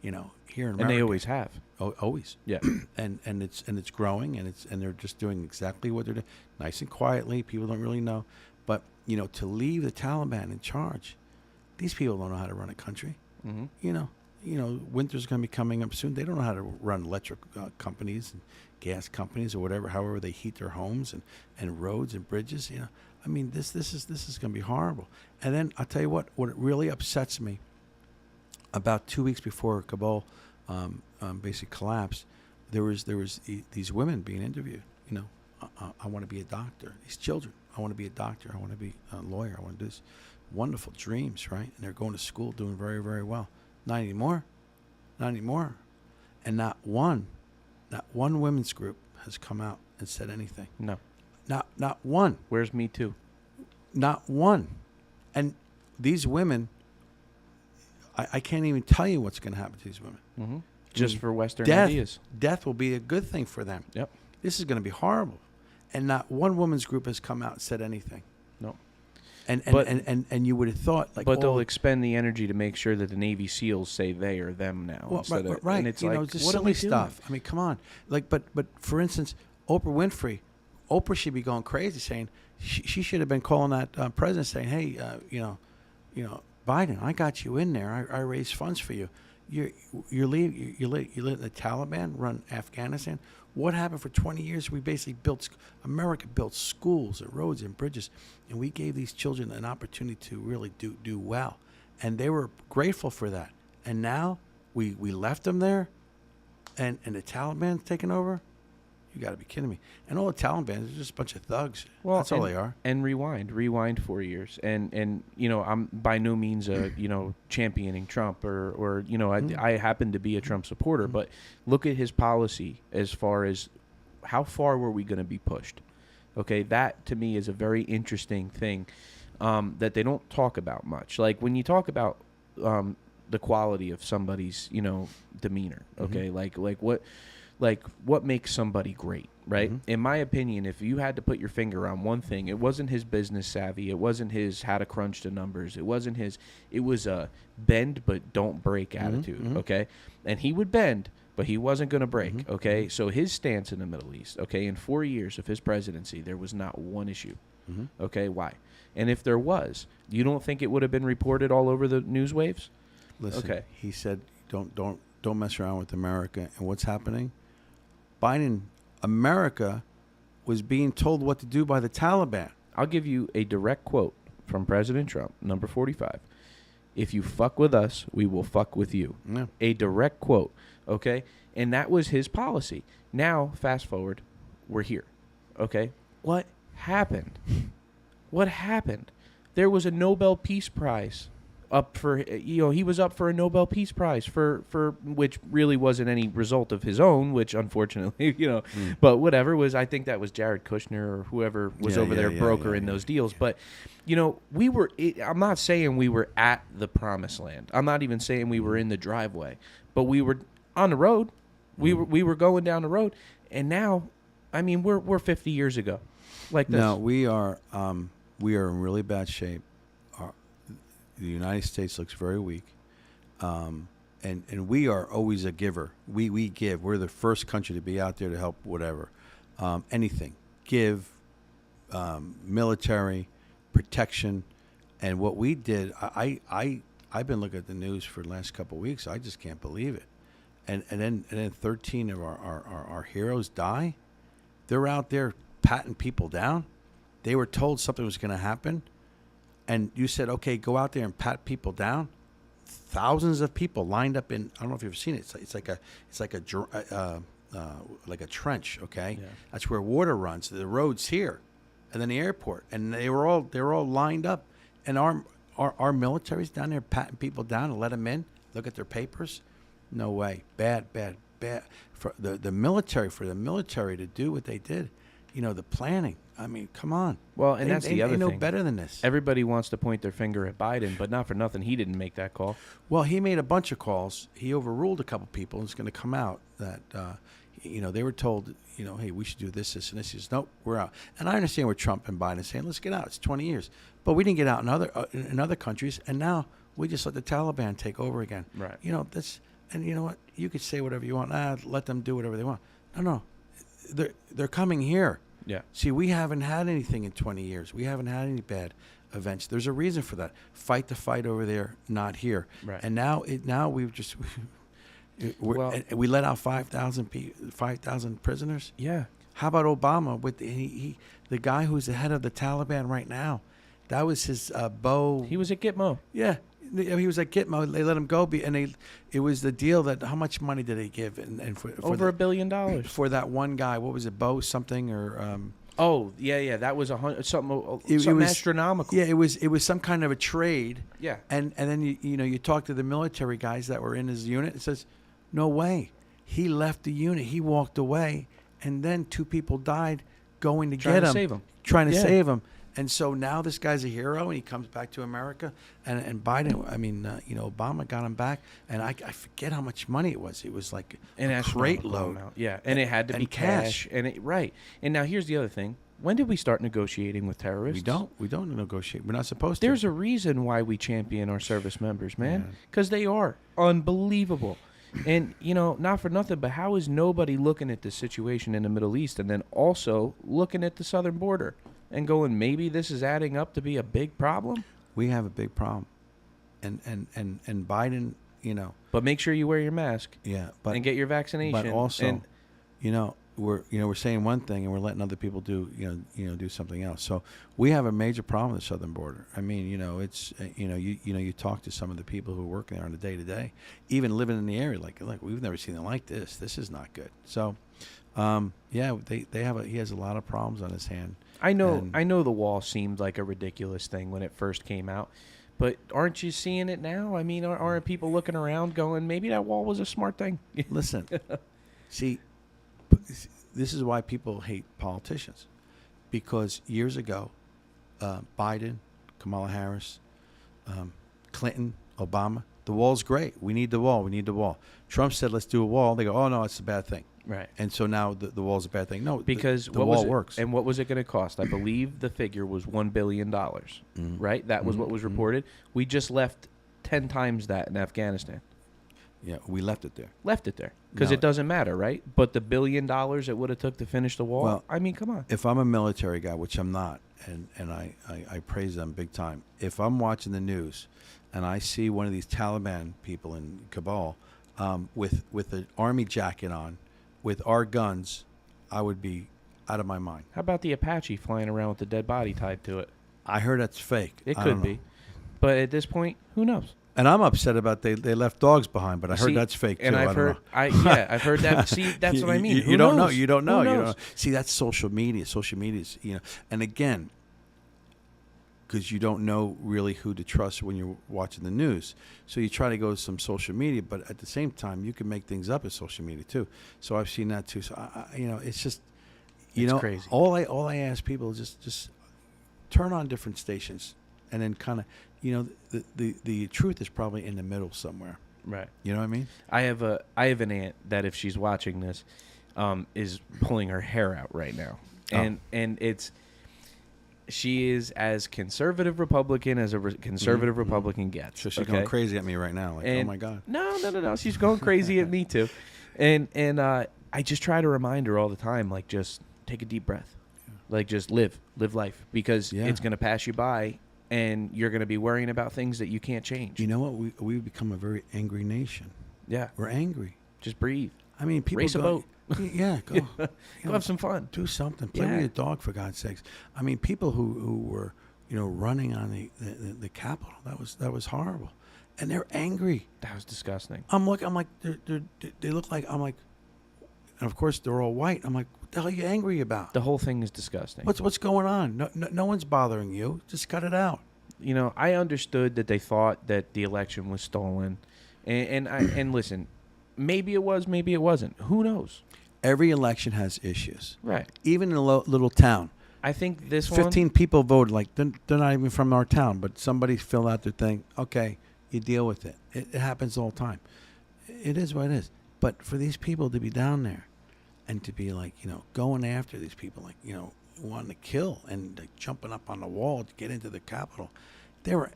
Here in America, And they always have. Always. Yeah. and it's growing, and they're just doing exactly what they're doing, nice and quietly. People don't really know, but to leave the Taliban in charge, these people don't know how to run a country. Mm-hmm. Winter's going to be coming up soon. They don't know how to run electric companies and gas companies or whatever. However they heat their homes and roads and bridges. I mean, this is going to be horrible. And then I'll tell you what it really upsets me. About 2 weeks before Kabul basically collapsed, there was these women being interviewed. I want to be a doctor. These children, I want to be a doctor. I want to be a lawyer. I want to do this. Wonderful dreams, right? And they're going to school, doing very, very well. Not anymore. Not anymore. And not one women's group has come out and said anything. No. Not one. Where's Me Too? Not one. And these women, I can't even tell you what's going to happen to these women. Mm-hmm. Just for Western Death, ideas. Death will be a good thing for them. Yep. This is going to be horrible. And not one women's group has come out and said anything. No. And you would have thought but they'll expend the energy to make sure that the Navy SEALs say they or them now. Well, right. And it's just what silly are we stuff. doing? I mean, come on. But for instance, Oprah Winfrey, Oprah should be going crazy saying she should have been calling that president saying, hey, Biden, I got you in there. I raised funds for you. You let the Taliban run Afghanistan. What happened for 20 years? We basically America built schools and roads and bridges, and we gave these children an opportunity to really do well. And they were grateful for that. And now we left them there, and the Taliban's taken over? You got to be kidding me. And all the Taliban is just a bunch of thugs. Well, that's all they are. And rewind 4 years. And I'm by no means a championing Trump or I happen to be a Trump supporter, but look at his policy as far as how far were we going to be pushed. Okay, that to me is a very interesting thing. that they don't talk about much. Like when you talk about the quality of somebody's, demeanor, okay, like what makes somebody great, right? In my opinion, if you had to put your finger on one thing, it wasn't his business savvy, it wasn't his how to crunch the numbers, it was a bend but don't break attitude, okay? And he would bend, but he wasn't going to break, okay? So his stance in the Middle East, okay, in 4 years of his presidency, there was not one issue, okay? Why? And if there was, you don't think it would have been reported all over the news waves? Listen, Okay. he said, don't mess around with America. And what's happening? America was being told what to do by the Taliban. I'll give you a direct quote from President Trump, number 45. If you fuck with us, we will fuck with you. Yeah. A direct quote, okay? And that was his policy. Now, fast forward, we're here, okay? What happened? What happened? There was a Nobel Peace Prize up for, he was up for a Nobel Peace Prize for which really wasn't any result of his own, which unfortunately, but whatever was, I think that was Jared Kushner or whoever was broker in those deals. But, I'm not saying we were at the promised land. I'm not even saying we were in the driveway, but we were on the road. We were going down the road. And now, I mean, we're 50 years ago like this. No, we are in really bad shape. The United States looks very weak, and we are always a giver. We give. We're the first country to be out there to help whatever, anything. Give, military, protection, and what we did. I've been looking at the news for the last couple of weeks. I just can't believe it, and then 13 of our heroes die. They're out there patting people down. They were told something was going to happen. And you said, okay, go out there and pat people down. Thousands of people lined up in. I don't know if you've ever seen it. It's like a trench. Okay, Yeah. That's where water runs. The road's here, and then the airport, and they were all lined up. And our military's down there patting people down and let them in. Look at their papers. No way. Bad. For the military to do what they did. The planning. I mean, come on. Well, and that's the other thing. They know better than this. Everybody wants to point their finger at Biden, but not for nothing. He didn't make that call. Well, he made a bunch of calls. He overruled a couple people. It's going to come out that, they were told, hey, we should do this, and this. He says, nope, we're out. And I understand where Trump and Biden are saying, let's get out. It's 20 years. But we didn't get out in other countries, and now we just let the Taliban take over again. Right. And you know what? You could say whatever you want. Let them do whatever they want. No. They're coming here. Yeah. See, we haven't had anything in 20 years. We haven't had any bad events. There's a reason for that. Fight the fight over there, not here. Right. And now we've just we let out 5,000 prisoners. Yeah. How about Obama with the guy who's the head of the Taliban right now? That was his Bo. He was at Gitmo. Yeah. He was at Gitmo. They let him go, it was the deal that how much money did they give? And for over $1 billion for that one guy. What was it, Bo something or? Oh yeah, that was something astronomical. Yeah, it was some kind of a trade. Yeah, and then you talk to the military guys that were in his unit. It says, no way, he left the unit, he walked away, and then 2 people died going to get him, trying to save him. And so now this guy's a hero, and he comes back to America. And Biden, Obama got him back, and I forget how much money it was. It was like a crate load. Yeah, and it had to be cash. Right. And now here's the other thing. When did we start negotiating with terrorists? We don't negotiate. We're not supposed to. There's a reason why we champion our service members, man, because they are unbelievable. And, not for nothing, but how is nobody looking at the situation in the Middle East and then also looking at the southern border and going, maybe this is adding up to be a big problem? We have a big problem. And Biden, But make sure you wear your mask. Yeah. And get your vaccination. But also, we're saying one thing and we're letting other people do something else. So we have a major problem with the southern border. I mean, it's you talk to some of the people who are working there on a day to day, even living in the area, like we've never seen it like this. This is not good. So, he has a lot of problems on his hand. I know the wall seemed like a ridiculous thing when it first came out, but aren't you seeing it now? I mean, aren't people looking around going, maybe that wall was a smart thing? Listen, see, this is why people hate politicians, because years ago, Biden, Kamala Harris, Clinton, Obama. The wall's great. We need the wall. We need the wall. Trump said, let's do a wall. They go, oh, no, it's a bad thing. Right. And so now the wall's a bad thing. No, because the wall works. And what was it going to cost? I believe the figure was $1 billion, right? That was what was reported. We just left 10 times that in Afghanistan. Yeah, we left it there. Left it there. Because it doesn't matter, right? But the $1 billion it would have took to finish the wall, Well, I mean, come on. If I'm a military guy, which I'm not, and I praise them big time, if I'm watching the news and I see one of these Taliban people in Kabul with an army jacket on, with our guns, I would be out of my mind. How about the Apache flying around with the dead body tied to it? I heard that's fake. It I could don't know. be. But at this point, who knows? And I'm upset about they left dogs behind, but I heard that's fake too. And I've heard, I've heard that. See, that's what I mean. You don't know. You don't know. Who You knows? don't know. See, that's social media. Social media is, and again, because you don't know really who to trust when you're watching the news. So you try to go to some social media, but at the same time, you can make things up in social media too. So I've seen that too. So it's just, It's crazy. All I ask people is just turn on different stations, and then kind of, the truth is probably in the middle somewhere. Right. You know what I mean? I have an aunt that if she's watching this, is pulling her hair out right now, and she is as conservative Republican as a conservative Republican gets. So she's going crazy at me right now. Like, oh my God. No. She's going crazy at me too, and I just try to remind her all the time, like, just take a deep breath, like, just live life, because it's going to pass you by. And you're going to be worrying about things that you can't change. You know what? We've become a very angry nation. Yeah. We're angry. Just breathe. I mean, people race a boat. Yeah, go. Go have some fun. Do something. Play with your dog, for God's sakes. I mean, people who were, running on the Capitol, that was horrible. And they're angry. That was disgusting. I'm like, they look like, and of course they're all white. I'm like, what the hell are you angry about? The whole thing is disgusting. What's going on? No one's bothering you. Just cut it out. I understood that they thought that the election was stolen, and listen, maybe it was, maybe it wasn't. Who knows? Every election has issues. Right. Even in a little town. I think this 15 people voted. Like, they're not even from our town, but somebody filled out their thing. Okay, you deal with it. It happens all the time. It is what it is. But for these people to be down there and to be like, going after these people, like, wanting to kill and like jumping up on the wall to get into the Capitol, they're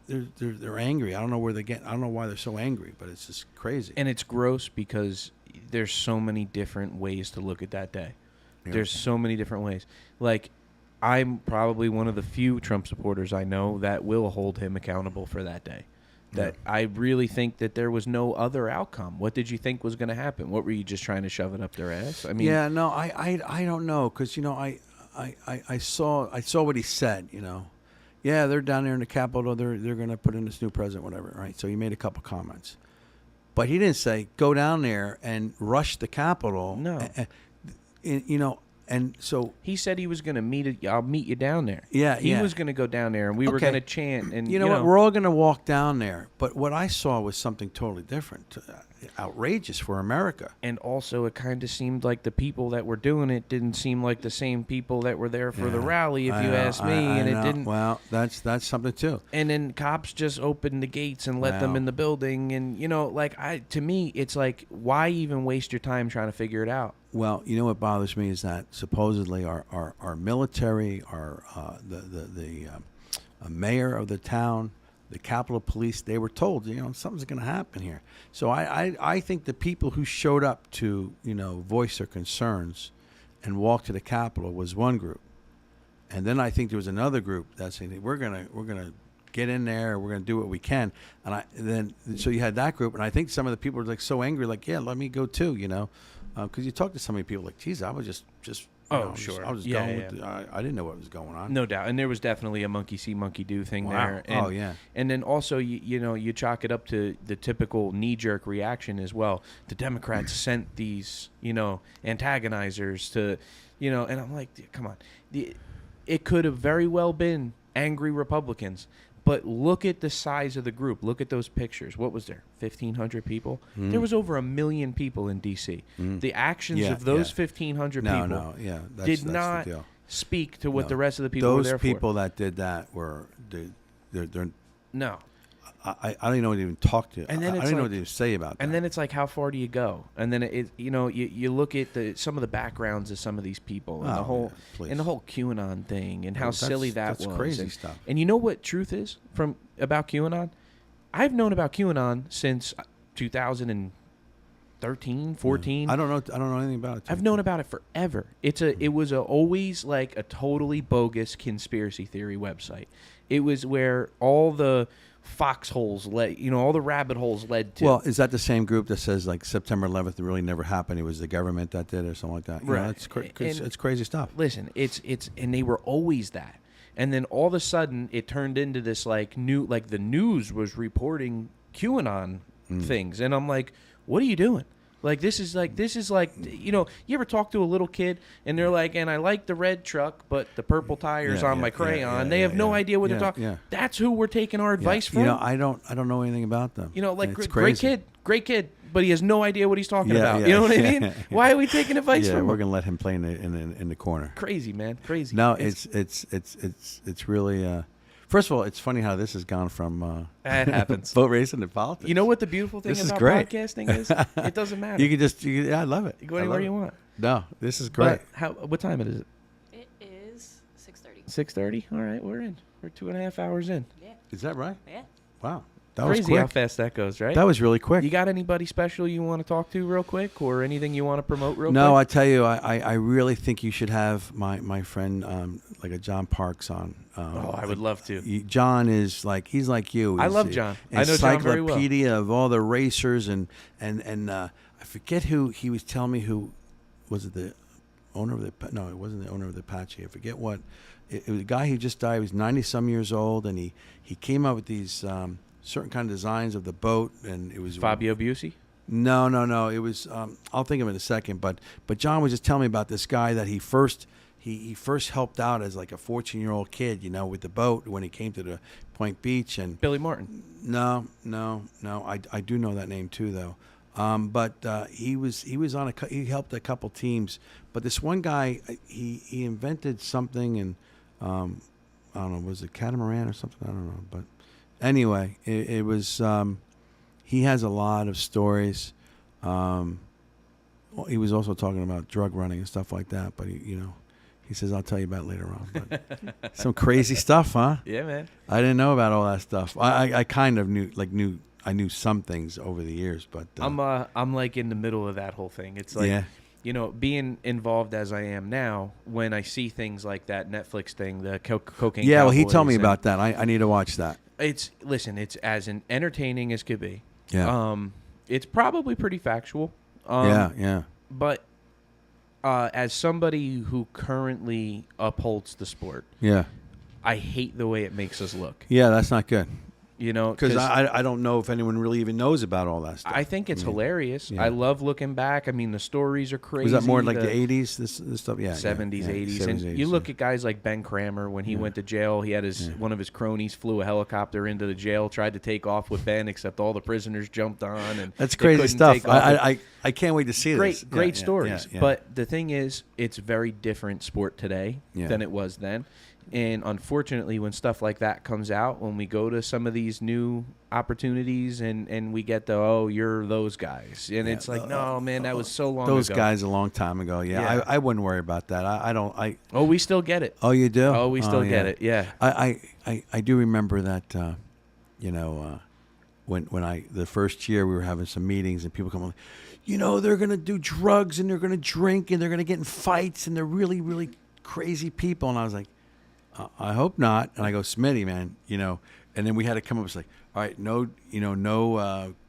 angry. I don't know where they get. I don't know why they're so angry, but it's just crazy. And it's gross because there's so many different ways to look at that day. Yeah. There's so many different ways. Like, I'm probably one of the few Trump supporters I know that will hold him accountable for that day. That I really think that there was no other outcome. What did you think was going to happen? What were you just trying to shove it up their ass? I mean, yeah, no, I don't know, because I saw what he said. Yeah, they're down there in the Capitol. They're going to put in this new president, whatever. Right. So he made a couple comments, but he didn't say go down there and rush the Capitol. No. And so he said he was going to I'll meet you down there. Yeah, he was going to go down there, and we were going to chant. And you know what? We're all going to walk down there. But what I saw was something totally different, outrageous for America. And also, it kind of seemed like the people that were doing it didn't seem like the same people that were there for the rally, if you ask me. And it didn't. Well, that's something too. And then cops just opened the gates and let them in the building. And to me, it's like, why even waste your time trying to figure it out? Well, what bothers me is that supposedly our military, the mayor of the town, the Capitol Police, they were told, something's going to happen here. So I think the people who showed up to, voice their concerns and walk to the Capitol was one group. And then I think there was another group that said, we're gonna get in there, we're gonna do what we can. And so you had that group, and I think some of the people were like so angry, like, yeah, let me go too, because you talk to so many people, like, geez, I was just sure. I was going with I didn't know what was going on. No doubt. And there was definitely a monkey see, monkey do thing there. And, And then also, you chalk it up to the typical knee-jerk reaction as well. The Democrats sent these, antagonizers to, and I'm like, come on. It could have very well been angry Republicans. But look at the size of the group. Look at those pictures. What was there? 1,500 people? Mm. There was over 1 million people in D.C. Mm. The actions of those 1,500 people did not speak to what the rest of the people were there for. Those people that did that were they're No. I don't even know what to even talk to. And then I it's don't know like- what to say about that. And then it's like, how far do you go? And then you look at some of the backgrounds of some of these people and Oh, the whole yeah, please. and the whole QAnon thing and how That's- silly that that's was. crazy and, stuff. And you know what truth is about QAnon? I've known about QAnon since 2013, 14. I don't know anything about it. I've known about it forever. It was always like a totally bogus conspiracy theory website. It was where all the foxholes led, all the rabbit holes led to. Well, is that the same group that says like September 11th really never happened? It was the government that did it or something like that. Right. It's crazy stuff. Listen, and they were always that. And then all of a sudden it turned into this like the news was reporting QAnon things. And I'm like, what are you doing? Like, this is like, you ever talk to a little kid and they're like, and I like the red truck, but the purple tires on my crayon. They have no idea what they're talking. Yeah. That's who we're taking our advice from. I don't know anything about them. Like It's great kid, but he has no idea what he's talking about. You know what I mean? Why are we taking advice Yeah, from we're him? gonna let him play in the corner. Crazy, man, crazy. No, it's really. First of all, it's funny how this has gone from That happens. boat racing to politics. You know what the beautiful thing This is about great. podcasting is? It doesn't matter. You can just, I love it. You go I anywhere love you it. want. No, this is great. But what time is it? It is 6:30. 6:30. All right, we're in. We're 2.5 hours in. Yeah. Is that right? Yeah. Wow, that Crazy was quick. how fast that goes, right? That was really quick. You got anybody special you want to talk to real quick, or anything you want to promote real No, I quick? tell you, I really think you should have my friend like a John Parks on. I would love to. John is he's like you. I He's love John. I know John very well. Encyclopedia of all the racers and I forget who he was telling me who was it the owner of the no it wasn't the owner of the Apache. I forget what it was. A guy who just died. He was 90-some years old, and he came up with these certain kind of designs of the boat, and it was Fabio Bussi? No. It was I'll think of it in a second. But John was just telling me about this guy that he first helped out as like a 14-year-old kid, with the boat when he came to the Point Beach and Billy Martin. No. I do know that name too, though. But he was on he helped a couple teams. But this one guy, he invented something, and I don't know, was it catamaran or something? I don't know. But anyway, it was. He has a lot of stories. He was also talking about drug running and stuff like that. But he says, I'll tell you about it later on. But some crazy stuff, huh? Yeah, man. I didn't know about all that stuff. I kind of knew I knew some things over the years, but I'm like in the middle of that whole thing. It's like, being involved as I am now, when I see things like that Netflix thing, the cocaine. Yeah, well, he Cowboys told me and- about that. I need to watch that. It's as entertaining as could be. Yeah. It's probably pretty factual. Yeah. But as somebody who currently upholds the sport, Yeah. I hate the way it makes us look. Yeah, that's not good. Because I don't know if anyone really even knows about all that stuff. I think it's hilarious. yeah. I love looking back. I mean, the stories are crazy. Was that more like the 80s, this stuff? Yeah. 70s, 80s. And 80s, you look at guys like Ben Kramer when he went to jail. He had one of his cronies flew a helicopter into the jail, tried to take off with Ben, except all the prisoners jumped on. And That's they crazy couldn't stuff. take off. I can't wait to see this. Great stories. Yeah. But the thing is, it's a very different sport today Yeah. than it was then. And unfortunately, when stuff like that comes out, when we go to some of these new opportunities and we get you're those guys. And it's like, no, man, that was so long ago. Those guys a long time ago. Yeah. I wouldn't worry about that. I don't. Oh, we still get it. Oh, you do? Oh, we still get it. Yeah. I do remember that, when the first year we were having some meetings and people come on, they're going to do drugs and they're going to drink and they're going to get in fights and they're really, really crazy people. And I was like, I hope not. And I go, Smitty, man, and then we had to come up with all right, no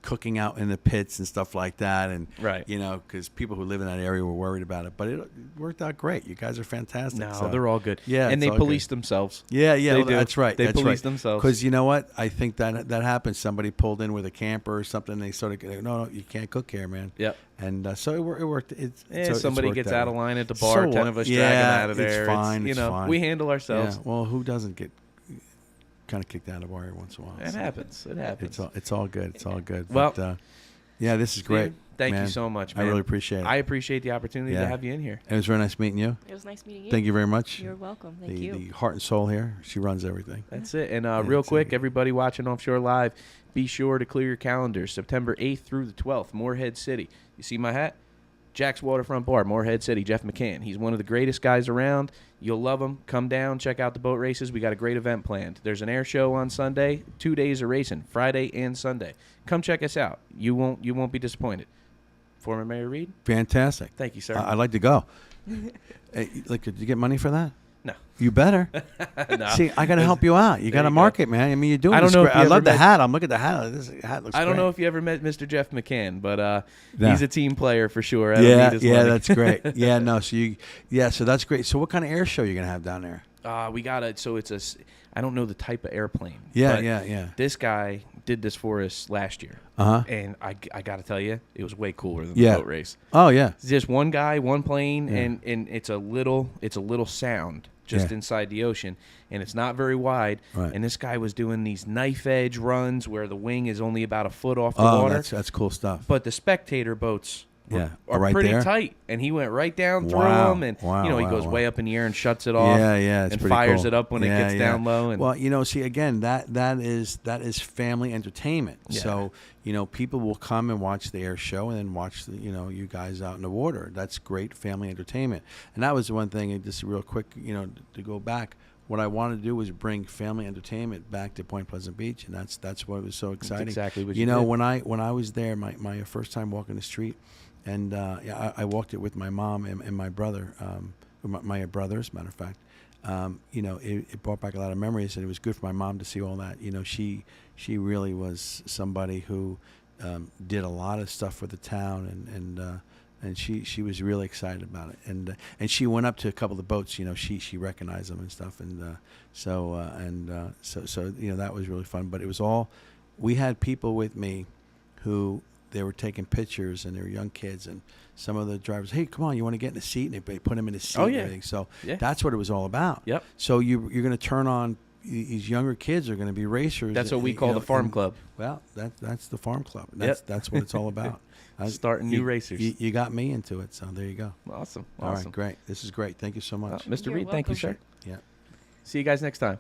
cooking out in the pits and stuff like that. And, right. because people who live in that area were worried about it. But it worked out great. You guys are fantastic. No, so. they're all good. Yeah, and it's they all police good. themselves. Yeah, They do. that's right. They police themselves. Because you know what? I think that happens. Somebody pulled in with a camper or something. They sort of go, no, you can't cook here, man. Yep. And so it worked. Somebody worked gets that out of way. line at the bar. 10 of us drag them out of there. It's fine. It's, it's fine. we handle ourselves. Yeah. Well, who doesn't get kind of kicked out of a bar every once in a while? It happens. It happens. It's all good. It's all good. Well, but, Yeah, this is great. Thank man. you so much, man. I really appreciate it. I appreciate the opportunity to have you in here. It was very nice meeting you. It was nice meeting you. Thank you very much. You're welcome. Thank the, you. The heart and soul here. She runs everything. That's it. And real quick, everybody watching Offshore Live, be sure to clear your calendars. September 8th through the 12th, Morehead City. You see my hat? Jack's Waterfront Bar, Morehead City, Jeff McCann. He's one of the greatest guys around. You'll love him. Come down, check out the boat races. We got a great event planned. There's an air show on Sunday, 2 days of racing, Friday and Sunday. Come check us out. You won't be disappointed. Former Mayor Reid. Fantastic. Thank you, sir. I'd like to go. Hey, did you get money for that? No. You better. No. See, I got to help you out. You got to market, man. I mean, you're doing. I don't this know. great. If you I ever love the met, hat. I'm looking at the hat. This hat looks. I don't great. know if you ever met Mr. Jeff McCann, but Yeah. he's a team player for sure. Yeah, that's great. Yeah, no. So that's great. So what kind of air show are you gonna have down there? We got it. So it's I don't know the type of airplane. Yeah. This guy did this for us last year. And I got to tell you, it was way cooler than the boat race. Oh yeah. It's just one guy, one plane, and it's a little sound just inside the ocean, and it's not very wide. Right. And this guy was doing these knife edge runs where the wing is only about a foot off the water. That's cool stuff. But the spectator boats are right pretty there? tight, and he went right down through Wow. them, and Wow, he wow, goes wow. way up in the air and shuts it off. It's and pretty fires cool. it up when it gets down low. And well, see, again, that is family entertainment. Yeah. So people will come and watch the air show and then watch you guys out in the water. That's great family entertainment. And that was the one thing. And just real quick, to go back. What I wanted to do was bring family entertainment back to Point Pleasant Beach, and that's what was so exciting. That's exactly what you did. When I was there, my first time walking the street, and I walked it with my mom and my brother, my brothers, matter of fact. It brought back a lot of memories, and it was good for my mom to see all that. She really was somebody who did a lot of stuff for the town, and she was really excited about it, and she went up to a couple of the boats. She recognized them and stuff, and so that was really fun. But it was all, we had people with me who they were taking pictures, and they were young kids, and some of the drivers, hey, come on, you want to get in the seat? And they put them in the seat. And everything. So that's what it was all about. Yep. So you're going to turn on. These younger kids are going to be racers. That's what we call the farm club. Well, that's the farm club. That's what it's all about. Starting new racers. You got me into it, so there you go. Awesome. All right, great. This is great. Thank you so much. Mr. You're Reid, thank you, welcome. sir. Yeah. See you guys next time.